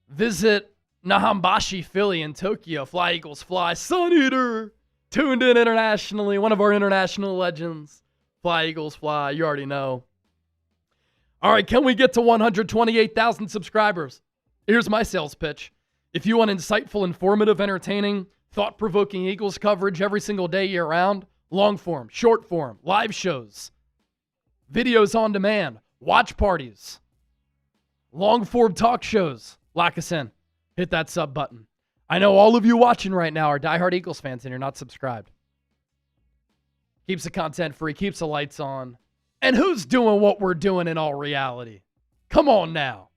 Visit Nahambashi, Philly in Tokyo. Fly, Eagles, fly. Sun Eater, tuned in internationally. One of our international legends. Fly, Eagles, fly. You already know. All right, can we get to 128,000 subscribers? Here's my sales pitch. If you want insightful, informative, entertaining, thought-provoking Eagles coverage every single day year-round, long form, short form, live shows, videos on demand, watch parties, long form talk shows, lock us in. Hit that sub button. I know all of you watching right now are diehard Eagles fans and you're not subscribed. Keeps the content free, keeps the lights on. And who's doing what we're doing in all reality? Come on now.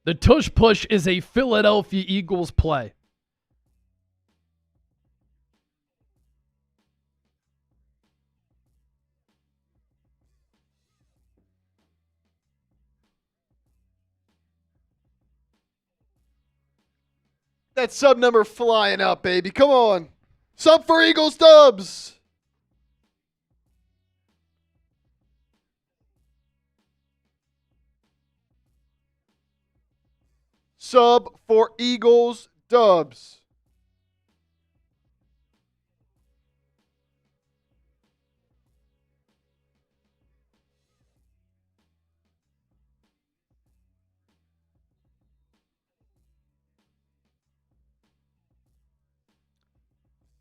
The tush push is a Philadelphia Eagles play.
That sub number flying up, baby. Come on. Sub for Eagles Dubs. Sub for Eagles Dubs.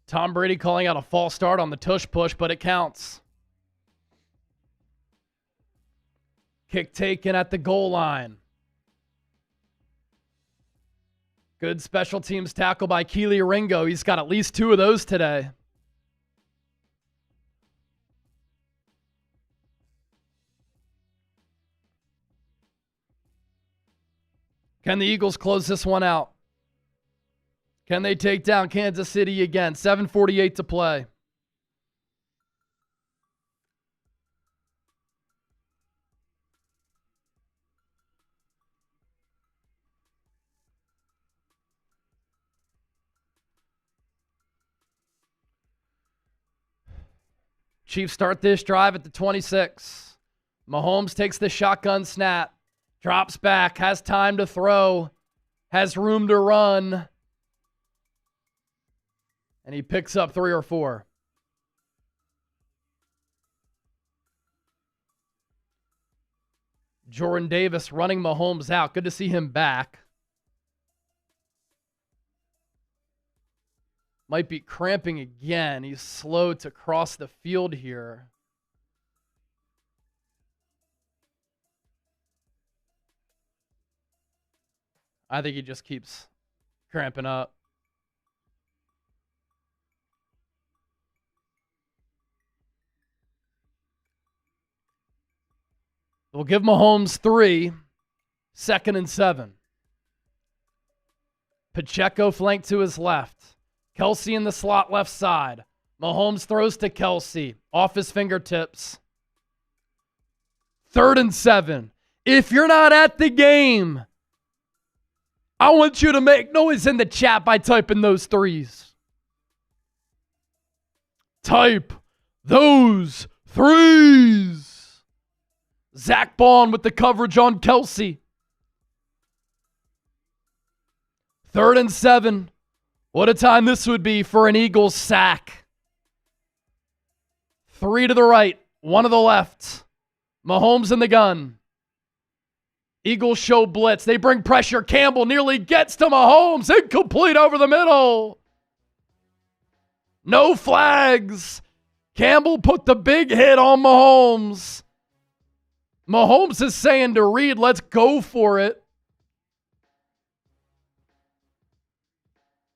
Tom Brady calling out a false start on the tush push, but it counts. Kick taken at the goal line. Good special teams tackle by Keely Ringo. He's got at least 2 of those today. Can the Eagles close this one out? Can they take down Kansas City again? 7:48 to play. Chiefs start this drive at the 26. Mahomes takes the shotgun snap, drops back, has time to throw, has room to run, and he picks up 3 or 4. Jordan Davis running Mahomes out. Good to see him back. Might be cramping again. He's slow to cross the field here. I think he just keeps cramping up. We'll give Mahomes 3, 2nd and 7. Pacheco flanked to his left. Kelsey in the slot left side. Mahomes throws to Kelsey off his fingertips. 3rd and 7. If you're not at the game, I want you to make noise in the chat by typing those 3s. Type those 3s. Zach Bond with the coverage on Kelsey. 3rd and 7. What a time this would be for an Eagles sack. 3 to the right, 1 to the left. Mahomes in the gun. Eagles show blitz. They bring pressure. Campbell nearly gets to Mahomes. Incomplete over the middle. No flags. Campbell put the big hit on Mahomes. Mahomes is saying to Reed, let's go for it.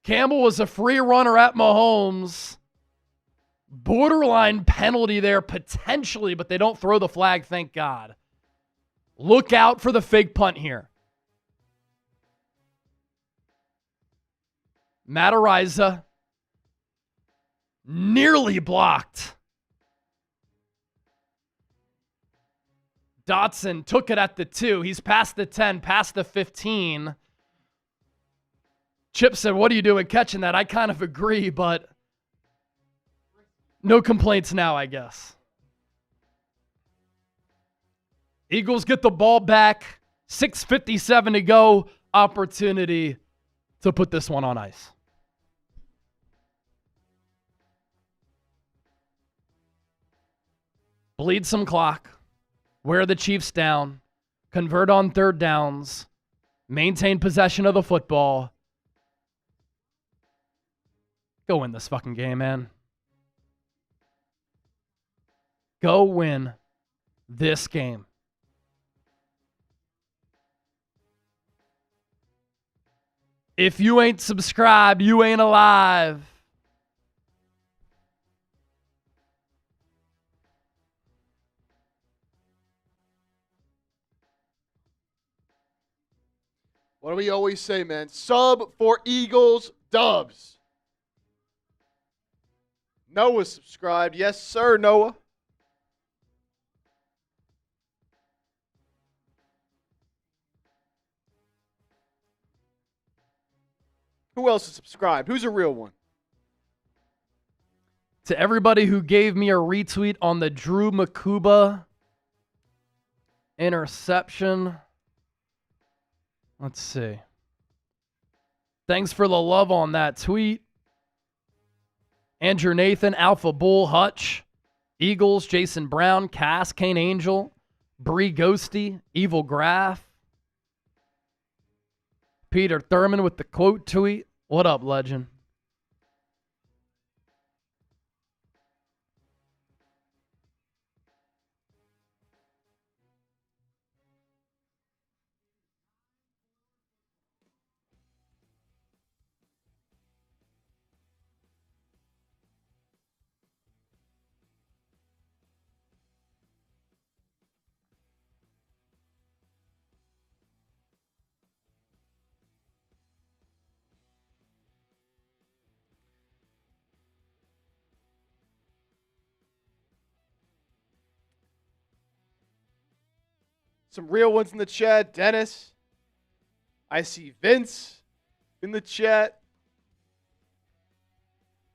Campbell was a free runner at Mahomes. Borderline penalty there potentially, but they don't throw the flag, thank God. Look out for the fake punt here. Matt Ariza nearly blocked. Dotson took it at the 2. He's past the 10, past the 15. Chip said, what are you doing catching that? I kind of agree, but no complaints now, I guess. Eagles get the ball back. 6:57 to go. Opportunity to put this one on ice. Bleed some clock. Wear the Chiefs down. Convert on third downs. Maintain possession of the football. Go win this fucking game, man. Go win this game. If you ain't subscribed, you ain't alive.
What do we always say, man? Sub for Eagles dubs. Noah subscribed. Yes, sir, Noah. Who else is subscribed? Who's a real one?
To everybody who gave me a retweet on the Drew Makuba interception. Let's see. Thanks for the love on that tweet. Andrew Nathan, Alpha Bull, Hutch, Eagles, Jason Brown, Cass, Kane Angel, Bree Ghosty, Evil Graph, Peter Thurman with the quote tweet. What up, legend?
Some real ones in the chat. Dennis. I see Vince in the chat.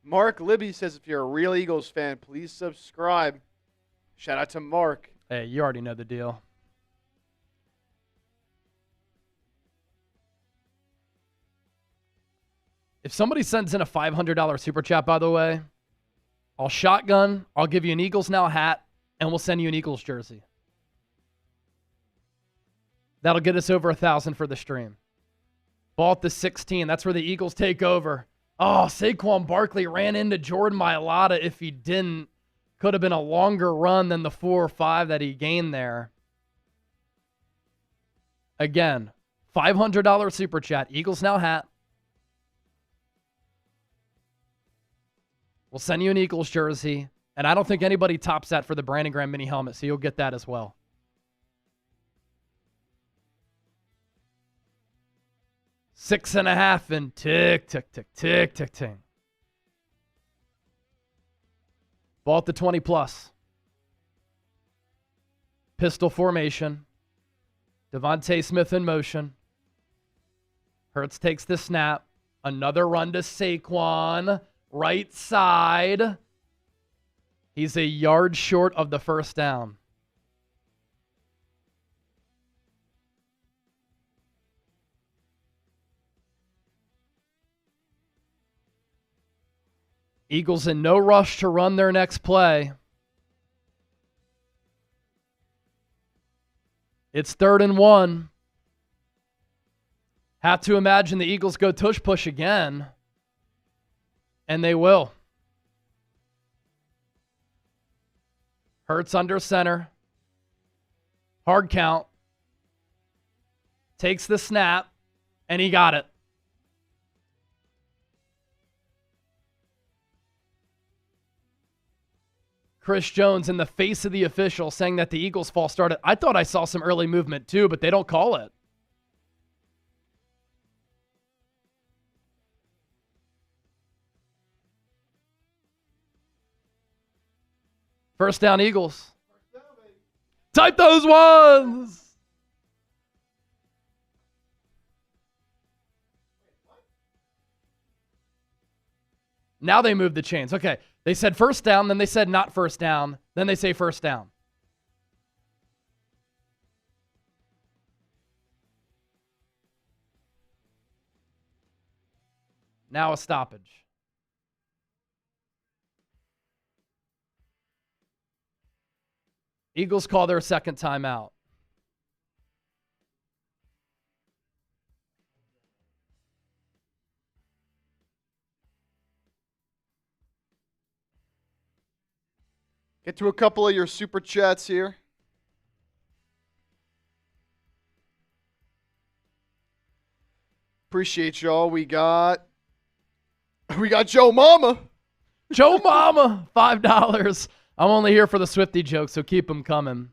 Mark Libby says, if you're a real Eagles fan, please subscribe. Shout out to Mark.
Hey, you already know the deal. If somebody sends in a $500 super chat, by the way, I'll shotgun, I'll give you an Eagles Now hat, and we'll send you an Eagles jersey. That'll get us over 1,000 for the stream. Ball at the 16. That's where the Eagles take over. Oh, Saquon Barkley ran into Jordan Mailata. If he didn't, could have been a longer run than the 4 or 5 that he gained there. Again, $500 super chat. Eagles Now hat. We'll send you an Eagles jersey. And I don't think anybody tops that for the Brandon Graham mini helmet, so you'll get that as well. Six and a half and tick, tick, tick, tick, tick, tick. Ball at the 20 plus. Pistol formation. Devontae Smith in motion. Hurts takes the snap. Another run to Saquon. Right side. He's a yard short of the first down. Eagles in no rush to run their next play. It's 3rd and 1. Have to imagine the Eagles go tush push again. And they will. Hurts under center. Hard count. Takes the snap. And he got it. Chris Jones in the face of the official saying that the Eagles false started. I thought I saw some early movement too, but they don't call it. First down, Eagles. Type those ones. Now they move the chains. Okay. They said first down, then they said not first down, then they say first down. Now a stoppage. Eagles call their second timeout.
Get to a couple of your super chats here. Appreciate y'all. We got Joe Mama.
Joe Mama, $5. I'm only here for the Swiftie jokes, so keep them coming.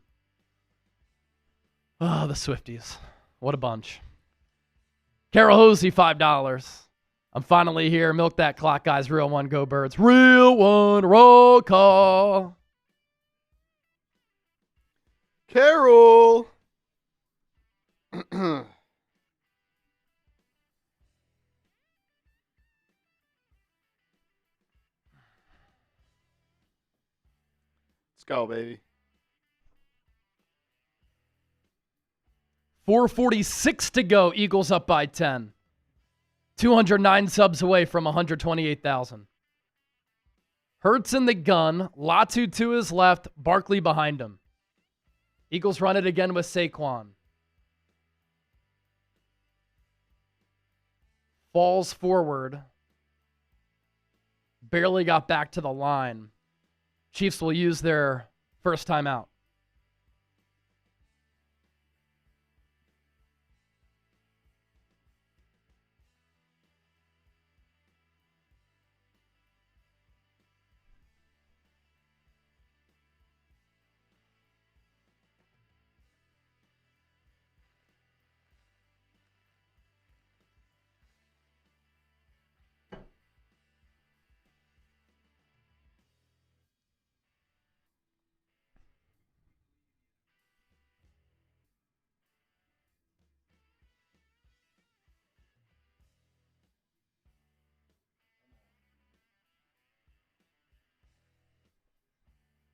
Oh, the Swifties. What a bunch. Carol Hosey, $5. I'm finally here. Milk that clock, guys. Real one, go Birds. Real one, roll call.
Carol. Let's go, baby.
4:46 to go. Eagles up by 10. 209 subs away from 128,000. Hurts in the gun. Latu to his left. Barkley behind him. Eagles run it again with Saquon. Falls forward. Barely got back to the line. Chiefs will use their first timeout.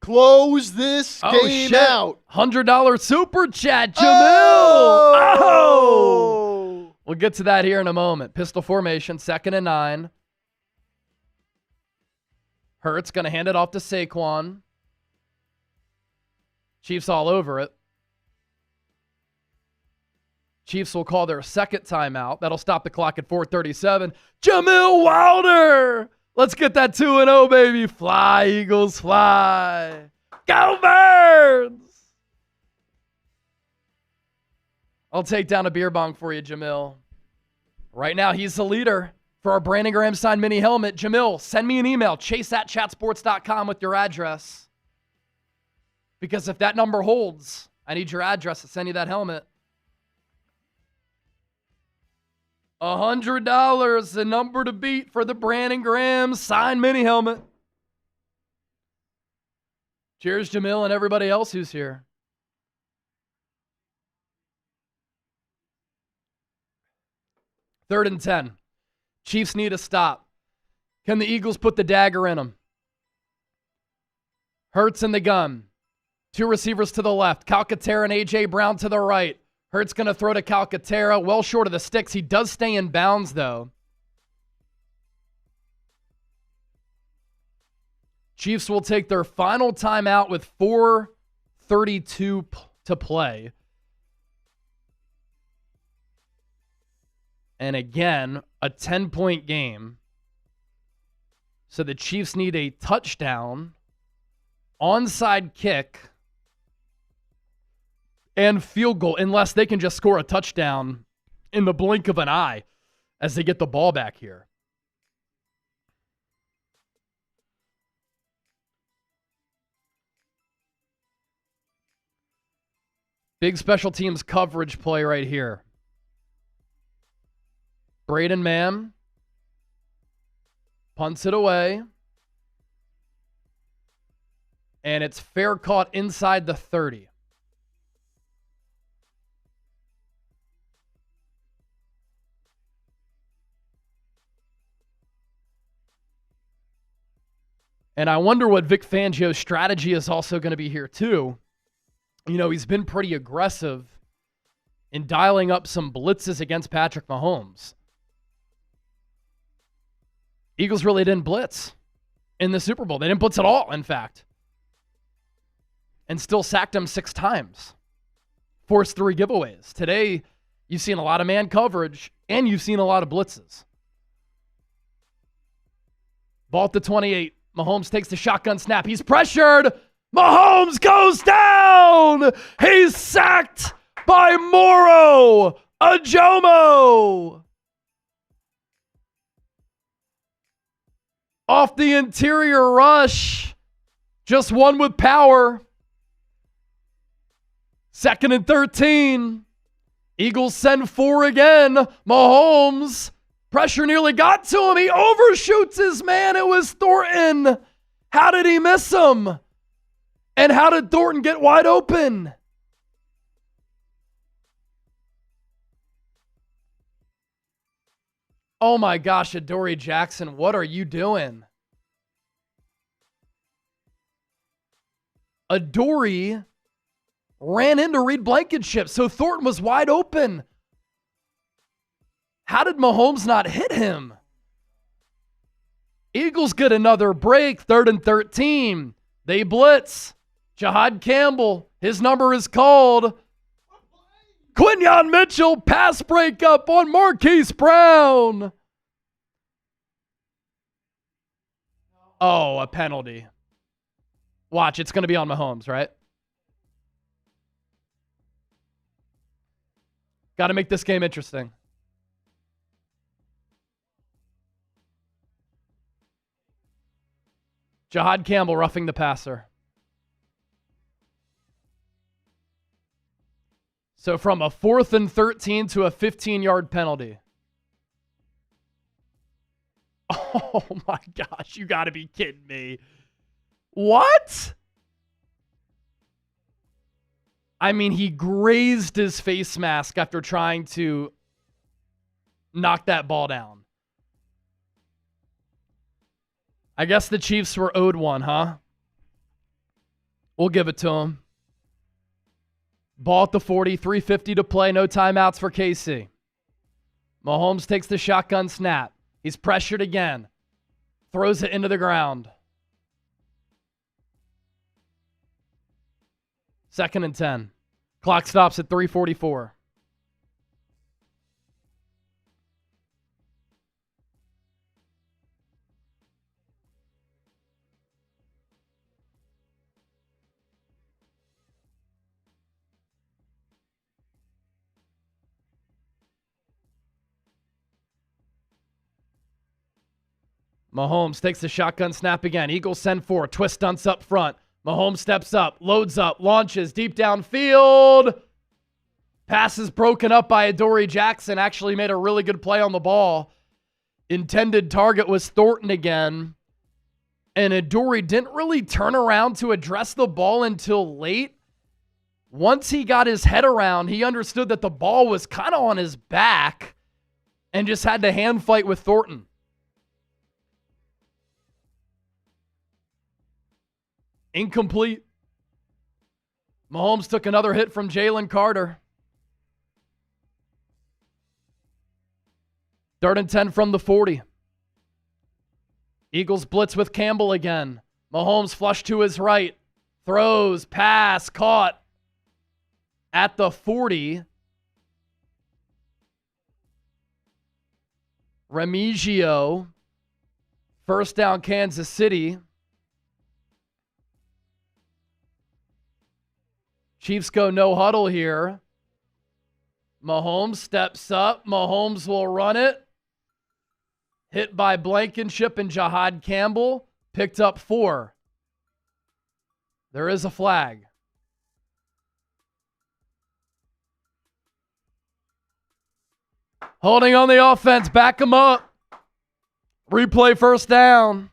Close this game out.
$100 super chat, Jamil.
Oh!
We'll get to that here in a moment. Pistol formation, 2nd and 9. Hurts going to hand it off to Saquon. Chiefs all over it. Chiefs will call their second timeout. That'll stop the clock at 4:37. Jamil Wilder! Let's get that 2-0, baby. Fly, Eagles, fly. Go Birds! I'll take down a beer bong for you, Jamil. Right now, he's the leader for our Brandon Graham signed mini helmet. Jamil, send me an email, chase@chatsports.com with your address. Because if that number holds, I need your address to send you that helmet. $100, the number to beat for the Brandon Graham signed mini helmet. Cheers, Jamil, and everybody else who's here. Third and 10. Chiefs need a stop. Can the Eagles put the dagger in them? Hurts in the gun. 2 receivers to the left. Calcaterra and A.J. Brown to the right. Hurts going to throw to Calcaterra. Well short of the sticks. He does stay in bounds, though. Chiefs will take their final timeout with 4:32 to play. And again, a 10-point game. So the Chiefs need a touchdown, onside kick, and field goal, unless they can just score a touchdown in the blink of an eye as they get the ball back here. Big special teams coverage play right here. Braden Mann punts it away. And it's fair caught inside the 30. And I wonder what Vic Fangio's strategy is also going to be here too. You know, he's been pretty aggressive in dialing up some blitzes against Patrick Mahomes. Eagles really didn't blitz in the Super Bowl. They didn't blitz at all, in fact. And still sacked him 6 times. Forced 3 giveaways. Today, you've seen a lot of man coverage, and you've seen a lot of blitzes. Ball at the 28. Mahomes takes the shotgun snap. He's pressured. Mahomes goes down. He's sacked by Moro Ajomo. Off the interior rush. Just one with power. 2nd and 13. Eagles send 4 again. Mahomes. Pressure nearly got to him. He overshoots his man. It was Thornton. How did he miss him? And how did Thornton get wide open? Oh my gosh, Adoree Jackson, what are you doing? Adoree ran into Reed Blankenship, so Thornton was wide open. How did Mahomes not hit him? Eagles get another break, 3rd and 13. They blitz. Jahad Campbell, his number is called. Quinyon Mitchell, pass breakup on Marquise Brown. Oh, a penalty. Watch, it's going to be on Mahomes, right? Got to make this game interesting. Jahad Campbell roughing the passer. So from a 4th and 13 to a 15-yard penalty. Oh my gosh, you got to be kidding me. What? I mean, he grazed his face mask after trying to knock that ball down. I guess the Chiefs were owed one, huh? We'll give it to them. Ball at the 40, 3:50 to play, no timeouts for KC. Mahomes takes the shotgun snap. He's pressured again. Throws it into the ground. 2nd and 10. Clock stops at 3:44. Mahomes takes the shotgun snap again. Eagles send 4. Twist stunts up front. Mahomes steps up, loads up, launches deep downfield. Pass is broken up by Adoree Jackson. Actually made a really good play on the ball. Intended target was Thornton again. And Adoree didn't really turn around to address the ball until late. Once he got his head around, he understood that the ball was kind of on his back and just had to hand fight with Thornton. Incomplete. Mahomes took another hit from Jalen Carter. 3rd and 10 from the 40. Eagles blitz with Campbell again. Mahomes flush to his right. Throws, pass, caught. At the 40. Remigio. 1st down, Kansas City. Chiefs go no huddle here. Mahomes steps up. Mahomes will run it. Hit by Blankenship and Jahad Campbell. Picked up 4. There is a flag. Holding on the offense. Back him up. Replay 1st down.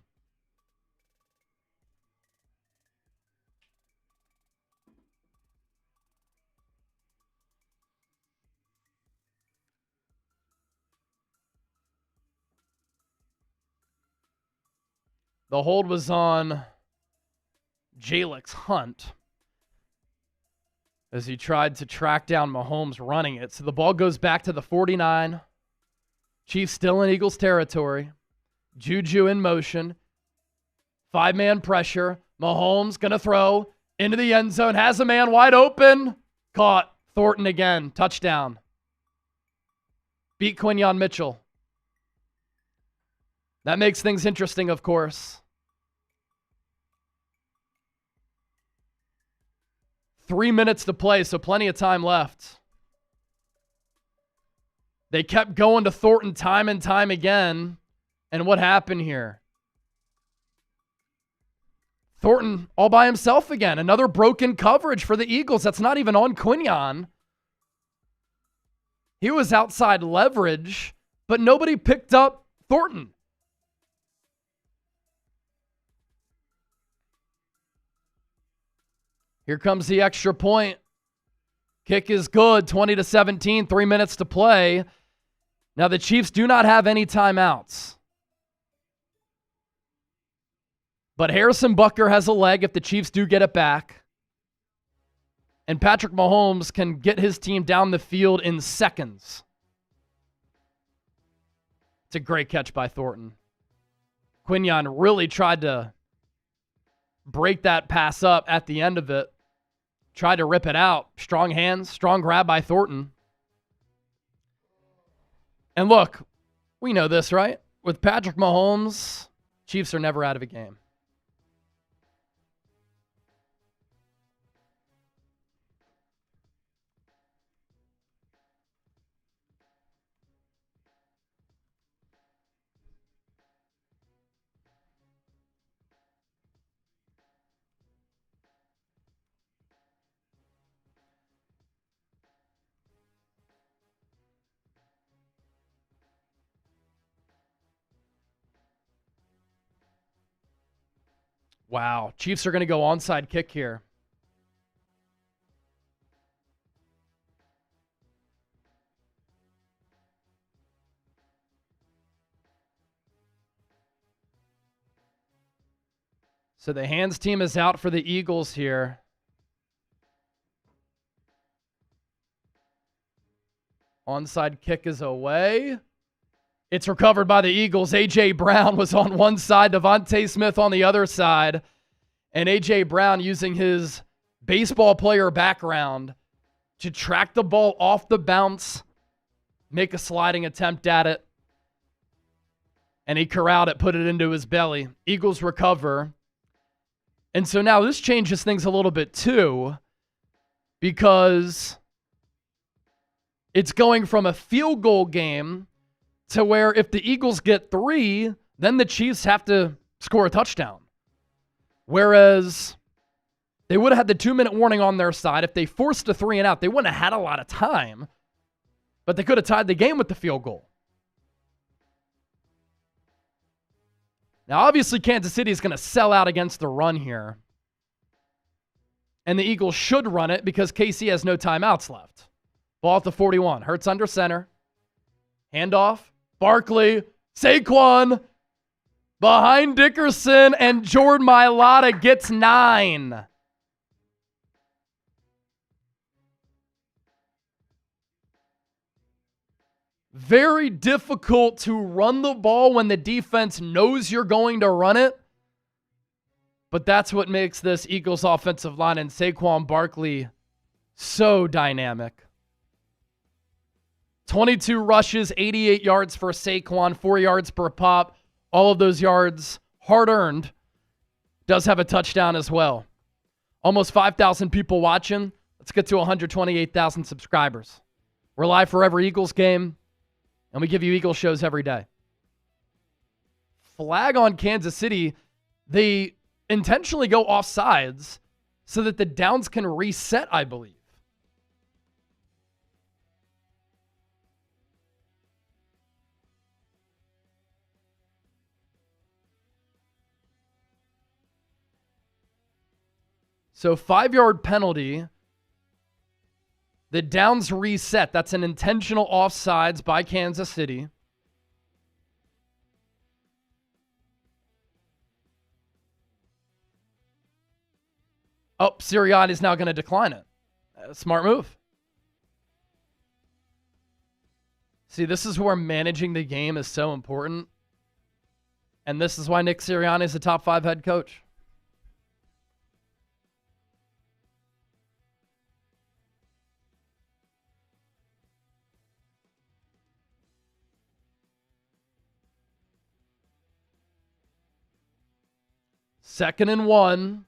The hold was on Jalix Hunt as he tried to track down Mahomes running it. So the ball goes back to the 49. Chiefs still in Eagles territory. Juju in motion. 5-man pressure. Mahomes going to throw into the end zone. Has a man wide open. Caught. Thornton again. Touchdown. Beat Quinyon Mitchell. That makes things interesting, of course. 3 minutes to play, so plenty of time left. They kept going to Thornton time and time again. And what happened here? Thornton all by himself again. Another broken coverage for the Eagles. That's not even on Quinyon. He was outside leverage, but nobody picked up Thornton. Here comes the extra point. Kick is good, 20-17, 3 minutes to play. Now the Chiefs do not have any timeouts. But Harrison Butker has a leg if the Chiefs do get it back. And Patrick Mahomes can get his team down the field in seconds. It's a great catch by Thornton. Quinyon really tried to break that pass up at the end of it. Tried to rip it out. Strong hands, strong grab by Thornton. And look, we know this, right? With Patrick Mahomes, Chiefs are never out of a game. Wow. Chiefs are going to go onside kick here. So the hands team is out for the Eagles here. Onside kick is away. It's recovered by the Eagles. A.J. Brown was on one side, Devontae Smith on the other side. And A.J. Brown using his baseball player background to track the ball off the bounce, make a sliding attempt at it. And he corralled it, put it into his belly. Eagles recover. And so now this changes things a little bit too, because it's going from a field goal game to where if the Eagles get 3, then the Chiefs have to score a touchdown. Whereas they would have had the 2-minute warning on their side. If they forced a 3 and out, they wouldn't have had a lot of time, but they could have tied the game with the field goal. Now, obviously, Kansas City is going to sell out against the run here. And the Eagles should run it because KC has no timeouts left. Ball at the 41. Hurts under center. Handoff. Barkley, Saquon, behind Dickerson, and Jordan Mailata gets 9. Very difficult to run the ball when the defense knows you're going to run it. But that's what makes this Eagles offensive line and Saquon Barkley so dynamic. 22 rushes, 88 yards for Saquon, 4 yards per pop. All of those yards hard-earned. Does have a touchdown as well. Almost 5,000 people watching. Let's get to 128,000 subscribers. We're live for every Eagles game, and we give you Eagles shows every day. Flag on Kansas City. They intentionally go off sides so that the downs can reset, I believe. So 5-yard penalty. The downs reset. That's an intentional offsides by Kansas City. Oh, Sirianni's now going to decline it. Smart move. See, this is where managing the game is so important. And this is why Nick Sirianni is a top 5 head coach. Second and 1.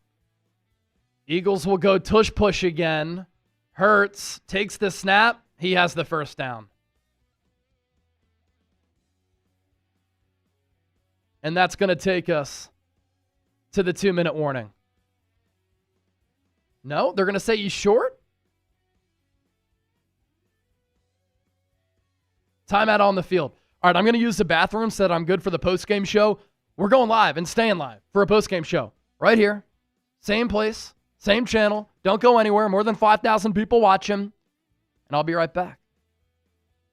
Eagles will go tush push again. Hurts takes the snap. He has the first down. And that's going to take us to the 2-minute warning. No, they're going to say he's short. Timeout on the field. All right, I'm going to use the bathroom so that I'm good for the postgame show. We're going live and staying live for a postgame show. Right here. Same place, same channel. Don't go anywhere. More than 5,000 people watching. And I'll be right back.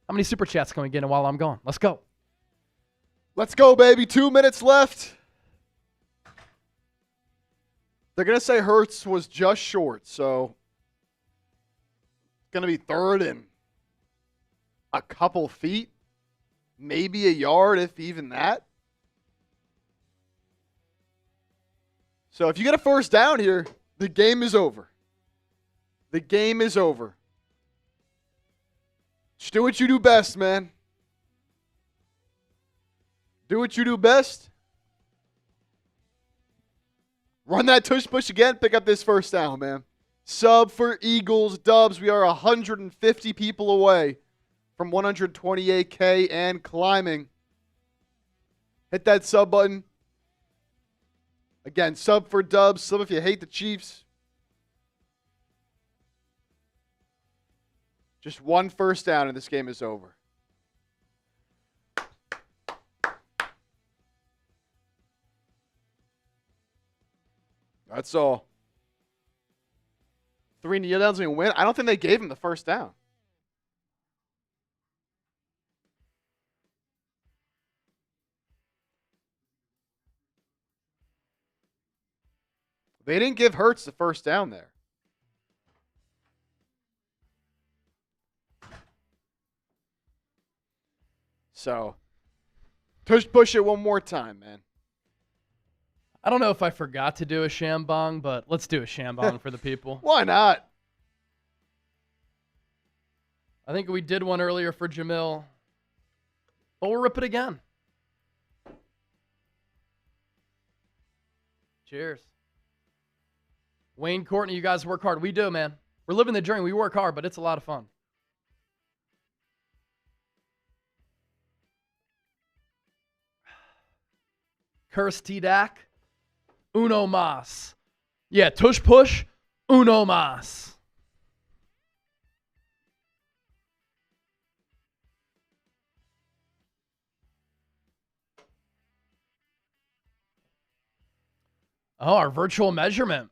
How many super chats can we get in while I'm gone? Let's go.
Let's go, baby. 2 minutes left. They're going to say Hurts was just short, so it's going to be third and a couple feet, maybe a yard, if even that. So if you get a first down here, the game is over. The game is over. Just do what you do best, man. Do what you do best. Run that tush push again. Pick up this first down, man. Sub for Eagles. Dubs. We are 150 people away from 128K and climbing. Hit that sub button. Again, sub for Dubs. Sub if you hate the Chiefs. Just one first down and this game is over. That's all. 3 kneel downs and win. I don't think they gave him the first down. They didn't give Hurts the first down there. So, push it one more time, man.
I don't know if I forgot to do a shambong, but let's do a shambong for the people.
Why not?
I think we did one earlier for Jamil, but we'll rip it again. Cheers. Wayne, Courtney, you guys work hard. We do, man. We're living the dream. We work hard, but it's a lot of fun. Curse T-Dak. Uno mas. Yeah, tush push. Uno mas. Oh, our virtual measurement.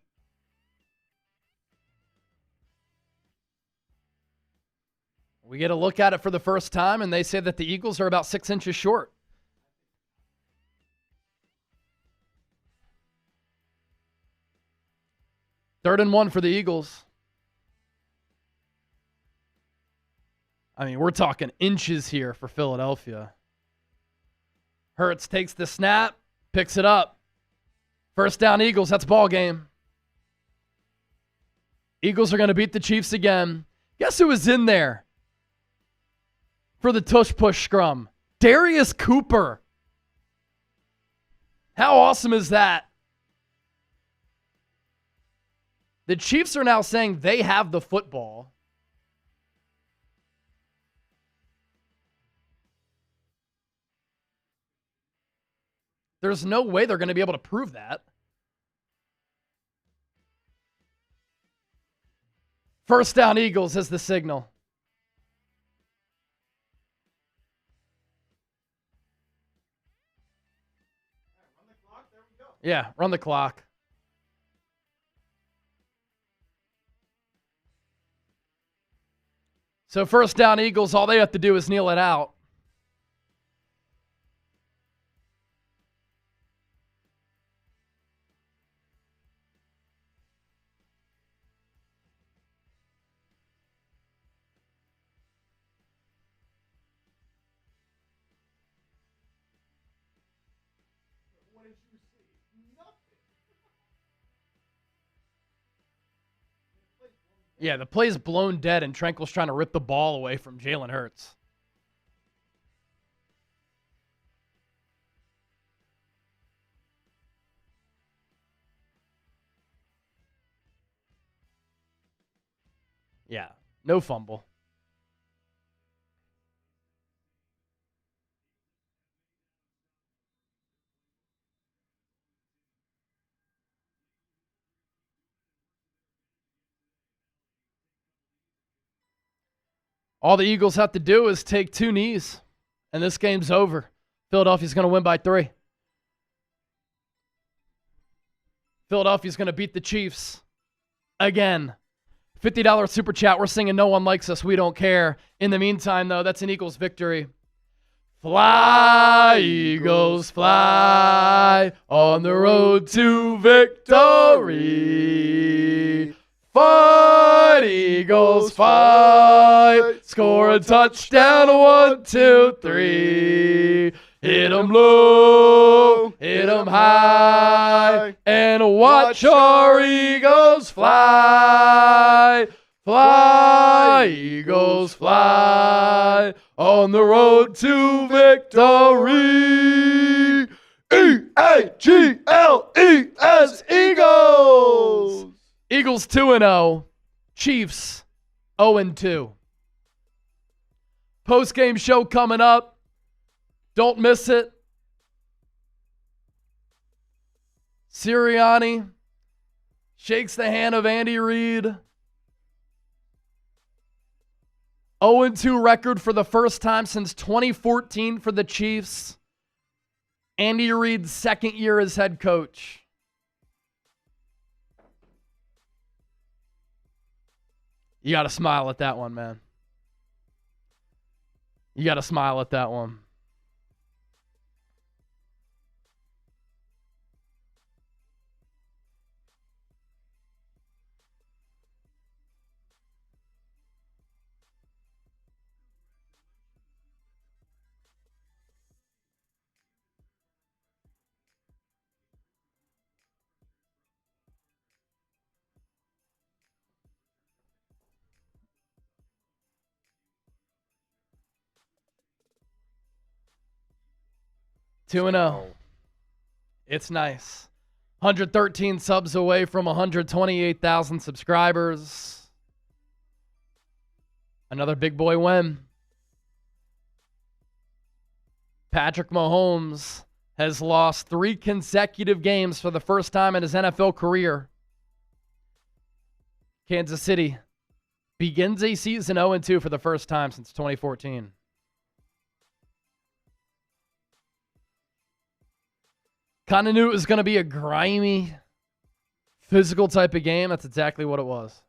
We get a look at it for the first time, and they say that the Eagles are about 6 inches short. Third and 1 for the Eagles. I mean, we're talking inches here for Philadelphia. Hurts takes the snap, picks it up. First down, Eagles. That's ball game. Eagles are going to beat the Chiefs again. Guess who was in there for the tush push scrum? Darius Cooper. How awesome is that? The Chiefs are now saying they have the football. There's no way they're going to be able to prove that. First down, Eagles is the signal.
Run the clock. There we go.
Yeah, run the clock. So first down, Eagles, all they have to do is kneel it out. Yeah, the play's blown dead, and Tranquil's trying to rip the ball away from Jalen Hurts. Yeah, no fumble. All the Eagles have to do is take 2 knees, and this game's over. Philadelphia's going to win by 3. Philadelphia's going to beat the Chiefs again. $50 super chat. We're singing No One Likes Us. We don't care. In the meantime, though, that's an Eagles victory. Fly, Eagles, fly on the road to victory. Fight, Eagles, fight. Score a touchdown, 1, 2, 3. Hit 'em low, hit 'em high, and watch our Eagles fly. Fly, Eagles, fly on the road to victory. E-A-G-L-E-S, Eagles. Eagles 2-0, Chiefs 0-2. Post-game show coming up. Don't miss it. Sirianni shakes the hand of Andy Reid. 0-2 record for the first time since 2014 for the Chiefs. Andy Reid's second year as head coach. You got to smile at that one, man. You got to smile at that one. Two and 0. It's nice. 113 subs away from 128,000 subscribers. Another big boy win. Patrick Mahomes has lost 3 consecutive games for the first time in his NFL career. Kansas City begins a season 0-2 for the first time since 2014. Kind of knew it was going to be a grimy, physical type of game. That's exactly what it was.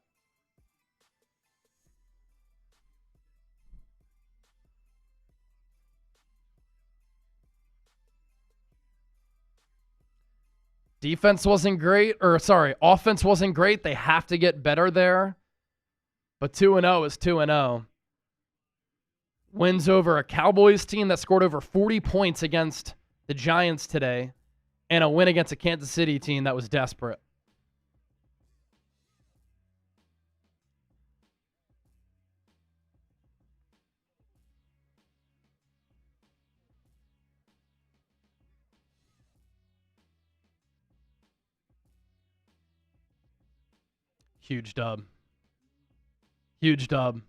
Offense wasn't great. They have to get better there. But 2-0 is 2-0. Wins over a Cowboys team that scored over 40 points against the Giants today. And a win against a Kansas City team that was desperate. Huge dub. Huge dub.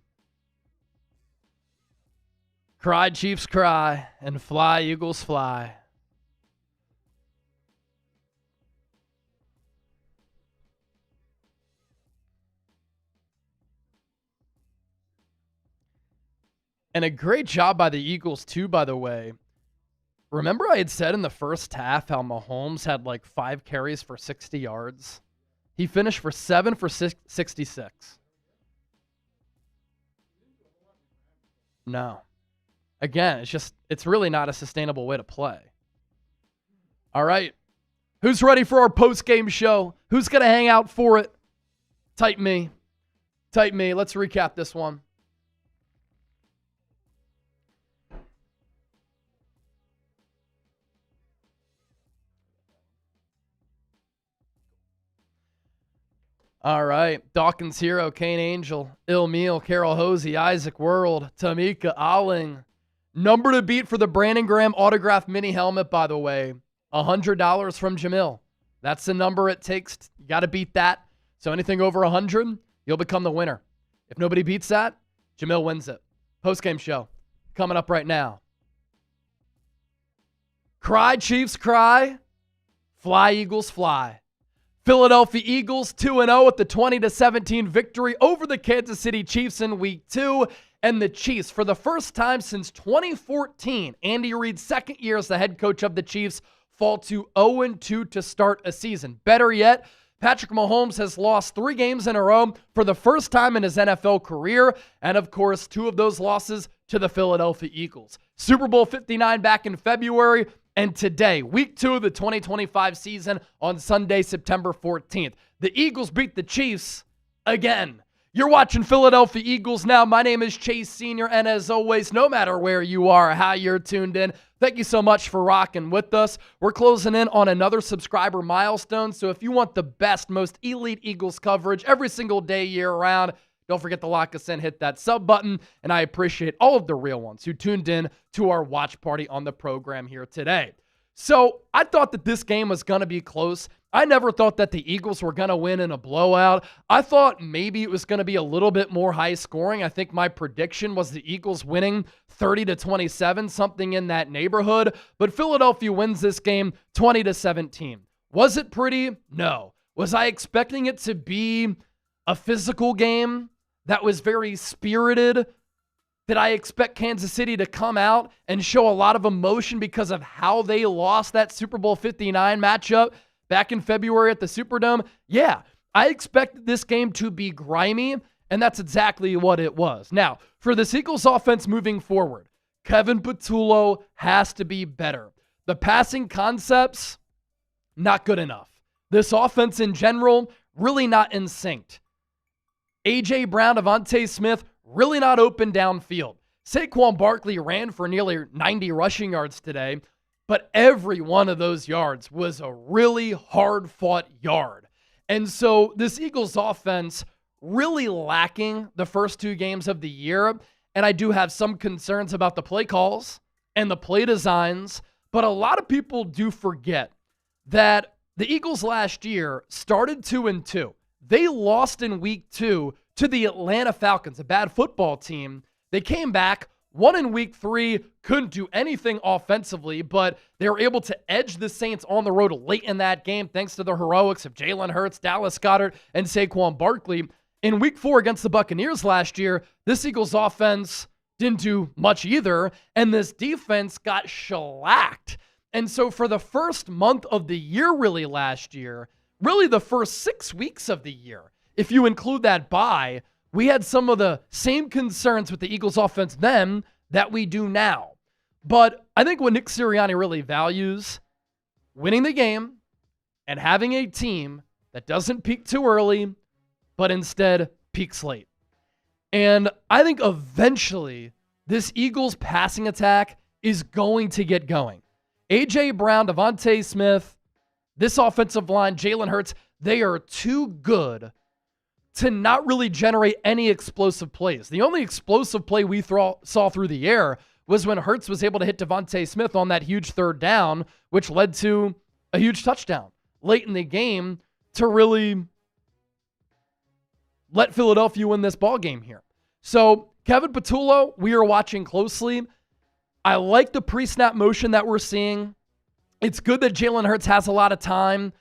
Cry, Chiefs, cry, and fly, Eagles, fly. And a great job by the Eagles, too, by the way. Remember I had said in the first half how Mahomes had like 5 carries for 60 yards? He finished for 7 for 66. No. Again, it's really not a sustainable way to play. All right. Who's ready for our post-game show? Who's going to hang out for it? Type me. Type me. Let's recap this one. All right. Dawkins Hero, Kane Angel, Il Meal, Carol Hosey, Isaac World, Tamika Alling. Number to beat for the Brandon Graham autographed mini helmet, by the way. $100 from Jamil. That's the number it takes. You got to beat that. So anything over 100, you'll become the winner. If nobody beats that, Jamil wins it. Postgame show coming up right now. Cry, Chiefs, cry. Fly, Eagles, fly. Philadelphia Eagles 2-0 with the 20-17 victory over the Kansas City Chiefs in Week 2. And the Chiefs, for the first time since 2014, Andy Reid's second year as the head coach of the Chiefs, fall to 0-2 to start a season. Better yet, Patrick Mahomes has lost 3 games in a row for the first time in his NFL career. And of course, 2 of those losses to the Philadelphia Eagles. Super Bowl 59 back in February. And today, Week 2 of the 2025 season on Sunday, September 14th. The Eagles beat the Chiefs again. You're watching Philadelphia Eagles now. My name is Chase Sr., and as always, no matter where you are, how you're tuned in, thank you so much for rocking with us. We're closing in on another subscriber milestone, so if you want the best, most elite Eagles coverage every single day year-round, don't forget to lock us in, hit that sub button, and I appreciate all of the real ones who tuned in to our watch party on the program here today. So I thought that this game was going to be close. I never thought that the Eagles were going to win in a blowout. I thought maybe it was going to be a little bit more high scoring. I think my prediction was the Eagles winning 30-27, something in that neighborhood. But Philadelphia wins this game 20-17. Was it pretty? No. Was I expecting it to be a physical game that was very spirited? Did I expect Kansas City to come out and show a lot of emotion because of how they lost that Super Bowl 59 matchup back in February at the Superdome? Yeah, I expected this game to be grimy, and that's exactly what it was. Now, for this Eagles offense moving forward, Kevin Patullo has to be better. The passing concepts, not good enough. This offense in general, really not in sync. A.J. Brown, Devontae Smith, really not open downfield. Saquon Barkley ran for nearly 90 rushing yards today, but every one of those yards was a really hard-fought yard. And so this Eagles offense really lacking the first 2 games of the year, and I do have some concerns about the play calls and the play designs, but a lot of people do forget that the Eagles last year started 2-2. They lost in Week 2 to the Atlanta Falcons, a bad football team. They came back, won in Week 3, couldn't do anything offensively, but they were able to edge the Saints on the road late in that game thanks to the heroics of Jalen Hurts, Dallas Goedert, and Saquon Barkley. In Week 4 against the Buccaneers last year, this Eagles offense didn't do much either, and this defense got shellacked. And so for the first month of the year really last year, really the first 6 weeks of the year, if you include that bye, we had some of the same concerns with the Eagles offense then that we do now. But I think what Nick Sirianni really values, winning the game and having a team that doesn't peak too early, but instead peaks late. And I think eventually this Eagles passing attack is going to get going. A.J. Brown, Devontae Smith, this offensive line, Jalen Hurts, they are too good to not really generate any explosive plays. The only explosive play we saw through the air was when Hurts was able to hit Devontae Smith on that huge 3rd down, which led to a huge touchdown late in the game to really let Philadelphia win this ball game here. So Kevin Patullo, we are watching closely. I like the pre-snap motion that we're seeing. It's good that Jalen Hurts has a lot of time,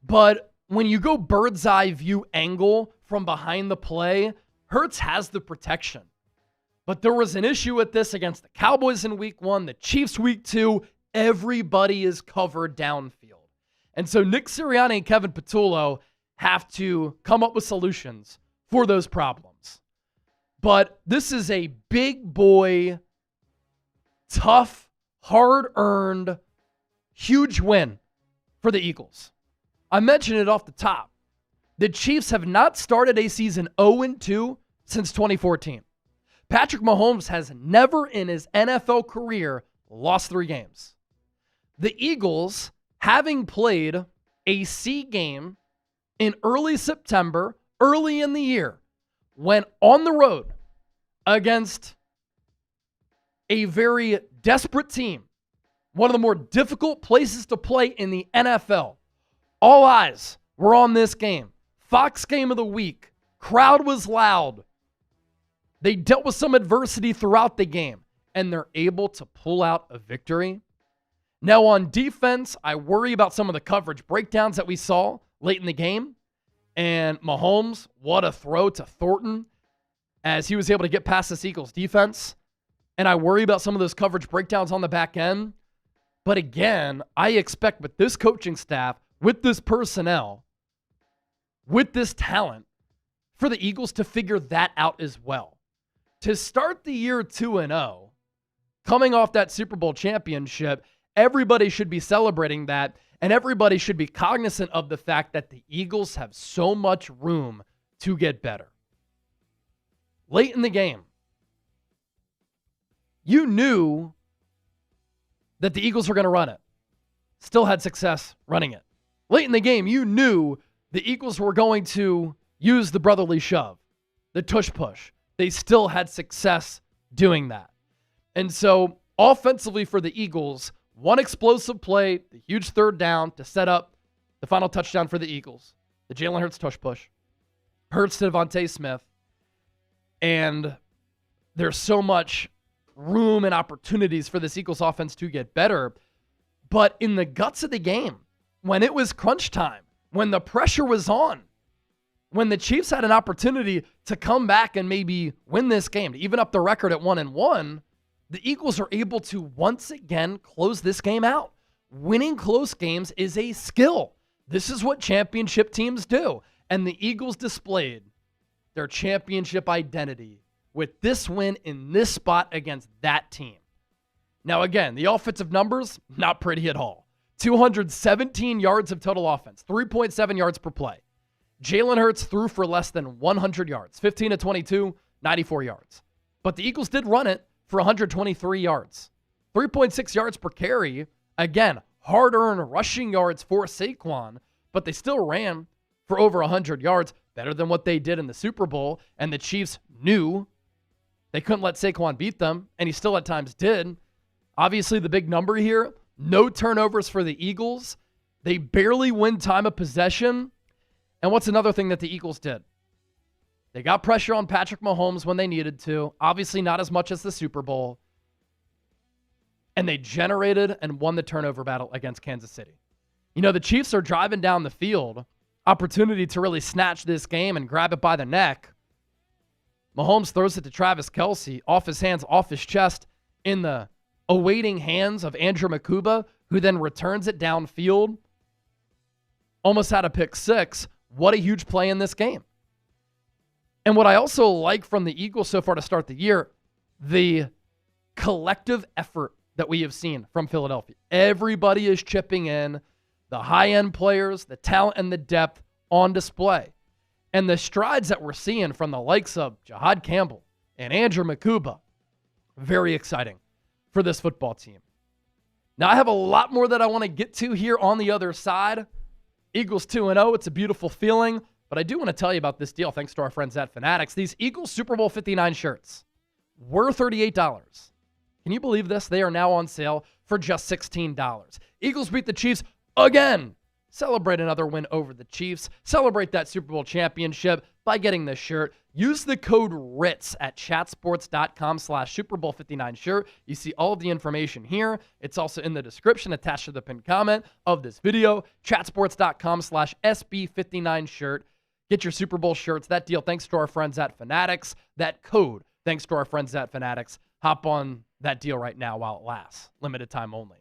but when you go bird's eye view angle from behind the play, Hurts has the protection. But there was an issue with this against the Cowboys in Week 1, the Chiefs Week 2. Everybody is covered downfield. And so Nick Sirianni and Kevin Patullo have to come up with solutions for those problems. But this is a big boy, tough, hard-earned, huge win for the Eagles. I mentioned it off the top. The Chiefs have not started a season 0-2 since 2014. Patrick Mahomes has never in his NFL career lost 3 games. The Eagles, having played a C game in early September, early in the year, went on the road against a very desperate team, one of the more difficult places to play in the NFL. All eyes were on this game. Fox Game of the Week. Crowd was loud. They dealt with some adversity throughout the game, and they're able to pull out a victory. Now on defense, I worry about some of the coverage breakdowns that we saw late in the game. And Mahomes, what a throw to Thornton as he was able to get past this Eagles defense. And I worry about some of those coverage breakdowns on the back end. But again, I expect with this coaching staff, with this personnel, with this talent, for the Eagles to figure that out as well. To start the year 2-0, coming off that Super Bowl championship, everybody should be celebrating that, and everybody should be cognizant of the fact that the Eagles have so much room to get better. Late in the game, you knew that the Eagles were going to run it. Still had success running it. Late in the game, you knew the Eagles were going to use the brotherly shove, the tush-push. They still had success doing that. And so, offensively for the Eagles, one explosive play, the huge third down to set up the final touchdown for the Eagles. The Jalen Hurts tush-push. Hurts to Devontae Smith. And there's so much room and opportunities for this Eagles offense to get better. But in the guts of the game, when it was crunch time, when the pressure was on, when the Chiefs had an opportunity to come back and maybe win this game, to even up the record at 1-1, the Eagles are able to once again close this game out. Winning close games is a skill. This is what championship teams do. And the Eagles displayed their championship identity with this win in this spot against that team. Now again, the offensive numbers, not pretty at all. 217 yards of total offense, 3.7 yards per play. Jalen Hurts threw for less than 100 yards, 15 to 22, 94 yards. But the Eagles did run it for 123 yards. 3.6 yards per carry. Again, hard-earned rushing yards for Saquon, but they still ran for over 100 yards, better than what they did in the Super Bowl, and the Chiefs knew they couldn't let Saquon beat them, and he still at times did. Obviously, the big number here, no turnovers for the Eagles. They barely win time of possession. And what's another thing that the Eagles did? They got pressure on Patrick Mahomes when they needed to. Obviously, not as much as the Super Bowl. And they generated and won the turnover battle against Kansas City. You know, the Chiefs are driving down the field. Opportunity to really snatch this game and grab it by the neck. Mahomes throws it to Travis Kelce, off his hands, off his chest, in the awaiting hands of Andrew Makuba, who then returns it downfield. Almost had a pick six. What a huge play in this game. And what I also like from the Eagles so far to start the year, the collective effort that we have seen from Philadelphia. Everybody is chipping in. The high-end players, the talent and the depth on display. And the strides that we're seeing from the likes of Jahad Campbell and Andrew Makuba, very exciting for this football team. Now, I have a lot more that I want to get to here on the other side. Eagles 2-0, it's a beautiful feeling. But I do want to tell you about this deal, thanks to our friends at Fanatics. These Eagles Super Bowl 59 shirts were $38. Can you believe this? They are now on sale for just $16. Eagles beat the Chiefs again. Celebrate another win over the Chiefs. Celebrate that Super Bowl championship by getting this shirt. Use the code RITZ at chatsports.com/Super Bowl 59 shirt. You see all of the information here. It's also in the description attached to the pinned comment of this video. Chatsports.com/SB59 shirt. Get your Super Bowl shirts. That deal, thanks to our friends at Fanatics. That code, thanks to our friends at Fanatics. Hop on that deal right now while it lasts. Limited time only.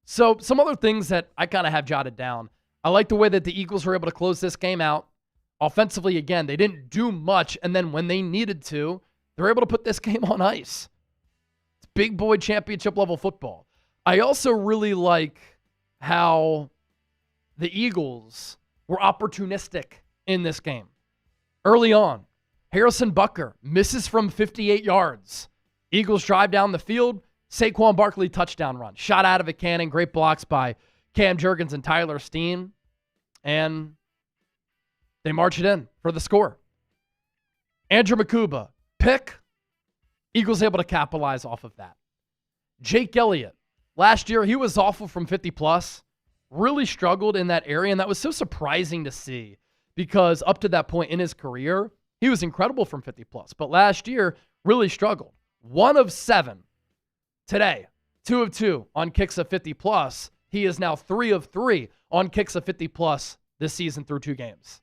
So some other things that I kind of have jotted down. I like the way that the Eagles were able to close this game out. Offensively, again, they didn't do much, and then when they needed to, they're able to put this game on ice. It's big boy championship level football. I also really like how the Eagles were opportunistic in this game. Early on, Harrison Butker misses from 58 yards. Eagles drive down the field. Saquon Barkley touchdown run. Shot out of a cannon. Great blocks by Cam Jurgens and Tyler Steen. And They march it in for the score. Andrew Makuba, pick. Eagles able to capitalize off of that. Jake Elliott, last year, he was awful from 50+. Really struggled in that area, and that was so surprising to see because up to that point in his career, he was incredible from 50+. But last year, really struggled. 1 of 7 today. 2 of 2 on kicks of 50+. He is now 3 of 3 on kicks of 50+ this season through 2 games.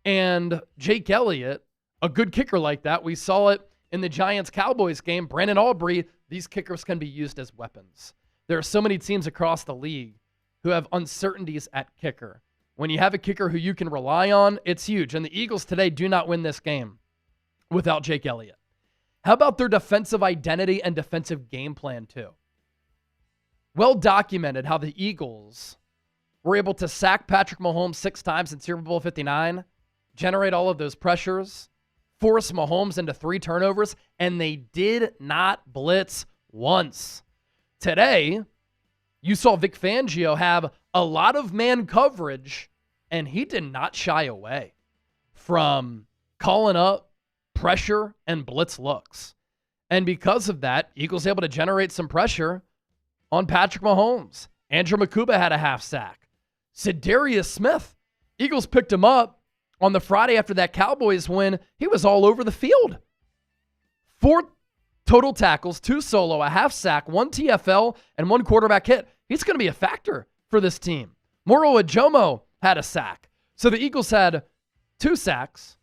And Jake Elliott, a good kicker like that, we saw it in the Giants-Cowboys game. Brandon Aubrey, these kickers can be used as weapons. There are so many teams across the league who have uncertainties at kicker. When you have a kicker who you can rely on, it's huge. And the Eagles today do not win this game without Jake Elliott. How about their defensive identity and defensive game plan too? Well documented how the Eagles were able to sack Patrick Mahomes 6 times in Super Bowl 59, generate all of those pressures, force Mahomes into 3 turnovers, and they did not blitz once. Today, you saw Vic Fangio have a lot of man coverage, and he did not shy away from calling up pressure and blitz looks. And because of that, Eagles able to generate some pressure on Patrick Mahomes. Andrew Makuba had a half sack. Za'Darius Smith, Eagles picked him up on the Friday after that Cowboys win. He was all over the field. 4 total tackles, 2 solo, a half sack, 1 TFL, and 1 quarterback hit. He's going to be a factor for this team. Moro Ajomo had a sack. So the Eagles had 2 sacks,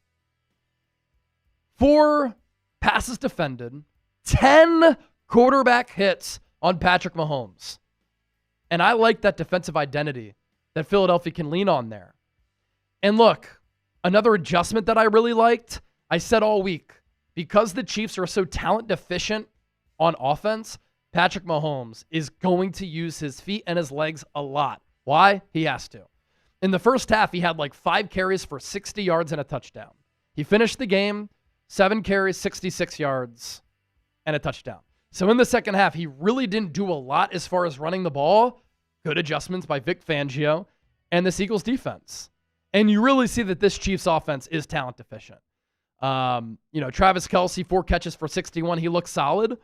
4 passes defended, 10 quarterback hits on Patrick Mahomes. And I like that defensive identity that Philadelphia can lean on there. And look, another adjustment that I really liked, I said all week, because the Chiefs are so talent deficient on offense, Patrick Mahomes is going to use his feet and his legs a lot. Why? He has to. In the first half, he had like 5 carries for 60 yards and a touchdown. He finished the game, 7 carries, 66 yards, and a touchdown. So in the second half, he really didn't do a lot as far as running the ball. Good adjustments by Vic Fangio and this Eagles defense. And you really see that this Chiefs offense is talent deficient. Travis Kelce, 4 catches for 61. He looks solid,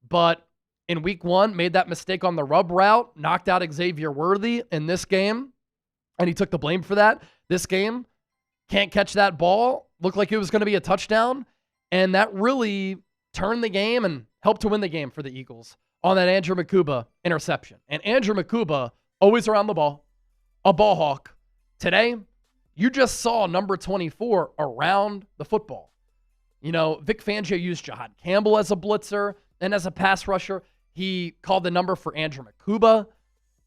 but in week 1, made that mistake on the rub route, knocked out Xavier Worthy in this game, and he took the blame for that. This game, can't catch that ball. Looked like it was going to be a touchdown, and that really turned the game and helped to win the game for the Eagles on that Andrew Makuba interception. And Andrew Makuba, always around the ball, a ball hawk. Today, you just saw number 24 around the football. Vic Fangio used Jahad Campbell as a blitzer and as a pass rusher. He called the number for Andrew Makuba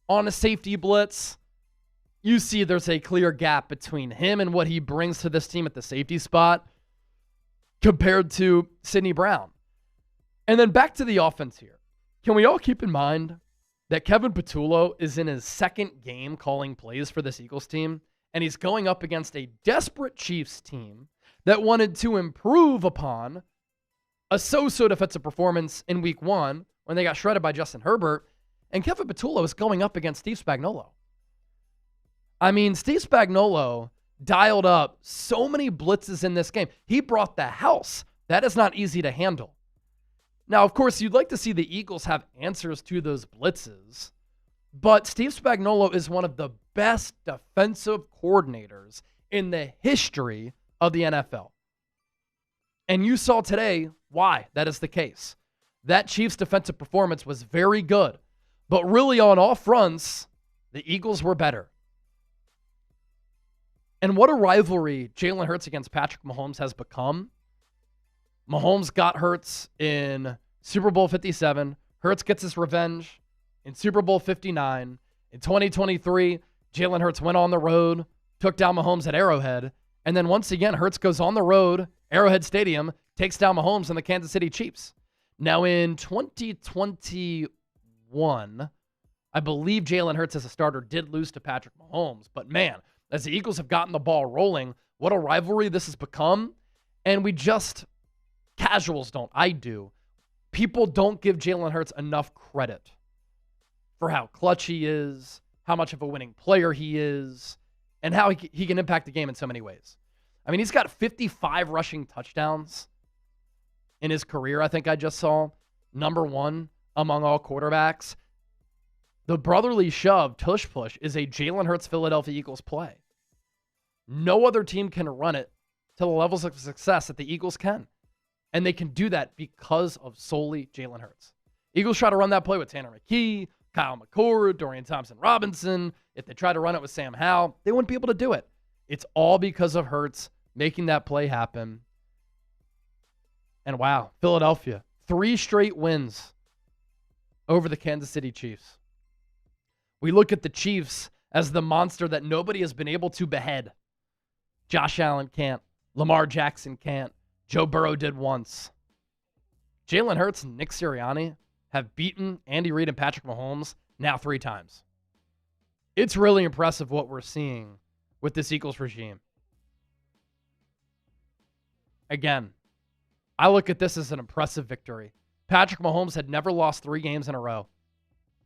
on a safety blitz. You see there's a clear gap between him and what he brings to this team at the safety spot compared to Sidney Brown. And then back to the offense here. Can we all keep in mind that Kevin Patullo is in his 2nd game calling plays for this Eagles team, and he's going up against a desperate Chiefs team that wanted to improve upon a so-so defensive performance in week 1 when they got shredded by Justin Herbert, and Kevin Patullo is going up against Steve Spagnuolo. I mean, Steve Spagnuolo dialed up so many blitzes in this game. He brought the house. That is not easy to handle. Now, of course, you'd like to see the Eagles have answers to those blitzes, but Steve Spagnuolo is one of the best defensive coordinators in the history of the NFL. And you saw today why that is the case. That Chiefs defensive performance was very good, but really on all fronts, the Eagles were better. And what a rivalry Jalen Hurts against Patrick Mahomes has become. Mahomes got Hurts in Super Bowl 57. Hurts gets his revenge in Super Bowl 59. In 2023, Jalen Hurts went on the road, took down Mahomes at Arrowhead, and then once again, Hurts goes on the road, Arrowhead Stadium, takes down Mahomes and the Kansas City Chiefs. Now in 2021, I believe Jalen Hurts as a starter did lose to Patrick Mahomes, but man, as the Eagles have gotten the ball rolling, what a rivalry this has become. And casuals don't, I do. People don't give Jalen Hurts enough credit for how clutch he is, how much of a winning player he is, and how he can impact the game in so many ways. I mean, he's got 55 rushing touchdowns in his career, I think I just saw. Number one among all quarterbacks. The brotherly shove, tush push, is a Jalen Hurts Philadelphia Eagles play. No other team can run it to the levels of success that the Eagles can. And they can do that because of solely Jalen Hurts. Eagles try to run that play with Tanner McKee, Kyle McCord, Dorian Thompson-Robinson. If they try to run it with Sam Howell, they wouldn't be able to do it. It's all because of Hurts making that play happen. And wow, Philadelphia, 3 straight wins over the Kansas City Chiefs. We look at the Chiefs as the monster that nobody has been able to behead. Josh Allen can't. Lamar Jackson can't. Joe Burrow did once. Jalen Hurts and Nick Sirianni have beaten Andy Reid and Patrick Mahomes now 3 times. It's really impressive what we're seeing with this Eagles regime. Again, I look at this as an impressive victory. Patrick Mahomes had never lost 3 games in a row.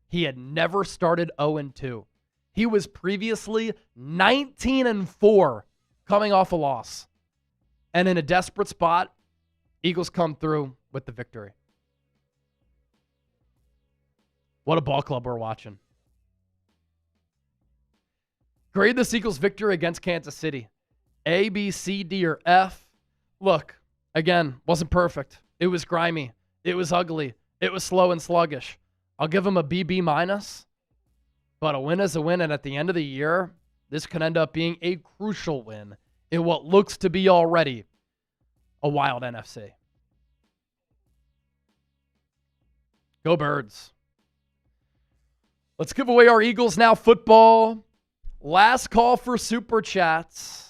He had never started 0-2. He was previously 19-4 coming off a loss. And in a desperate spot, Eagles come through with the victory. What a ball club we're watching. Grade this Eagles victory against Kansas City. A, B, C, D, or F. Look, again, wasn't perfect. It was grimy. It was ugly. It was slow and sluggish. I'll give them a B, B minus. But a win is a win, and at the end of the year, this could end up being a crucial win in what looks to be already a wild NFC. Go Birds. Let's give away our Eagles Now football. Last call for Super Chats.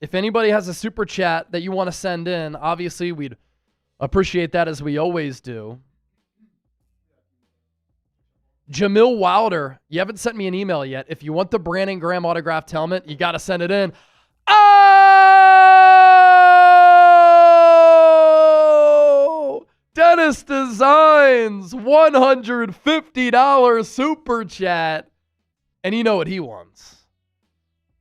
If anybody has a Super Chat that you want to send in, obviously we'd appreciate that as we always do. Jamil Wilder, you haven't sent me an email yet. If you want the Brandon Graham autographed helmet, you got to send it in. Oh! Dennis Designs, $150 Super Chat. And you know what he wants.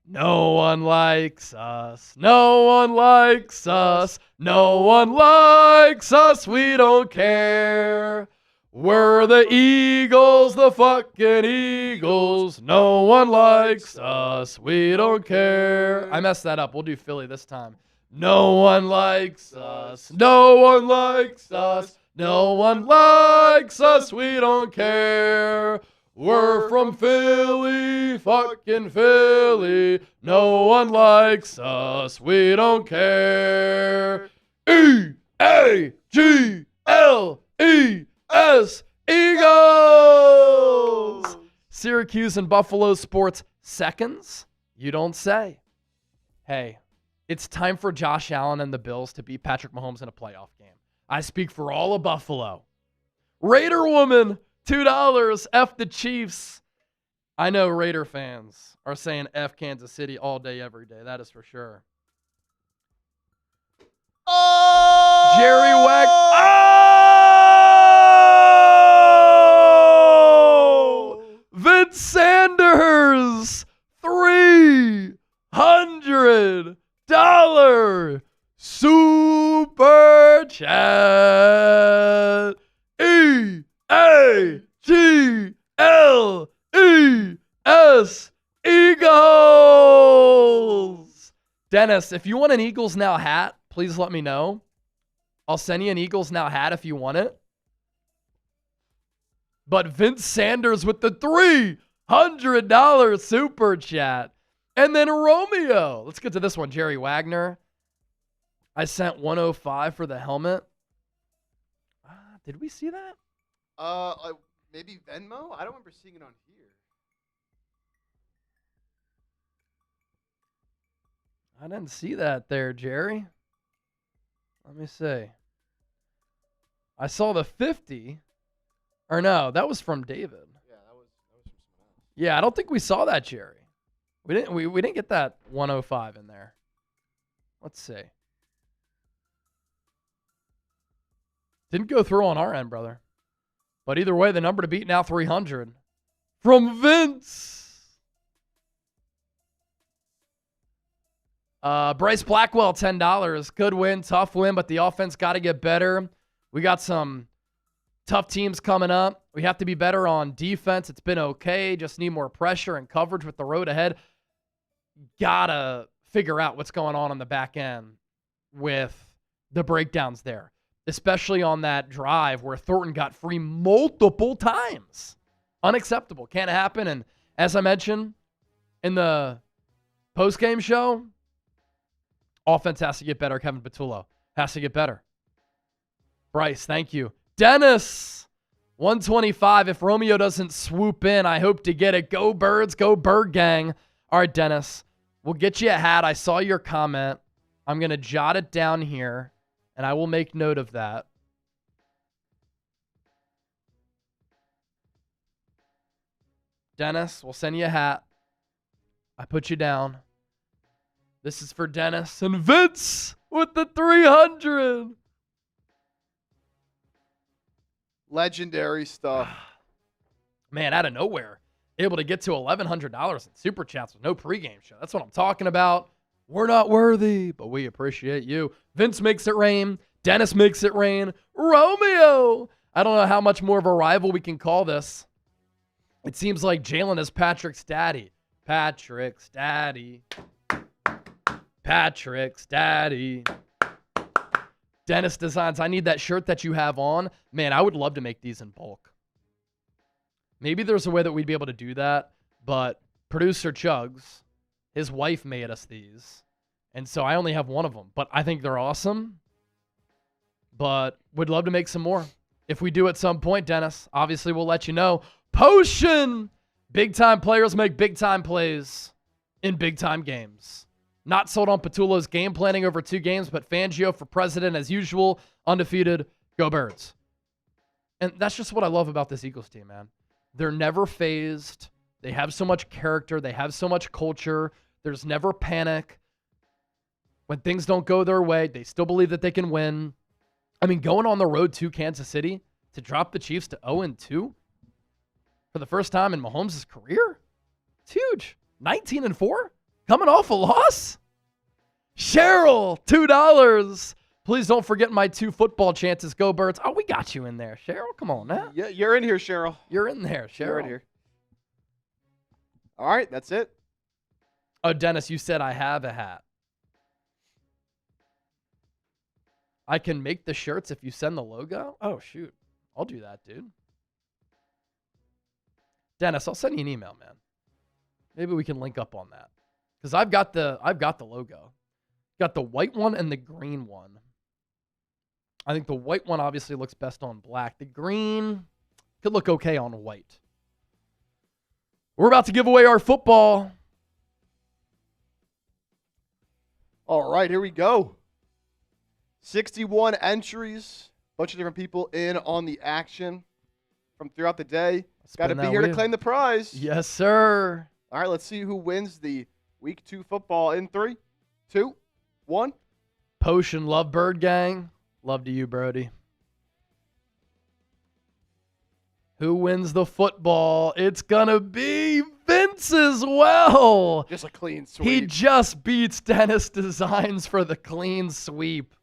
No one likes us. No one likes us. No one likes us. We don't care. We're the Eagles, the fucking Eagles. No one likes us. We don't care. I messed that up. We'll do Philly this time. No one likes us. No one likes us. No one likes us. We don't care. We're from Philly, fucking Philly. No one likes us. We don't care. E-A-G-L-E-S, Eagles! Syracuse and Buffalo sports seconds? You don't say. Hey, it's time for Josh Allen and the Bills to beat Patrick Mahomes in a playoff game. I speak for all of Buffalo. Raider woman, $2, F the Chiefs. I know Raider fans are saying F Kansas City all day, every day. That is for sure.
Oh!
Jerry Wag. Oh! Vince Sanders, $300 Super Chat. E-A-G-L-E-S, Eagles. Dennis, if you want an Eagles Now hat, please let me know. I'll send you an Eagles Now hat if you want it. But Vince Sanders with the $300 Super Chat. And then Romeo. Let's get to this one. Jerry Wagner. I sent 105 for the helmet. Did we see that?
Maybe Venmo? I don't remember seeing it on here.
I didn't see that there, Jerry. Let me see. I saw the 50. Or no, that was from David.
Yeah, that was from someone else.
Yeah, I don't think we saw that, Jerry. We didn't get that 105 in there. Let's see. Didn't go through on our end, brother. But either way, the number to beat now 300 from Vince. Bryce Blackwell, $10. Good win, tough win, but the offense got to get better. We got some tough teams coming up. We have to be better on defense. It's been okay. Just need more pressure and coverage with the road ahead. Gotta figure out what's going on the back end with the breakdowns there, especially on that drive where Thornton got free multiple times. Unacceptable. Can't happen. And as I mentioned in the postgame show, offense has to get better. Kevin Patullo has to get better. Bryce, thank you. Dennis, 125. If Romeo doesn't swoop in, I hope to get it. Go Birds, go Bird Gang. All right, Dennis, we'll get you a hat. I saw your comment. I'm going to jot it down here, and I will make note of that. Dennis, we'll send you a hat. I put you down. This is for Dennis and Vince with the 300.
Legendary stuff.
Man, out of nowhere, able to get to $1,100 in super chats with no pregame show. That's what I'm talking about. We're not worthy, but we appreciate you. Vince makes it rain. Dennis makes it rain. Romeo. I don't know how much more of a rival we can call this. It seems like Jalen is Patrick's daddy. Patrick's daddy. Patrick's daddy. Dennis Designs, I need that shirt that you have on. Man, I would love to make these in bulk. Maybe there's a way that we'd be able to do that, but producer Chugs, his wife made us these, and so I only have one of them, but I think they're awesome, but would love to make some more. If we do at some point, Dennis, obviously we'll let you know. Potion! Big-time players make big-time plays in big-time games. Not sold on Patullo's game planning over 2 games, but Fangio for president as usual. Undefeated. Go Birds. And that's just what I love about this Eagles team, man. They're never phased. They have so much character. They have so much culture. There's never panic. When things don't go their way, they still believe that they can win. I mean, going on the road to Kansas City to drop the Chiefs to 0-2 for the first time in Mahomes' career? It's huge. 19-4? Coming off a loss? Cheryl, $2. Please don't forget my 2 football chances. Go Birds. Oh, we got you in there, Cheryl. Come on now.
Yeah, you're in here, Cheryl.
You're in there, Cheryl.
You're in here. All right, that's it.
Oh, Dennis, you said I have a hat. I can make the shirts if you send the logo? Oh, shoot. I'll do that, dude. Dennis, I'll send you an email, man. Maybe we can link up on that. Because I've got the logo. Got the white one and the green one. I think the white one obviously looks best on black. The green could look okay on white. We're about to give away our football.
All right, here we go. 61 entries. Bunch of different people in on the action from throughout the day. Got to be here to claim the prize.
Yes, sir.
All right, let's see who wins the Week 2 football in 3, 2, 1.
Potion, love Bird Gang. Love to you, Brody. Who wins the football? It's going to be Vince as well.
Just a clean sweep.
He just beats Dennis Designs for the clean sweep.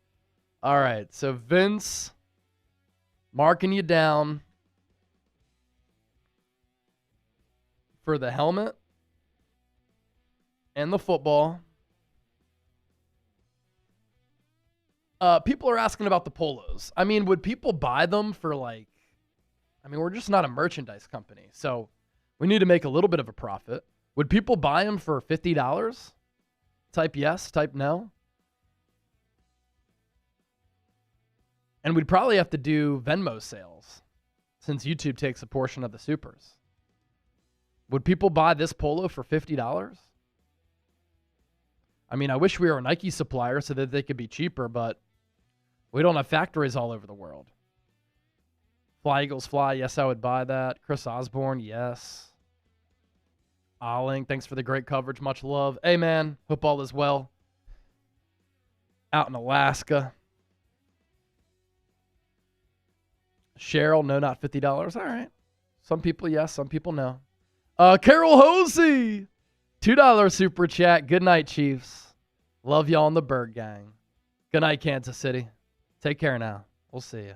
All right, so Vince, marking you down for the helmet and the football. People are asking about the polos. I mean, would people buy them for we're just not a merchandise company, so we need to make a little bit of a profit. Would people buy them for $50? Type yes, type no. And we'd probably have to do Venmo sales since YouTube takes a portion of the supers. Would people buy this polo for $50? I mean, I wish we were a Nike supplier so that they could be cheaper, but we don't have factories all over the world. Fly Eagles Fly, yes, I would buy that. Chris Osborne, yes. Olling, thanks for the great coverage. Much love. Hey, man, hope all is well. Out in Alaska. Cheryl, no, not $50. All right. Some people, yes. Some people, no. Carol Hosey, $2 super chat. Good night, Chiefs. Love y'all in the Bird Gang. Good night, Kansas City. Take care now. We'll see you.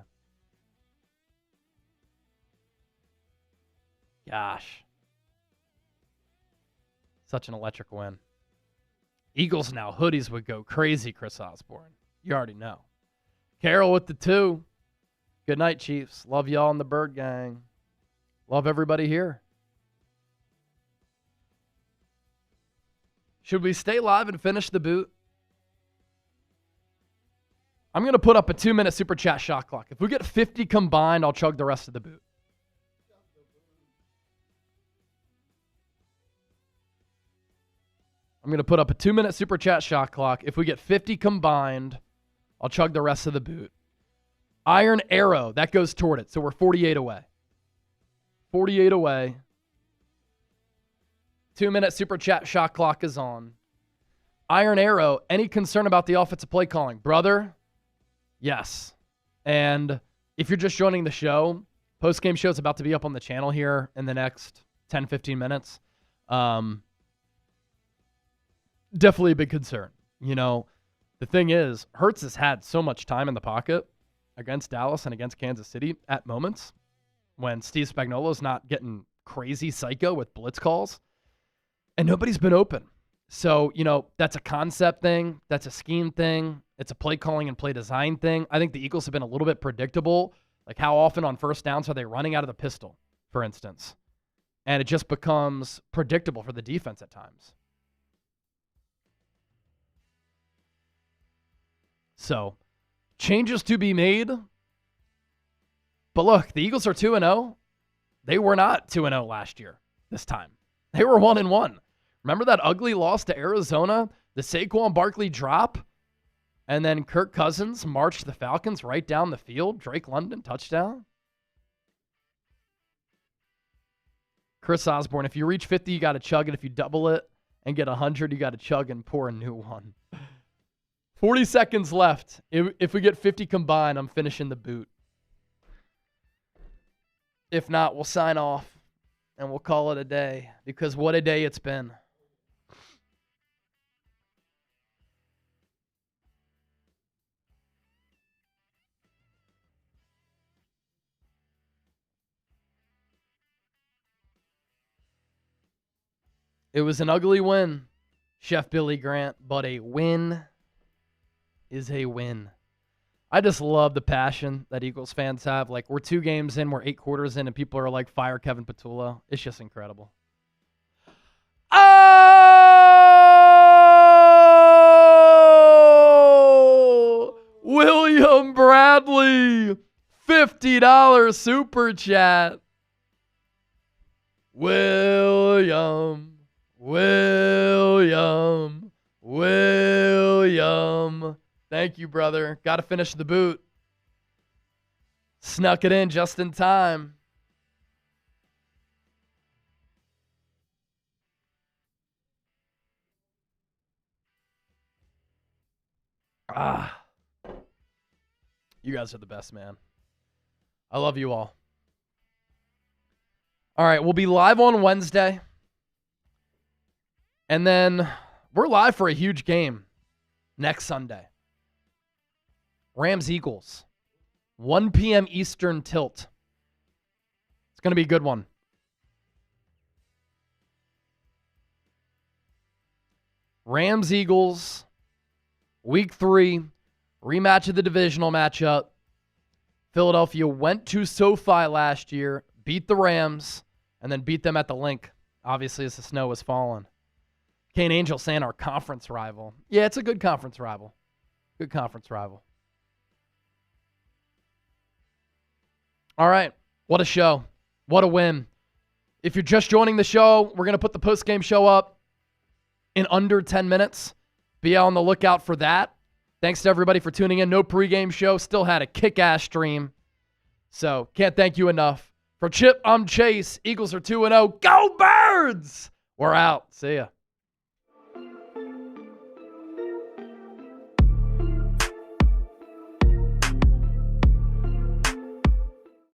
Gosh. Such an electric win. Eagles now. Hoodies would go crazy, Chris Osborne. You already know. Carol with the 2. Good night, Chiefs. Love y'all in the Bird Gang. Love everybody here. Should we stay live and finish the boot? I'm going to put up a 2-minute super chat shot clock. If we get 50 combined, I'll chug the rest of the boot. I'm going to put up a 2-minute super chat shot clock. If we get 50 combined, I'll chug the rest of the boot. Iron Arrow, that goes toward it. So we're 48 away. 48 away. 2-minute super chat shot clock is on. Iron Arrow, any concern about the offensive play calling? Brother, yes. And if you're just joining the show, postgame show is about to be up on the channel here in the next 10, 15 minutes. Definitely a big concern. You know, the thing is, Hurts has had so much time in the pocket against Dallas and against Kansas City at moments when Steve Spagnuolo's not getting crazy psycho with blitz calls, and nobody's been open. So, you know, that's a concept thing. That's a scheme thing. It's a play calling and play design thing. I think the Eagles have been a little bit predictable. Like, how often on first downs are they running out of the pistol, for instance? And it just becomes predictable for the defense at times. So, changes to be made. But look, the Eagles are 2-0. They were not 2-0 last year this time. They were 1-1. Remember that ugly loss to Arizona? The Saquon Barkley drop? And then Kirk Cousins marched the Falcons right down the field. Drake London, touchdown. Chris Osborne, if you reach 50, you got to chug it. If you double it and get 100, you got to chug and pour a new one. 40 seconds left. If we get 50 combined, I'm finishing the boot. If not, we'll sign off and we'll call it a day, because what a day it's been. It was an ugly win, Chef Billy Grant, but a win is a win. I just love the passion that Eagles fans have. Like, we're 2 games in, we're 8 quarters in, and people are like, fire Kevin Patullo. It's just incredible. Oh! William Bradley, $50 super chat. William. Thank you, brother. Got to finish the boot. Snuck it in just in time. You guys are the best, man. I love you all. All right, we'll be live on Wednesday. And then we're live for a huge game next Sunday. Rams-Eagles. 1 p.m. Eastern tilt. It's going to be a good one. Rams-Eagles, Week 3, rematch of the divisional matchup. Philadelphia went to SoFi last year, beat the Rams, and then beat them at the Link, obviously, as the snow was falling. Kane Angel saying our conference rival. Yeah, it's a good conference rival. Good conference rival. All right. What a show. What a win. If you're just joining the show, we're going to put the post-game show up in under 10 minutes. Be on the lookout for that. Thanks to everybody for tuning in. No pregame show. Still had a kick-ass stream. So, can't thank you enough. For Chip, I'm Chase. Eagles are 2-0. Go Birds! We're out. See ya.